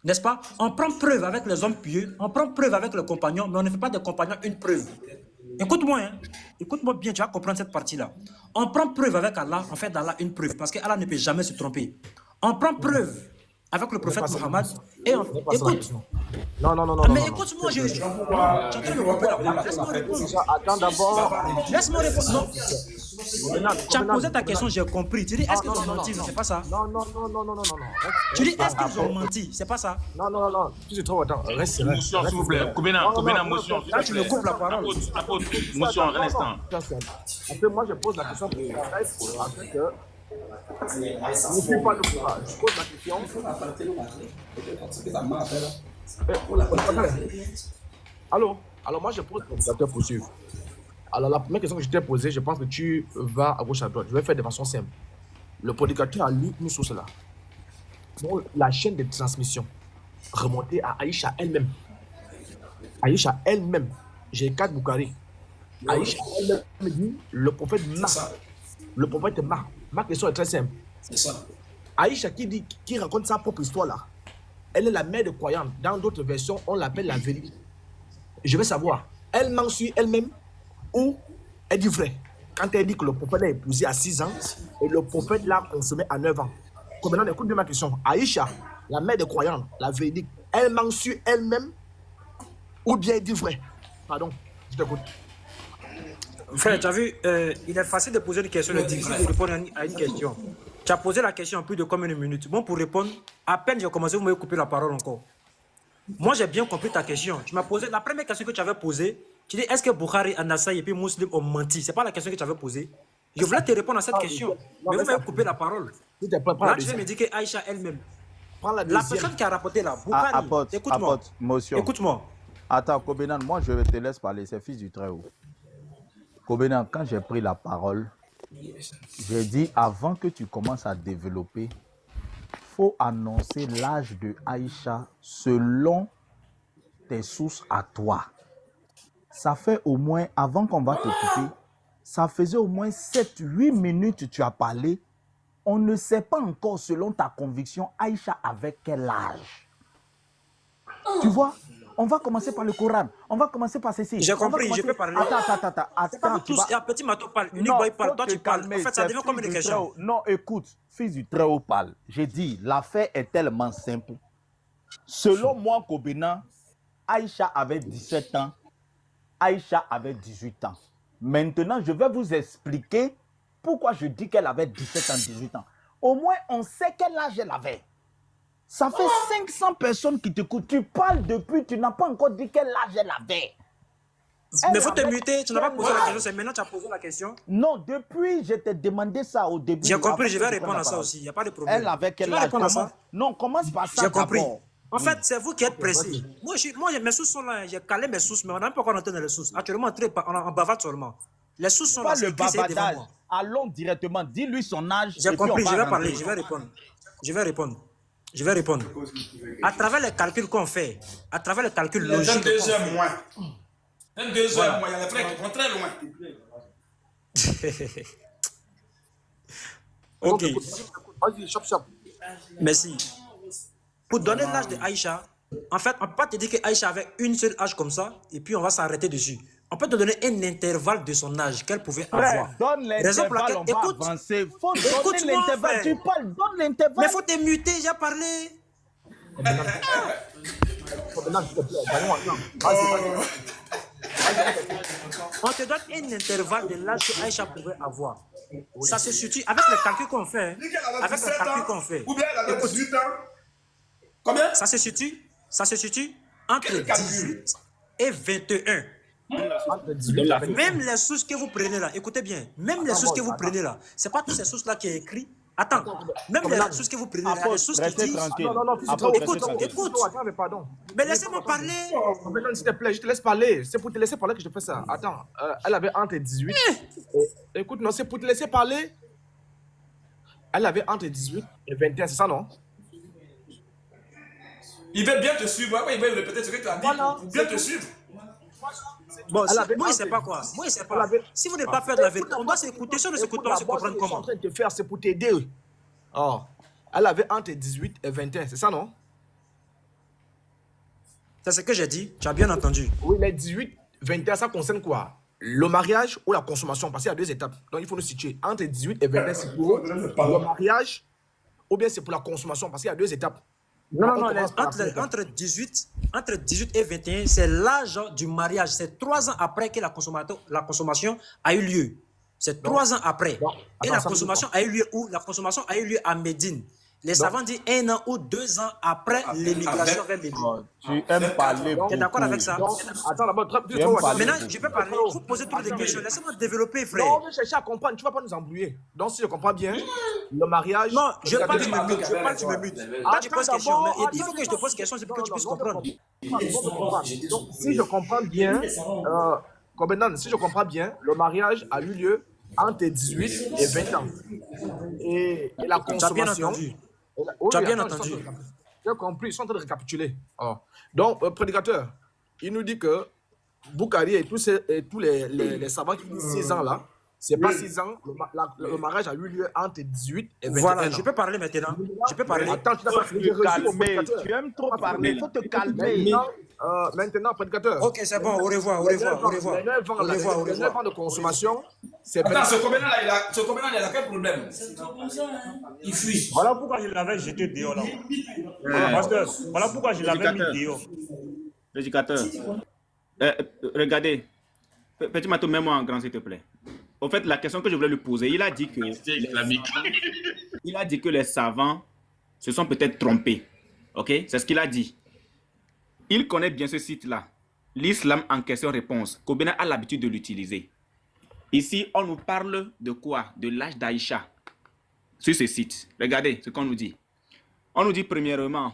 N'est-ce pas? On prend preuve avec les hommes pieux. On prend preuve avec les compagnons. Mais on ne fait pas des compagnons une preuve. Écoute-moi, hein. Écoute-moi bien, tu vas comprendre cette partie-là. On prend preuve avec Allah, on fait d'Allah une preuve, parce que Allah ne peut jamais se tromper. On prend preuve avec le prophète Mohammed et on écoute. Non. Mais écoute-moi, je suis en train de répondre. Laisse-moi répondre. Attends d'abord. Laisse-moi répondre. Non. Tu as posé ta question, j'ai compris. Tu dis, est-ce qu'ils ont menti? C'est pas ça. Non. Tu dis, est-ce qu'ils ont menti? C'est pas ça. Non. Tu sais trop, attends. Reste. Motion, s'il vous plaît. Koubena, motion. Là, tu me coupes la parole. Motion, un instant. Après, moi, je pose la question pour afin que Ne suis pas le courage. Je pose la question. Allô? Alors moi je pose le prédicateur pour suivre. Alors la première question que je t'ai posée, je pense que tu vas à gauche à droite. Je vais faire de façon simple. Le prédicateur a lu une source là. Donc la chaîne de transmission remontée à Aïcha elle-même. Aïcha elle-même. J'ai 4 Boukhari. Aïcha elle-même me dit le prophète Marc. Le prophète Marc. Ma question est très simple. C'est ça. Aïcha qui raconte sa propre histoire là. Elle est la mère de croyante. Dans d'autres versions, on l'appelle la vérité. Je veux savoir, elle ment sur elle-même ou elle dit vrai? Quand elle dit que le prophète l'a épousé à 6 ans et le prophète l'a consommé à 9 ans. Comme maintenant, écoute bien ma question. Aïcha, la mère de croyante, la véridique, elle ment sur elle-même ou bien elle dit vrai? Pardon, je t'écoute. Frère, tu as vu, il est facile de poser une question, difficile de répondre à une question. Tu as posé la question en plus de combien de minutes? Bon, pour répondre, à peine j'ai commencé, vous m'avez coupé la parole encore. Moi, j'ai bien compris ta question. Tu m'as posé la première question que tu avais posée. Tu dis, est-ce que Bukhari, Anassai et puis Muslim ont menti? Ce n'est pas la question que tu avais posée. Je voulais te répondre à cette question, mais vous m'avez coupé la parole. Là, tu viens me dire que Aïcha elle-même, la personne qui a rapporté là, Bukhari, écoute-moi. Écoute-moi. Attends, Kobenan, moi je te laisse parler, c'est fils du Très-Haut. Kobenan, quand j'ai pris la parole, j'ai dit avant que tu commences à développer, faut annoncer l'âge de Aïcha selon tes sources à toi. Ça fait au moins, avant qu'on va te couper, ça faisait au moins 7-8 minutes que tu as parlé. On ne sait pas encore selon ta conviction, Aïcha avec quel âge. Tu vois? On va commencer par le Coran. On va commencer par ceci. J'ai compris, je peux parler. Attends, tous, il y a petit matou parle, unique boy parle, toi tu parles. En fait, ça devient comme une question. Non, écoute, fils du Très-Haut parle. J'ai dit, l'affaire est tellement simple. Selon moi, Kobena, Aïcha avait 17 ans, Aïcha avait 18 ans. Maintenant, je vais vous expliquer pourquoi je dis qu'elle avait 17 ans, 18 ans. Au moins, on sait quel âge elle avait. Ça fait 500 personnes qui t'écoutent. Tu parles depuis, tu n'as pas encore dit quel âge elle avait. Mais il faut te muter, tu n'as pas posé la question, c'est maintenant que tu as posé la question. Non, depuis, je t'ai demandé ça au début. J'ai compris, je vais répondre à ça aussi, il n'y a pas de problème. Elle avait quel âge? Non, commence par ça. J'ai compris. En fait, c'est vous qui êtes pressé. Moi, mes sources sont là, j'ai calé mes sources, mais on n'a pas encore entendu les sources. Actuellement, on bavarde seulement. Les sources sont là, c'est écrit devant moi. Allons directement, dis-lui son âge. J'ai compris, je vais parler, je vais répondre. Je vais répondre. À travers les calculs qu'on fait, à travers les calculs logiques. 22 heures moins. 22 heures moins, il y a les frères qui vont très loin. Ok. Merci. Pour donner l'âge de Aïcha, en fait, on ne peut pas te dire que Aïcha avait une seule âge comme ça, et puis on va s'arrêter dessus. On peut te donner un intervalle de son âge qu'elle pouvait avoir. Donne l'intervalle, on va avancer. Faut donner l'intervalle. Tu parles, donne l'intervalle. Mais faut te muter, j'ai parlé. On te donne un intervalle de l'âge que Aïcha pouvait avoir. Ça se situe avec le calcul qu'on fait. Avec le calcul qu'on fait. Ou bien elle avait 18 ans. Combien? Ça se situe entre 18 et 21. Même les sources que vous prenez là, écoutez bien, même les sources que vous prenez là, c'est pas toutes ces sources là qui est écrit. Attends, même les sources que vous prenez là, les sources qui disent. Écoute. Mais laissez-moi parler. S'il te plaît, je te laisse parler. C'est pour te laisser parler que je te fais ça. Attends, elle avait entre 18. Écoute, non, c'est pour te laisser parler. Elle avait entre 18 et 21, c'est ça, non? Il veut bien te suivre. Il veut répéter ce que tu as dit. Bien te suivre. Bon, moi, il ne sait pas quoi. Moi, il ne sait pas. Si vous n'avez pas peur de la vérité, on doit s'écouter. Si on ne s'écoute pas, on va se comprendre comment. Ce que je suis en train de te faire, c'est pour t'aider. Oh. Elle avait entre 18 et 21, c'est ça, non? C'est ce que j'ai dit. Tu as bien entendu. Oui, les 18, 21, ça concerne quoi? Le mariage ou la consommation? Parce qu'il y a 2 étapes. Donc, il faut nous situer. Entre 18 et 21, c'est pour le mariage ou bien c'est pour la consommation? Parce qu'il y a 2 étapes. Non, entre 18 et 21, c'est l'âge du mariage. C'est 3 ans après que la consommation a eu lieu. C'est 3 ans après. Et la consommation a eu lieu où? La consommation a eu lieu à Médine. Les savants disent 1 an ou 2 ans après l'émigration vers Médine. Tu aimes parler Tu es d'accord avec ça? Attends, d'abord, Maintenant, je peux parler. Vous posez toutes les questions. Laissez-moi développer, frère. Non, on va chercher à comprendre. Tu ne vas pas nous embrouiller. Donc, si je comprends bien, le mariage. Non, je parle, tu me mutes. Je parle, tu me mutes. Quand tu poses question, il faut que je te pose question, c'est pour que tu puisses comprendre. Donc, si je comprends bien, si je comprends bien, le mariage a eu lieu entre 18 et 20 ans. Et la consommation. Tu as bien entendu. J'ai compris, ils sont en train de récapituler. Donc, prédicateur, il nous dit que Boukari et tous les savants qui disent 6 ans là, c'est pas 6 ans, le mariage a eu lieu entre 18 et 21 ans. Voilà, je peux parler maintenant. Je peux parler. Attends, tu n'as pas fini de calmer. Tu aimes trop parler, il faut te calmer. Maintenant, prédicateur. Ok, c'est bon, au revoir, au revoir, au revoir. Les 9 ans de consommation, c'est... Attends, ce combien-là, il a quel problème? Il fuit. Voilà pourquoi je l'avais jeté dehors là. Pasteur, voilà pourquoi je l'avais mis dehors. Prédicateur. Regardez. Petit Matou, mets-moi en grand, s'il te plaît. Au fait, la question que je voulais lui poser, il a dit que... il a dit que les savants se sont peut-être trompés. Ok? C'est ce qu'il a dit. Il connaît bien ce site-là. L'islam en question-réponse. Kobena a l'habitude de l'utiliser. Ici, on nous parle de quoi? De l'âge d'Aïcha. Sur ce site. Regardez ce qu'on nous dit. On nous dit premièrement,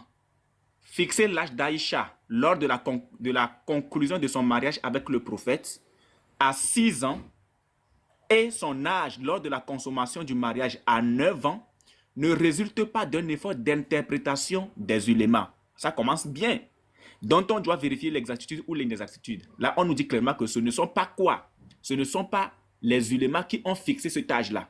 fixer l'âge d'Aïcha lors de la conclusion de son mariage avec le prophète à 6 ans et son âge lors de la consommation du mariage à 9 ans ne résulte pas d'un effort d'interprétation des ulémas. Ça commence bien. Dont on doit vérifier l'exactitude ou l'inexactitude. Là, on nous dit clairement que ce ne sont pas quoi? Ce ne sont pas les ulémas qui ont fixé cet âge-là.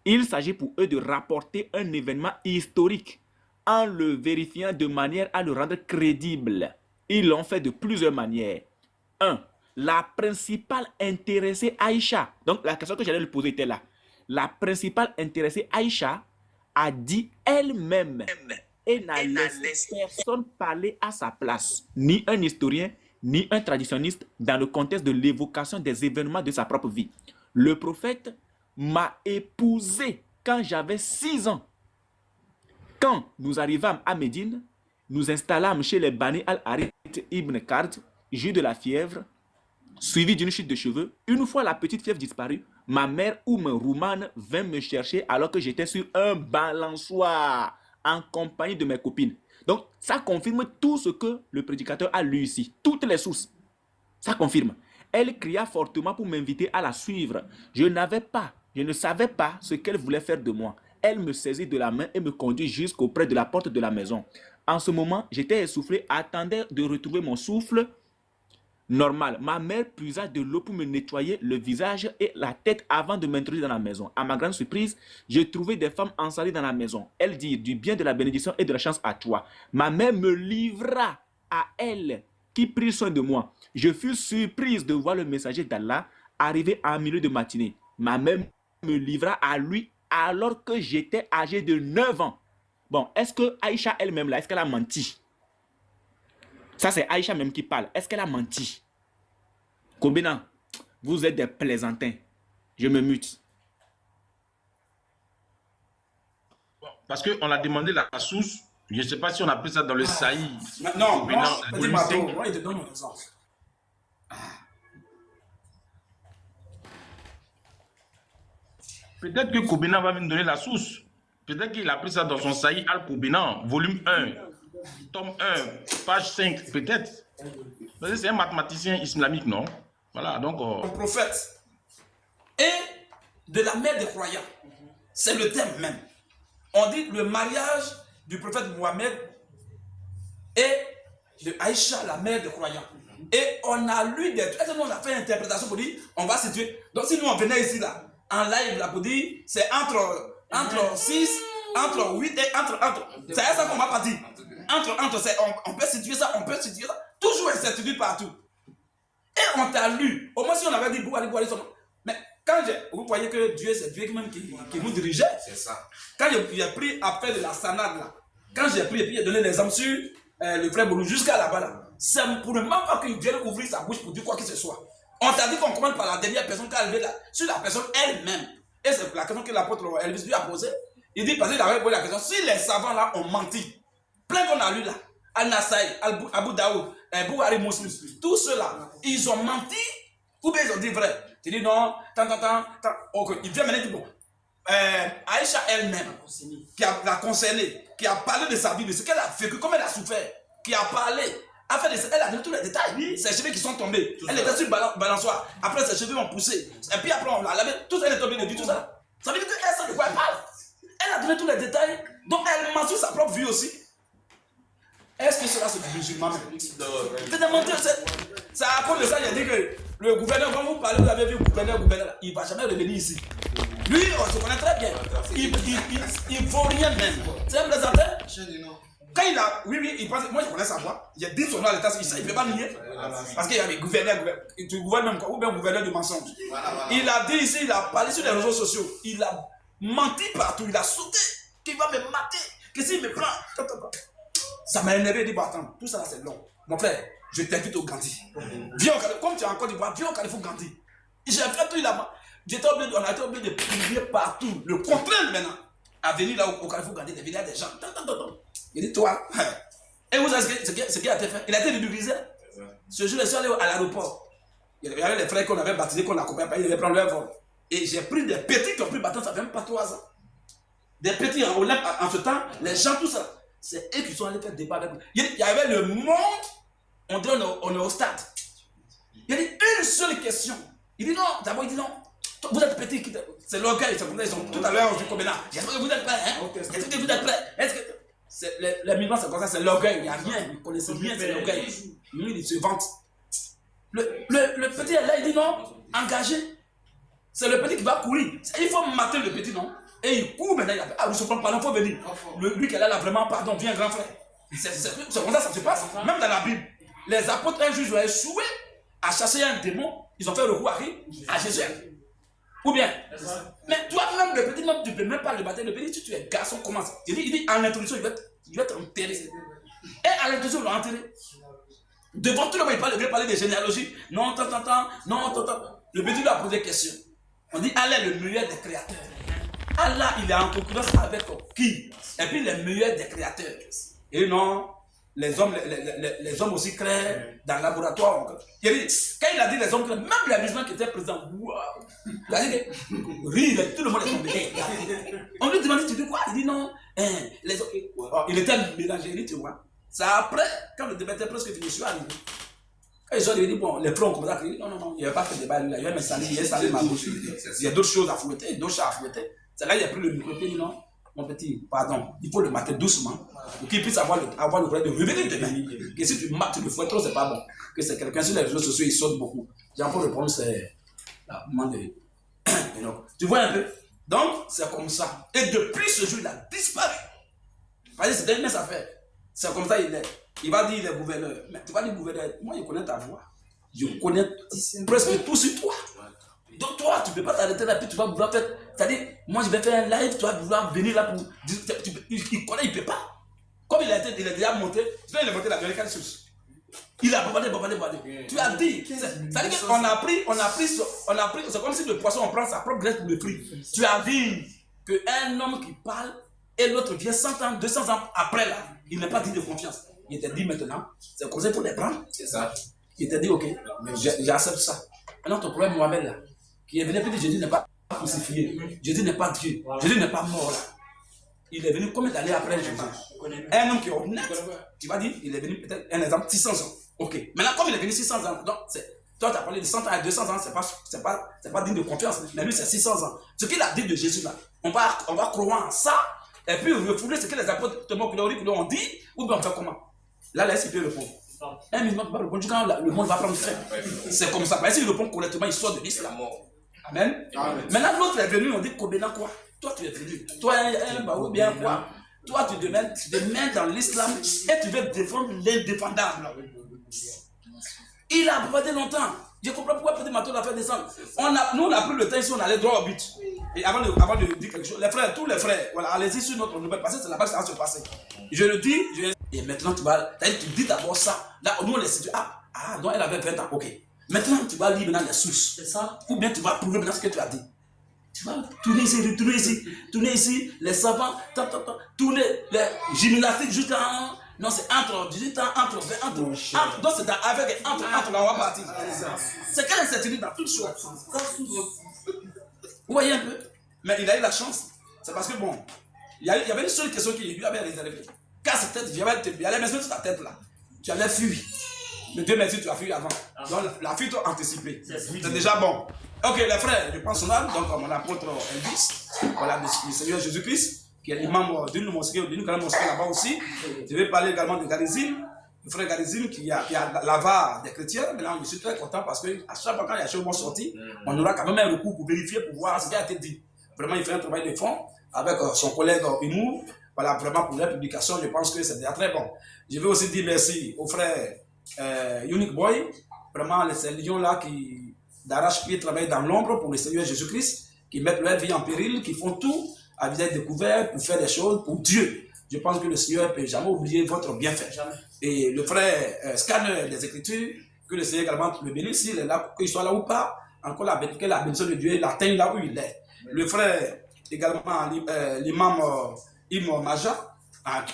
Il s'agit pour eux de rapporter un événement historique en le vérifiant de manière à le rendre crédible. Ils l'ont fait de plusieurs manières. 1. La principale intéressée Aïcha. Donc, la question que j'allais lui poser était là. La principale intéressée Aïcha a dit elle-même et n'a laissé personne parler à sa place. Ni un historien, ni un traditionniste dans le contexte de l'évocation des événements de sa propre vie. Le prophète m'a épousé quand j'avais 6 ans. Quand nous arrivâmes à Médine, nous installâmes chez les Bani al-Harith ibn Kard, jus de la fièvre, suivi d'une chute de cheveux. Une fois la petite fièvre disparue, ma mère Roumane vint me chercher alors que j'étais sur un balançoire en compagnie de mes copines. Donc, ça confirme tout ce que le prédicateur a lu ici. Toutes les sources. Ça confirme. Elle cria fortement pour m'inviter à la suivre. Je ne savais pas ce qu'elle voulait faire de moi. Elle me saisit de la main et me conduit jusqu'auprès de la porte de la maison. En ce moment, j'étais essoufflé, attendais de retrouver mon souffle normal. Ma mère puisa de l'eau pour me nettoyer le visage et la tête avant de m'introduire dans la maison. À ma grande surprise, j'ai trouvé des femmes ensalées dans la maison. Elles dirent du bien, de la bénédiction et de la chance à toi. Ma mère me livra à elle qui prit soin de moi. Je fus surprise de voir le messager d'Allah arriver en milieu de matinée. Ma mère me livra à lui alors que j'étais âgé de 9 ans. Bon, est-ce que Aïcha elle-même là, est-ce qu'elle a menti? Ça, c'est Aïcha même qui parle. Est-ce qu'elle a menti? Kobena, vous êtes des plaisantins. Je me mute. Bon, parce qu'on a demandé la source. Je ne sais pas si on a pris ça dans le saillie. Non, moi, il te donne mon exemple. Peut-être que Kobena va me donner la source. Peut-être qu'il a pris ça dans son saillie Al-Kobena, volume 1, tome 1, page 5, peut-être. C'est un mathématicien islamique, non? Voilà, donc... Le prophète et de la mère des croyants. C'est le thème même. On dit le mariage du prophète Mohammed et de Aïcha, la mère des croyants. Et on a lu des... Est-ce que nous on a fait une interprétation pour dire, on va situer... Donc si nous on venait ici là, en live là pour dire, c'est entre 6, entre 8 et entre. C'est ça qu'on m'a pas dit. On peut situer ça, toujours incertitude partout. Et on t'a lu. Au moins si on avait dit Bouhari, mais quand vous voyez que Dieu, c'est Dieu même qui vous dirigeait. C'est ça. Quand j'ai pris après de la sanade là, quand j'ai pris et puis j'ai donné l'exemple sur le frère Boulou jusqu'à là-bas là, c'est pour ne même pas que Dieu ouvre sa bouche pour dire quoi que ce soit. On t'a dit qu'on commence par la dernière personne qui est arrivée là, sur la personne elle-même. Et c'est la question que l'apôtre Elvis lui a posée. Il dit, parce qu'il avait posé la question, si les savants là ont menti, plein qu'on a lu là, Al-Nassaï, Abu Daoud, Bouhari Muslim, tous ceux-là, ils ont menti ou bien ils ont dit vrai. Tu dis non, ok, il vient maintenant dire bon. Aïcha elle-même, qui l'a concernée, qui a parlé de sa vie, de ce qu'elle a vécu, comment elle a souffert, qui a parlé, elle a donné tous les détails. Ses cheveux qui sont tombés, elle était sur balançoire, après ses cheveux ont poussé, et puis après on l'a lavé, tout ça elle est tombée de vie, tout ça. Ça veut dire qu'elle sait de quoi elle parle. Elle a donné tous les détails, donc elle mentionne sa propre vie aussi. Est-ce que cela c'est du musulman même? C'est de mentir, c'est à cause de ça, il a dit que le gouverneur, quand vous parlez, vous avez vu le gouverneur, il ne va jamais revenir ici. Lui, on se connaît très bien. Il ne vaut rien même. C'est un présenteur. Quand il a. Oui, il pense. Moi, je connais sa voix. Il a dit son nom à l'état, il ne peut pas nier. Parce qu'il y avait gouverneur. Tu gouvernes même quoi? Ou bien gouverneur de mensonge. Il a dit ici, il a parlé sur les réseaux sociaux. Il a menti partout. Il a sauté. Qu'il va me mater. Que s'il me prend. Ça m'a énervé. Il dit, bah, attends, tout ça, c'est long. Mon frère, je t'invite au Gandhi. Viens au Gandhi. Comme tu es en Côte d'Ivoire, viens au Carrefour Gandhi. J'ai fait tout là-bas. On a été obligé de prier partout. Le contraindre maintenant à venir là au Carrefour Gandhi, de venir à des gens. Il dit, toi, et vous savez ce qu'il a été fait? Il a été ridiculisé. Ce jour, je suis allé à l'aéroport. Il y avait les frères qu'on avait baptisés, qu'on accompagnait, ils devaient prendre leur vol. Et j'ai pris des petits qui ont pris baptême, ça fait même pas 3 ans. Des petits en Olympe, en ce temps, les gens, tout ça. C'est eux qui sont allés faire débat avec nous. Il y avait le monde, on dit on est au stade. Il a dit une seule question. Il dit non, d'abord il dit non. Vous êtes petit, c'est l'orgueil, c'est comme ça, ils sont tout à l'heure du Combéna. J'espère que vous êtes prêts, hein? Est-ce que vous êtes prêts? Est-ce que. Les migrants, c'est comme ça, c'est l'orgueil, il n'y a rien, vous connaissez rien, c'est l'orgueil. Lui, il se vante. Le petit est là, il dit non, engagé. C'est le petit qui va courir. Il faut mater le petit, non? Et il court maintenant, il a fait, ah, vous se pardon, il faut venir. Lui qui est là, vraiment, pardon, viens, grand frère. C'est comme ça, ça se passe. Même dans la Bible, les apôtres, un jour, ils ont échoué à chasser un démon, ils ont fait recours à Jésus. Ou bien, mais toi-même, le petit, tu ne peux même pas le battre. Le petit, si tu es garçon, commence. Il dit en introduction, il va t'enterrer. Et à l'introduction, il va enterrer. Devant tout le monde, il veut parler de généalogie. Non, non. Le petit lui a posé des questions. On dit, Allah est le meilleur des créateurs. Allah, il est en concurrence avec qui? Et puis, le meilleur des créateurs. Et non, les hommes aussi créent dans le laboratoire. Quand il a dit les hommes créent, même les musulmans qui étaient présents, waouh! Il a dit que rire, tout le monde est tombé. On lui demandait, tu dis quoi? Il dit non, les hommes. Il était mélangé, tu vois. C'est après, quand le débat était presque fini, je suis arrivé. Quand ils ont dit, bon, les plombs comme ça, non, il n'y avait pas fait de débat, il y avait salé ma bouche. Il y a d'autres choses à fouetter, d'autres choses à fouetter. C'est là qu'il a pris le micro, il dit non. Mon petit, pardon, il faut le mater doucement pour qu'il puisse avoir le droit de revenir demain. Que si tu mates le fouet trop, c'est pas bon. Que c'est quelqu'un sur les réseaux sociaux, il saute beaucoup. J'ai encore répondu, c'est la moment de. Tu vois un peu? Donc, c'est comme ça. Et depuis ce jour, il a disparu. Parce que c'était une mince affaire. C'est comme ça, il est. Il va dire, il est gouverneur. Mais tu vas dire, gouverneur, moi, je connais ta voix. Je connais presque tout sur toi. Donc toi, tu ne peux pas t'arrêter là, puis tu vas vouloir faire. C'est-à-dire, moi je vais faire un live, tu vas vouloir venir là pour. Il connaît, il ne peut pas. Comme il a déjà monté, il a monté l'American Source. Il a bombardé. Tu as dit. C'est-à-dire qu'on a pris, c'est comme si le poisson, on prend sa propre graisse pour le prix. Tu as dit qu'un homme qui parle et l'autre vient 100 ans, 200 ans après là, il n'est pas digne de confiance. Il t'a dit maintenant, c'est comme ça pour les prendre. C'est ça. Il t'a dit, ok, j'accepte ça. Maintenant, ton problème, Mohamed là. Qui est venu puis Jésus n'est pas crucifié. Jésus n'est pas Dieu. Jésus n'est pas mort là. Il est venu combien d'années après Jésus? Un homme qui est honnête. Tu vas dire, il est venu peut-être un exemple 600 ans. Ok. Maintenant, comme il est venu 600 ans, donc toi tu as parlé de 100 ans à 200 ans, c'est pas digne de confiance. Mais lui c'est 600 ans. Ce qu'il a dit de Jésus là, on va croire en ça et puis refouler ce que les apôtres qui l'ont dit ou bien on fait comment? Là, laisse il peut répondre. Un musulman peut pas répondre quand le monde va prendre fin. C'est comme ça. Parce qu'il répond correctement, il sort de l'islam. Amen. Maintenant, l'autre est venu, on dit Kobéna quoi? Toi, tu es venu. Toi, un baou bien quoi? Toi, tu te mets dans l'islam et tu veux défendre l'indéfendable. Il a parlé longtemps. Je comprends pourquoi peut-être Mato l'a fait descendre. Nous, on a pris le temps ici, on allait droit au but. Et avant de dire quelque chose, tous les frères, voilà, allez-y sur notre nouvelle passée, c'est là-bas que ça va se passer. Je le dis, et maintenant tu dis d'abord ça. Là, nous, on les situe. Ah, donc elle avait 20 ans, ok. Maintenant, tu vas lire maintenant les sources. C'est ça. Ou bien tu vas prouver maintenant ce que tu as dit. Tu vas tourner ici, les savants, tourner les gymnastiques jusqu'à... Non, c'est entre 18 ans, entre 20, entre. Donc c'est avec entre, là, on va partir. C'est quelle incertitude dans toute chose. Vous voyez un peu? Mais il a eu la chance. C'est parce que bon, il y avait une seule question qui lui avait réservé. Car cette tête, il y avait maison sur ta tête là. Tu allais fuir. Mais Dieu merci, tu as fui avant. Donc la fuite anticipée. C'est déjà bon. Ok, les frères, je prends son âme, donc mon apôtre Elvis, voilà, le Seigneur Jésus-Christ, qui est l'imam d'une mosquée, d'une grande mosquée là-bas aussi. Je vais parler également de Garizim, le frère Garizim qui a l'avare des chrétiens. Maintenant, je suis très content parce qu'à chaque fois quand il y a des choses sorties, on aura quand même un recours pour vérifier, pour voir ce qui a été dit. Vraiment, il fait un travail de fond avec son collègue Humour. Voilà, vraiment pour la publication, je pense que c'est déjà très bon. Je veux aussi dire merci au frère Unique Boy. Vraiment, ces lions-là qui, d'arrache-pied, travaillent dans l'ombre pour le Seigneur Jésus-Christ, qui mettent leur vie en péril, qui font tout à visage découvert pour faire des choses pour Dieu. Je pense que le Seigneur ne peut jamais oublier votre bienfait. Et le frère Scanner des Écritures, que le Seigneur également le bénisse, s'il est là, qu'il soit là ou pas, encore que la bénédiction de Dieu l'atteigne là où il est. Le frère également, l'imam Im Maja,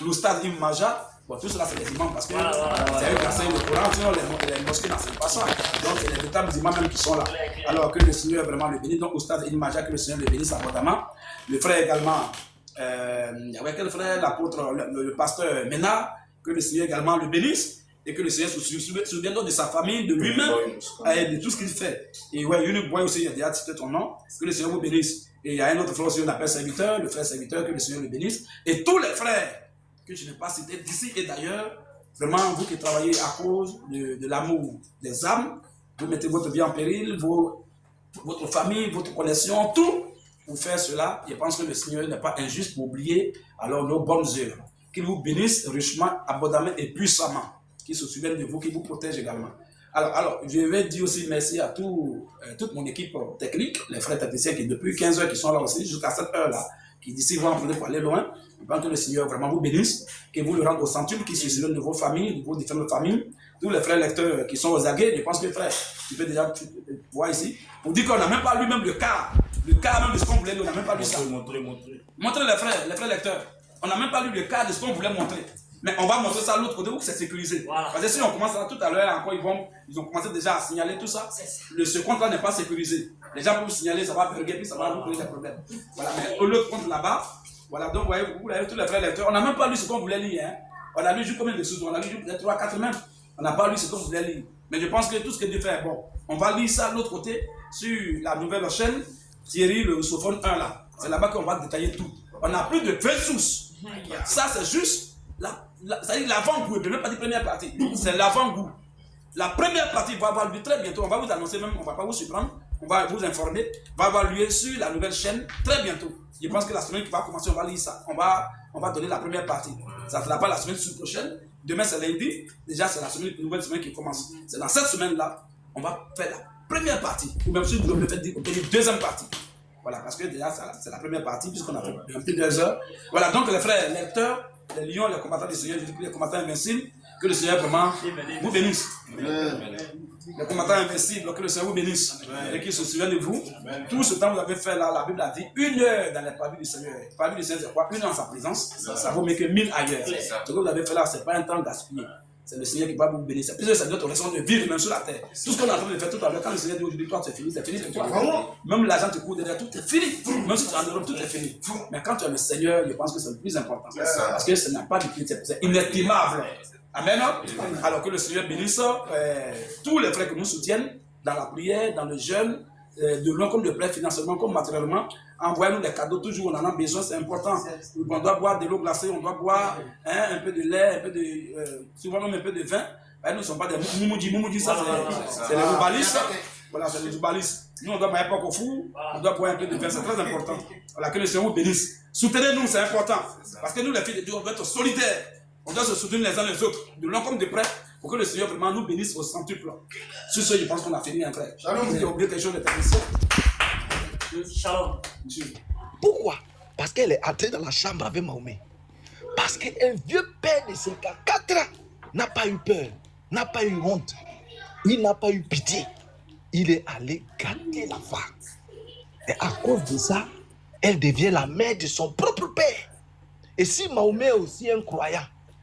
l'oustad Im Maja. Bon, tout cela, c'est les imams parce que c'est eux qui enseignent le Coran, sinon les mosquées n'enseignent pas ça. Donc, c'est les véritables imams même qui sont là. Alors que le Seigneur vraiment le bénisse. Donc, Oustad Im Maja, que le Seigneur le bénisse abondamment. Le frère également, avec quel frère, l'apôtre, le pasteur Ménard, que le Seigneur également le bénisse. Et que le Seigneur se souvienne de sa famille, de lui-même, et de tout ce qu'il fait. Et ouais, Unique Boy aussi, il a déjà cité ton nom, que le Seigneur vous bénisse. Et il y a un autre frère aussi, on appelle serviteur, le frère serviteur, que le Seigneur le bénisse. Et tous les frères que je n'ai pas cités d'ici et d'ailleurs, vraiment, vous qui travaillez à cause de l'amour des âmes, vous mettez votre vie en péril, votre famille, votre connexion, tout pour faire cela. Je pense que le Seigneur n'est pas injuste pour oublier alors nos bonnes œuvres. Qu'il vous bénisse richement, abondamment et puissamment. Qui se souviennent de vous, qui vous protègent également. Alors, je vais dire aussi merci à toute mon équipe technique, les frères techniciens qui depuis 15 heures qui sont là aussi, jusqu'à cette heure-là, qui d'ici vont en train pour aller loin. Je pense que le Seigneur vraiment vous bénisse, que vous le rendez au centuple, qui se souviennent de vos familles, de vos différentes familles, tous les frères lecteurs qui sont aux aguets. Je pense que frère, tu peux déjà voir ici, pour dire qu'on n'a même pas lu même le cas même de ce qu'on voulait lire, on n'a même pas lu ça. Montrez les frères lecteurs. On n'a même pas lu le cas de ce qu'on voulait montrer. Mais on va montrer ça de l'autre côté où c'est sécurisé. Voilà. Parce que si on commence là tout à l'heure, encore ils ont commencé déjà à signaler tout ça. Ce compte-là n'est pas sécurisé. Les gens peuvent signaler, ça va verguer, puis ça va vous poser des problèmes. Voilà, mais l'autre compte là-bas, voilà, donc vous avez tous les frères lecteurs. On n'a même pas lu ce qu'on voulait lire. Hein. On a lu juste combien de choses? On a lu peut-être 3, 4 même. On n'a pas lu ce qu'on voulait lire. Mais je pense que tout ce que Dieu fait est bon. On va lire ça de l'autre côté, sur la nouvelle chaîne, Thierry, le sophone 1 là. C'est là-bas qu'on va détailler tout. On a plus de 20 sources. Ça, c'est juste c'est-à-dire l'avant-goût, je ne vais même pas dire première partie, c'est l'avant-goût. La première partie va avoir lieu très bientôt, on va vous annoncer même, on ne va pas vous surprendre, on va vous informer, va avoir lieu sur la nouvelle chaîne très bientôt. Je pense que la semaine qui va commencer, on va lire ça, on va donner la première partie. Ça ne sera pas la semaine prochaine, demain c'est lundi, déjà c'est la nouvelle semaine qui commence. C'est dans cette semaine-là, on va faire la première partie, ou même si vous voulez peut-être dire deuxième partie. Voilà, parce que déjà c'est la première partie, puisqu'on a fait un peu 2 heures. Voilà, donc les frères lecteurs, les lions, les combattants du Seigneur, les combattants invincibles, que le Seigneur vraiment vous bénisse. Les combattants invincibles, que le Seigneur vous bénisse. Et qu'ils se souviennent de vous. Tout ce temps que vous avez fait là, la Bible a dit 1 heure dans les paradis du Seigneur. Le paradis du Seigneur, c'est quoi? 1 heure en sa présence. Ça vaut mieux que 1000 ailleurs. Ce que vous avez fait là, ce n'est pas un temps gaspillé. C'est le Seigneur qui va vous bénir. C'est plus c'est notre raison de vivre même sur la terre. Tout ce qu'on est en train de faire tout à l'heure, quand le Seigneur dit aujourd'hui, toi c'est fini, c'est fini. Même l'argent te court derrière, tout est fini. Même si tu es en Europe, tout est fini. Mais quand tu as le Seigneur, je pense que c'est le plus important. Parce que ce n'est pas du prix, c'est inestimable. Amen. Alors que le Seigneur bénisse tous les frères qui nous soutiennent dans la prière, dans le jeûne, de loin comme de près, financièrement comme matériellement. Envoyez-nous des cadeaux, toujours on en a besoin, c'est important. On doit boire de l'eau glacée, on doit boire un peu de lait, un peu de, souvent même un peu de vin. Nous ne sommes pas des moumoudji. Moumoudji, ça c'est les roubalistes. Voilà, c'est les roubalistes. Nous on doit boire pas au four, on doit boire un peu de vin, c'est très important. Voilà, que le Seigneur vous bénisse. Soutenez-nous, c'est important. Parce que nous, les filles de Dieu, on doit être solidaires. On doit se soutenir les uns les autres, de loin comme de près, pour que le Seigneur vraiment nous bénisse au centuple. Sur ce, je pense qu'on a fini un frère. Vous avez oublié quelque chose de technicien. Shalom. Pourquoi? Parce qu'elle est entrée dans la chambre avec Mahomet. Parce qu'un vieux père de 54 ans n'a pas eu peur, n'a pas eu honte, il n'a pas eu pitié. Il est allé gâter la femme. Et à cause de ça, elle devient la mère de son propre père. Et si Mahomet est aussi un croyant,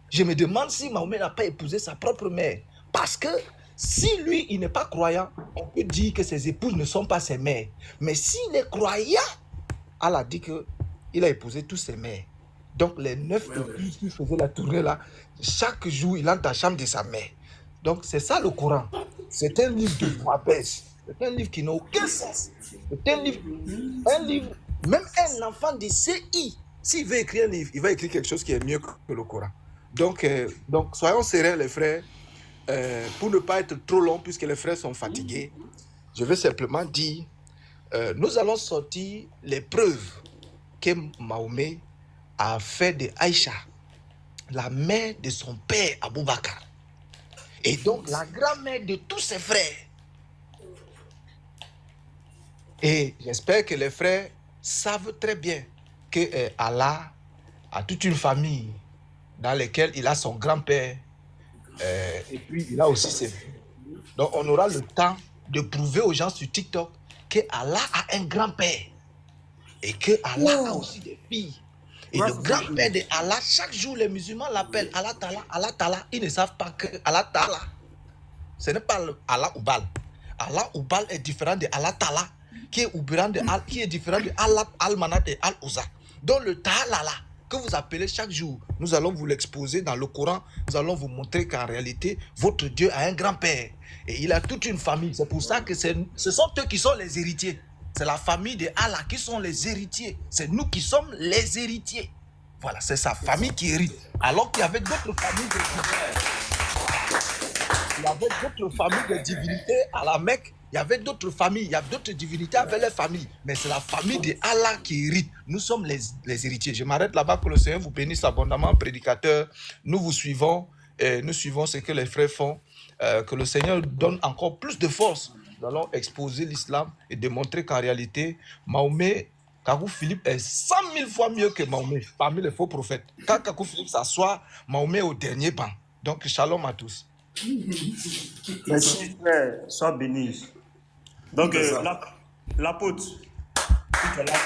je me demande si Mahomet n'a pas épousé sa propre mère. Parce que si lui, il n'est pas croyant, on peut dire que ses épouses ne sont pas ses mères. Mais s'il est croyant, Allah dit qu'il a épousé tous ses mères. Donc les 9 épouses qui faisaient la tournée là, chaque jour, il entre dans la chambre de sa mère. Donc c'est ça le Coran. C'est un livre de Moabès. C'est un livre qui n'a aucun sens. C'est un livre, même un enfant de CI, s'il veut écrire un livre, il va écrire quelque chose qui est mieux que le Coran. Donc soyons sérieux les frères, pour ne pas être trop long, puisque les frères sont fatigués, je vais simplement dire, nous allons sortir les preuves que Mahomet a fait de Aïcha, la mère de son père Abou Bakr, et donc la grand-mère de tous ses frères. Et j'espère que les frères savent très bien que Allah a toute une famille dans laquelle il a son grand-père et puis il a aussi ses filles. Donc on aura le temps de prouver aux gens sur TikTok que Allah a un grand-père et que Allah a aussi des filles. Et le grand-père de Allah, chaque jour les musulmans l'appellent Allah Ta'ala, Allah Ta'ala. Ils ne savent pas que Allah Ta'ala, ce n'est pas Allah Oubal. Allah Oubal est différent de Allah Ta'ala, qui est différent de Allah Al-Manat et Al-Uzza. Donc le Ta'ala là, que vous appelez chaque jour, nous allons vous l'exposer dans le Coran, nous allons vous montrer qu'en réalité, votre Dieu a un grand-père et il a toute une famille. C'est pour ça que ce sont eux qui sont les héritiers. C'est la famille de Allah qui sont les héritiers. C'est nous qui sommes les héritiers. Voilà, c'est sa famille qui hérite. Alors qu'il y avait d'autres familles il y avait d'autres familles de divinités à la Mecque. Il y avait d'autres familles, il y a d'autres divinités avec les familles. Mais c'est la famille de Allah qui hérite. Nous sommes les héritiers. Je m'arrête là-bas, que le Seigneur vous bénisse abondamment, prédicateur. Nous vous suivons et nous suivons ce que les frères font. Que le Seigneur donne encore plus de force. Nous allons exposer l'islam et démontrer qu'en réalité, Mahomet, Kakou Philippe est 100 000 fois mieux que Mahomet parmi les faux prophètes. Quand Kakou Philippe s'assoit, Mahomet est au dernier banc. Donc, shalom à tous. Merci, frère. Sois béni. Donc, l'apôtre, tout à l'heure,